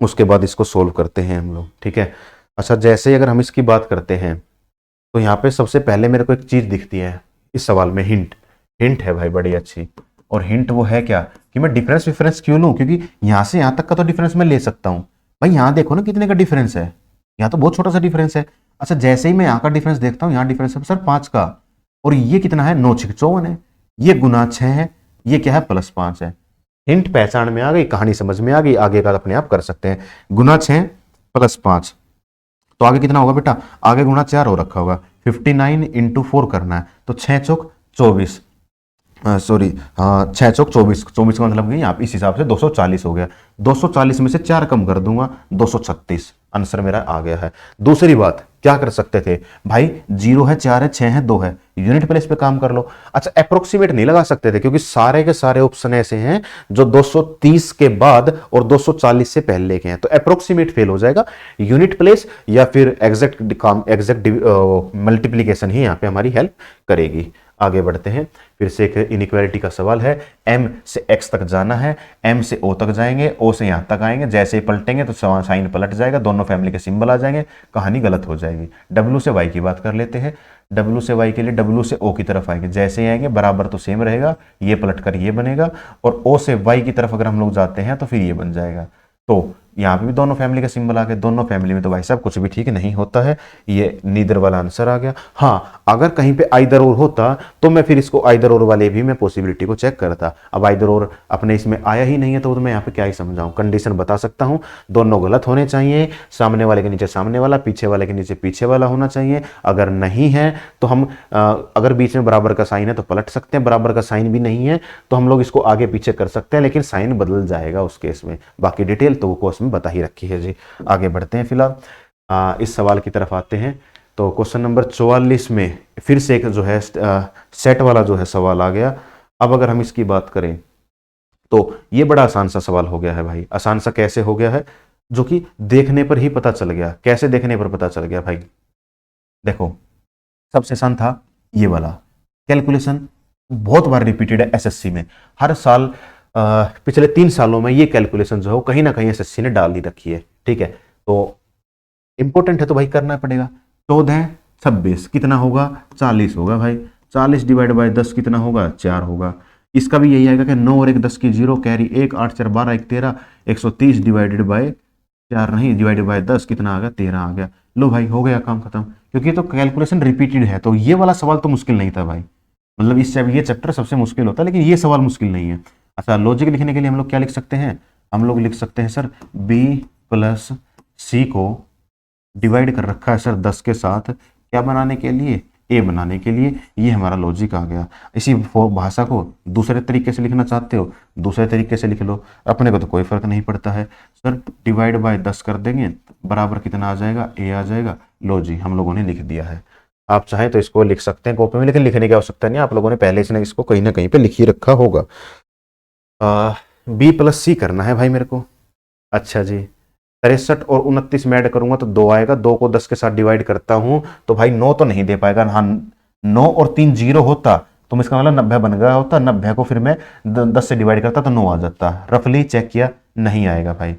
उसके बाद इसको सोल्व करते हैं हम लोग। ठीक है, अच्छा जैसे ही अगर हम इसकी बात करते हैं, तो यहाँ पे सबसे पहले मेरे को एक चीज दिखती है इस सवाल में, हिंट, हिंट है भाई बड़ी अच्छी। और हिंट वो है क्या कि मैं डिफरेंस विफरेंस क्यों लूं, क्योंकि यहां से यहां तक का तो डिफरेंस मैं ले सकता हूं। भाई यहां देखो ना कितने का डिफरेंस है, यहाँ तो बहुत छोटा सा डिफरेंस है। अच्छा जैसे ही मैं यहाँ का डिफरेंस देखता हूँ, यहाँ डिफरेंस है सर 5 का, और ये कितना है 9 6 54 है, ये गुना 6 है, ये क्या है +5 है। हिंट पहचान में आ गई, कहानी समझ में आ गई, आगे का अपने आप कर सकते हैं। गुना 6 +5, तो आगे कितना होगा बेटा, आगे गुणा 4 हो रखा होगा, 59 × 4 करना है, तो 6 चौक 24, सॉरी हाँ 6 चौक 24, 24 का मतलब यहाँ इस हिसाब से 240 हो गया, 240 में से 4 कम कर दूंगा, 236 आंसर मेरा आ गया है। दूसरी बात क्या कर सकते थे भाई, 0 है, 4 है, 6 है, 2 है, यूनिट प्लेस पे काम कर लो। अच्छा अप्रोक्सीमेट नहीं लगा सकते थे, क्योंकि सारे के सारे ऑप्शन ऐसे हैं जो 230 के बाद और 240 से पहले के हैं, तो अप्रोक्सीमेट फेल हो जाएगा। यूनिट प्लेस या फिर एग्जैक्ट काम, एग्जैक्ट मल्टीप्लीकेशन ही यहाँ पे हमारी हेल्प करेगी। आगे बढ़ते हैं, फिर से एक इनइक्वालिटी का सवाल है। m से x तक जाना है, m से o तक जाएंगे, o से यहां तक आएंगे, जैसे ही पलटेंगे तो साइन पलट जाएगा, दोनों फैमिली के सिंबल आ जाएंगे, कहानी गलत हो जाएगी। w से y की बात कर लेते हैं। w से y के लिए w से o की तरफ आएंगे, जैसे ही आएंगे बराबर तो सेम रहेगा, ये पलट कर ये बनेगा, और o से y की तरफ अगर हम लोग जाते हैं तो फिर ये बन जाएगा। तो यहाँ पे भी दोनों फैमिली का सिंबल आ गया, दोनों फैमिली में तो भाई साहब कुछ भी ठीक नहीं होता है, ये नीदर वाला आंसर आ गया। हाँ अगर कहीं पे आइदर और होता तो मैं फिर इसको आइदर और वाले भी मैं पॉसिबिलिटी को चेक करता। अब आइदर और अपने इसमें आया ही नहीं है, तो मैं यहाँ पे क्या ही समझाऊं, कंडीशन बता सकता हूँ, दोनों गलत होने चाहिए, सामने वाले के नीचे सामने वाला, पीछे वाले के नीचे पीछे वाला होना चाहिए। अगर नहीं है तो हम अगर बीच में बराबर का साइन है तो पलट सकते हैं, बराबर का साइन भी नहीं है तो हम लोग इसको आगे पीछे कर सकते हैं, लेकिन साइन बदल जाएगा उस केस में। बाकी डिटेल तो वो में बता ही रखी है जी। आगे बढ़ते हैं, फिलहाल इस सवाल की तरफ आते हैं। तो क्वेश्चन नंबर 44 में फिर से एक जो है सेट वाला जो है सवाल आ गया। अब अगर हम इसकी बात करें तो ये बड़ा आसान सा सवाल हो गया है भाई। आसान सा कैसे हो गया है, जो कि देखने पर ही पता चल गया। कैसे देखने पर पता चल गया भाई, देखो सबसे आसान था ये वाला कैलकुलेशन, बहुत बार रिपीटेड है एसएससी में, हर साल पिछले 3 सालों में ये कैलकुलेशन जो है कहीं ना कहीं एसएससी ने डाल ही रखी है। ठीक है, तो इंपॉर्टेंट है तो भाई करना पड़ेगा। 14 26 कितना होगा, 40 होगा भाई। 40 डिवाइड बाय 10 कितना होगा, 4 होगा। इसका भी यही आएगा कि 9 और 1 10 की 0 कैरी 1 8 4 12 1 13 130 डिवाइडेड बाय 4 नहीं, डिवाइडेड बाय 10 कितना आ गया, 13 आ गया। लो भाई हो गया काम खत्म, क्योंकि तो कैलकुलेशन रिपीटेड है। तो ये वाला सवाल तो मुश्किल नहीं था भाई, मतलब ये चैप्टर सबसे मुश्किल होता है, लेकिन ये सवाल मुश्किल नहीं है। अच्छा, लॉजिक लिखने के लिए हम लोग क्या लिख सकते हैं, हम लोग लिख सकते हैं सर बी प्लस सी को डिवाइड कर रखा है सर 10 के साथ, क्या बनाने के लिए, ए बनाने के लिए। ये हमारा लॉजिक आ गया। इसी भाषा को दूसरे तरीके से लिखना चाहते हो, दूसरे तरीके से लिख लो, अपने को तो कोई फर्क नहीं पड़ता है। सर डिवाइड बाय 10 कर देंगे, बराबर कितना आ जाएगा, ए आ जाएगा। लो जी हम लोगों ने लिख दिया है। आप चाहें तो इसको लिख सकते हैं कॉपी में, लेकिन लिखने की आवश्यकता नहीं, आप लोगों ने पहले से इसको कहीं ना कहीं पे लिख ही रखा होगा। बी प्लस सी करना है भाई मेरे को। अच्छा जी, 63 और 29 में ऐड करूंगा तो 2 आएगा, 2 को 10 के साथ डिवाइड करता हूं तो भाई 9 तो नहीं दे पाएगा। हाँ 9 और 3 0 होता तो इसका मतलब 90 बन गया होता, 90 को फिर मैं 10 से डिवाइड करता तो 9 आ जाता। रफली चेक किया, नहीं आएगा भाई।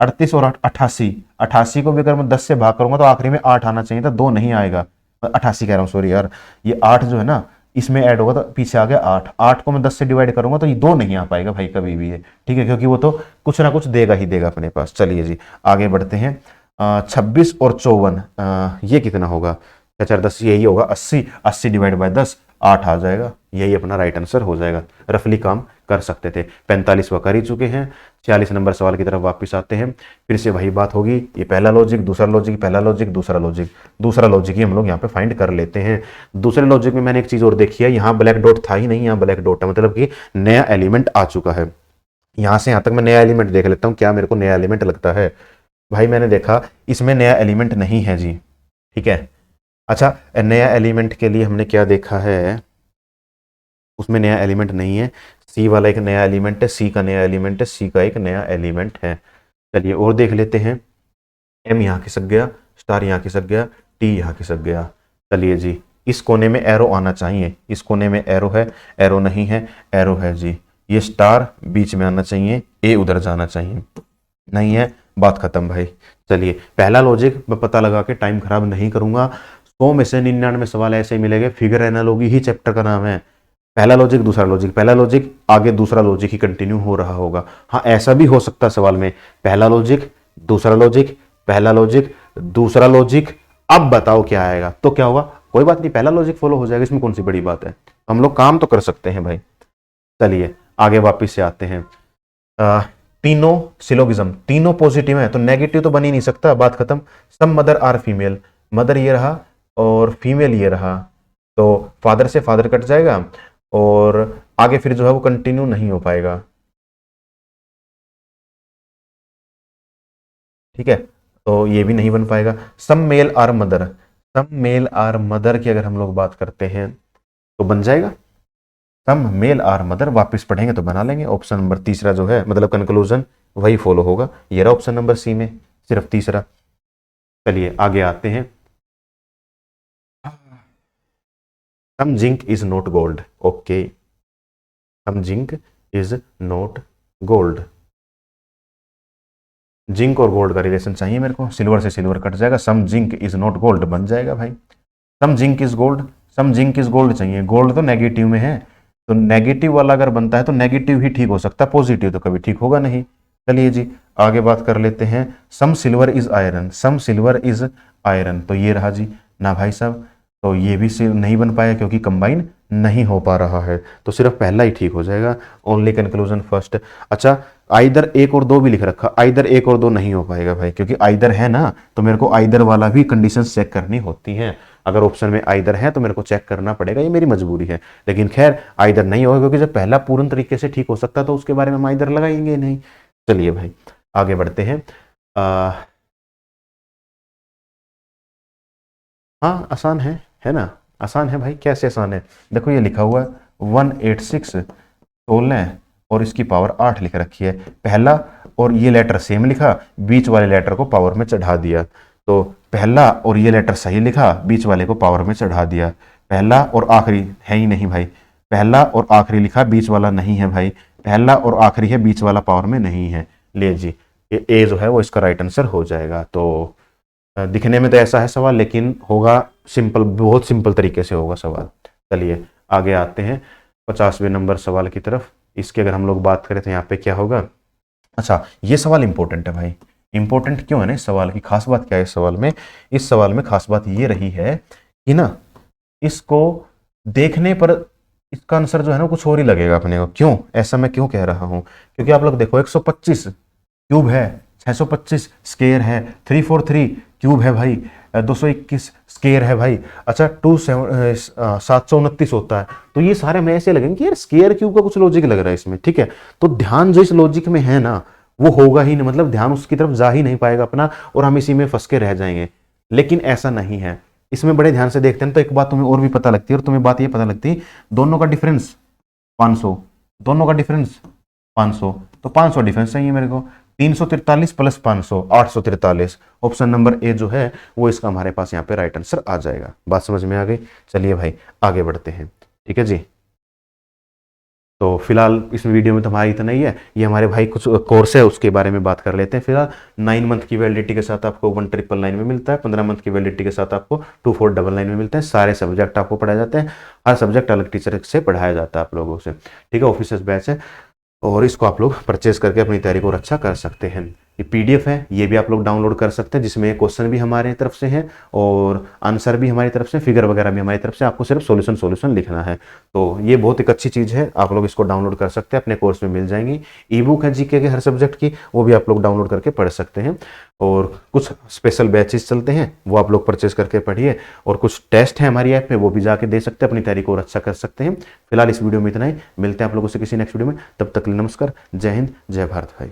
38 और 88, 88 को भी अगर मैं 10 से भाग करूंगा तो आखिरी में 8 आना चाहिए था, 2 नहीं आएगा। 88 कह रहा हूँ, सॉरी यार, ये 8 जो है ना इसमें ऐड होगा तो पीछे आ गया 8, 8 को मैं 10 से डिवाइड करूंगा तो ये 2 नहीं आ पाएगा भाई कभी भी ये, ठीक है, क्योंकि वो तो कुछ ना कुछ देगा ही देगा अपने पास। चलिए जी आगे बढ़ते हैं। 26 और 54, ये कितना होगा, 4 10 यही होगा 80, 80 डिवाइड बाय 10 8 आ जाएगा, यही अपना राइट आंसर हो जाएगा। रफली काम कर सकते थे। 45 वो कर ही चुके हैं। 46 नंबर सवाल की तरफ वापस आते हैं। फिर से वही बात होगी, ये पहला लॉजिक दूसरा लॉजिक, पहला लॉजिक दूसरा लॉजिक, दूसरा लॉजिक ही हम लोग यहाँ पे फाइंड कर लेते हैं। दूसरे लॉजिक में मैंने एक चीज और देखी है, यहाँ ब्लैक डॉट था ही नहीं, यहाँ ब्लैक डॉट है, मतलब कि नया एलिमेंट आ चुका है। यहाँ से यहाँ तक मैं नया एलिमेंट देख लेता हूँ, क्या मेरे को नया एलिमेंट लगता है। भाई मैंने देखा इसमें नया एलिमेंट नहीं है जी, ठीक है। अच्छा, नया एलिमेंट के लिए हमने क्या देखा है, उसमें नया एलिमेंट नहीं है। सी वाला एक नया एलिमेंट है, सी का नया एलिमेंट है, सी का एक नया एलिमेंट है। चलिए और देख लेते हैं। एम यहाँ खिसक गया, स्टार यहाँ खिसक गया, टी यहाँ खिसक गया। चलिए जी, इस कोने में एरो आना चाहिए, इस कोने में एरो है, एरो नहीं है, एरो है जी। ये स्टार बीच में आना चाहिए, ए उधर जाना चाहिए, नहीं है, बात खत्म भाई। चलिए पहला लॉजिक मैं पता लगा के टाइम खराब नहीं करूंगा। 100 में से 99 सवाल ऐसे ही मिलेंगे। फिगर एनालॉजी ही चैप्टर का नाम है। पहला लॉजिक दूसरा लॉजिक, पहला लॉजिक आगे दूसरा लॉजिक ही कंटिन्यू हो रहा होगा। हाँ ऐसा भी हो सकता है सवाल में, पहला लॉजिक दूसरा लॉजिक, पहला लॉजिक दूसरा लॉजिक। अब बताओ क्या आएगा, तो क्या होगा, कोई बात नहीं, पहला लॉजिक फॉलो हो जाएगा, इसमें कौन सी बड़ी बात है, हम लोग काम तो कर सकते हैं भाई। चलिए आगे वापिस से आते हैं। तीनों सिलोगिज्म, तीनों पॉजिटिव है तो नेगेटिव तो बन ही नहीं सकता, बात खत्म। सब मदर आर फीमेल, मदर ये रहा और फीमेल ये रहा, तो फादर से फादर कट जाएगा और आगे फिर जो है वो कंटिन्यू नहीं हो पाएगा, ठीक है, तो ये भी नहीं बन पाएगा। Some male are mother, some male are mother की अगर हम लोग बात करते हैं तो बन जाएगा। सम मेल आर मदर वापस पढ़ेंगे तो बना लेंगे। ऑप्शन नंबर तीसरा जो है मतलब कंक्लूजन वही फॉलो होगा। ये रहा ऑप्शन नंबर सी में सिर्फ तीसरा। चलिए आगे आते हैं। Some zinc is not gold, okay, some zinc is not gold. Zinc और गोल्ड का रिलेशन चाहिए मेरे को, सिल्वर से सिल्वर कट जाएगा, some zinc is not gold बन जाएगा भाई। Some zinc is gold, some zinc is gold चाहिए, गोल्ड तो नेगेटिव में है, तो नेगेटिव वाला अगर बनता है तो नेगेटिव ही ठीक हो सकता है, पॉजिटिव तो कभी ठीक होगा नहीं। चलिए जी आगे बात कर लेते हैं। Some silver is iron, some silver is iron, तो ये रहा जी, ना भाई साहब, तो ये भी नहीं बन पाया क्योंकि कंबाइन नहीं हो पा रहा है, तो सिर्फ पहला ही ठीक हो जाएगा। Only conclusion first. अच्छा, आइदर एक और दो भी लिख रखा, आइदर एक और दो नहीं हो पाएगा भाई, क्योंकि आइदर है ना, तो मेरे को आइदर वाला भी कंडीशन चेक करनी होती हैं। अगर ऑप्शन में आइदर है तो मेरे को चेक करना पड़ेगा, ये मेरी मजबूरी है। लेकिन खैर आइदर नहीं होगा क्योंकि जब पहला पूर्ण तरीके से ठीक हो सकता तो उसके बारे में हम आइदर लगाएंगे नहीं। चलिए भाई आगे बढ़ते हैं। हाँ आसान है ना, आसान है भाई, कैसे आसान है, देखो ये लिखा हुआ है 186 16 और इसकी पावर 8 लिख रखी है। पहला और ये लेटर सेम लिखा, बीच वाले लेटर को पावर में चढ़ा दिया, तो पहला और ये लेटर सही लिखा, बीच वाले को पावर में चढ़ा दिया। पहला और आखिरी है ही नहीं भाई, पहला और आखिरी लिखा, बीच वाला नहीं है भाई, पहला और आखिरी है, बीच वाला पावर में नहीं है। ले जी, ये ए जो है वो इसका राइट आंसर हो जाएगा। तो दिखने में तो ऐसा है सवाल, लेकिन होगा सिंपल, बहुत सिंपल तरीके से होगा सवाल। चलिए आगे आते हैं 50वें नंबर सवाल की तरफ। इसके अगर हम लोग बात करें तो यहाँ पे क्या होगा। अच्छा, ये सवाल इंपॉर्टेंट है भाई। इंपॉर्टेंट क्यों है ना इस सवाल की, खास बात क्या है इस सवाल में? इस सवाल में खास बात ये रही है कि ना, इसको देखने पर इसका आंसर जो है ना कुछ और ही लगेगा अपने को। क्यों, ऐसा मैं क्यों कह रहा हूं? क्योंकि आप लोग देखो 125 क्यूब है, 625 स्केयर है, 343 क्यूब है भाई, 221 स्केयर है भाई। अच्छा 729 होता है। तो ये सारे हमें ऐसे लगेंगे कि यार स्केयर क्यूब का कुछ लॉजिक लग रहा है इसमें, ठीक है। तो ध्यान जो इस लॉजिक में है ना वो होगा ही नहीं, मतलब ध्यान उसकी तरफ जा ही नहीं पाएगा अपना, और हम इसी में फंस के रह जाएंगे। लेकिन ऐसा नहीं है, इसमें बड़े ध्यान से देखते हैं तो एक बात तुम्हें और भी पता लगती है, और तुम्हें बात ये पता लगती है दोनों का डिफरेंस 500, दोनों का डिफरेंस 500, तो 500 डिफरेंस चाहिए मेरे को। 343 प्लस 500 843। ऑप्शन नंबर ए जो है वो इसका हमारे पास यहाँ पे राइट आंसर आ जाएगा। बात समझ में आ गई? चलिए भाई आगे बढ़ते हैं, ठीक है जी। तो फिलहाल इस वीडियो में तो हमारा इतना ही है। ये हमारे भाई कुछ कोर्स है उसके बारे में बात कर लेते हैं। फिलहाल 9 मंथ की वैलिडिटी के साथ आपको 1999 में मिलता है, 15 मंथ की वैलिडिटी के साथ आपको 2499 में मिलता है। सारे सब्जेक्ट आपको पढ़ाए जाते हैं, हर सब्जेक्ट अलग टीचर से पढ़ाया जाता है आप लोगों से, ठीक है। ऑफिसर्स बैच है, और इसको आप लोग परचेज करके अपनी तैयारी को और अच्छा कर सकते हैं। ये पीडीएफ है, ये भी आप लोग डाउनलोड कर सकते हैं, जिसमें क्वेश्चन भी हमारे तरफ से है और आंसर भी हमारी तरफ से, फिगर वगैरह भी हमारी तरफ से। आपको सिर्फ सॉल्यूशन लिखना है। तो ये बहुत एक अच्छी चीज़ है, आप लोग इसको डाउनलोड कर सकते हैं, अपने कोर्स में मिल जाएंगी। ई बुक है जीके के हर सब्जेक्ट की, वो भी आप लोग डाउनलोड करके पढ़ सकते हैं। और कुछ स्पेशल बैचेस चलते हैं, वो आप लोग परचेज करके पढ़िए। और कुछ टेस्ट है हमारी ऐप में, वो भी जाके दे सकते हैं, अपनी तैयारी को और अच्छा कर सकते हैं। फिलहाल इस वीडियो में इतना ही, मिलते हैं आप लोगों से किसी नेक्स्ट वीडियो में। तब तक नमस्कार, जय हिंद, जय भारत भाई।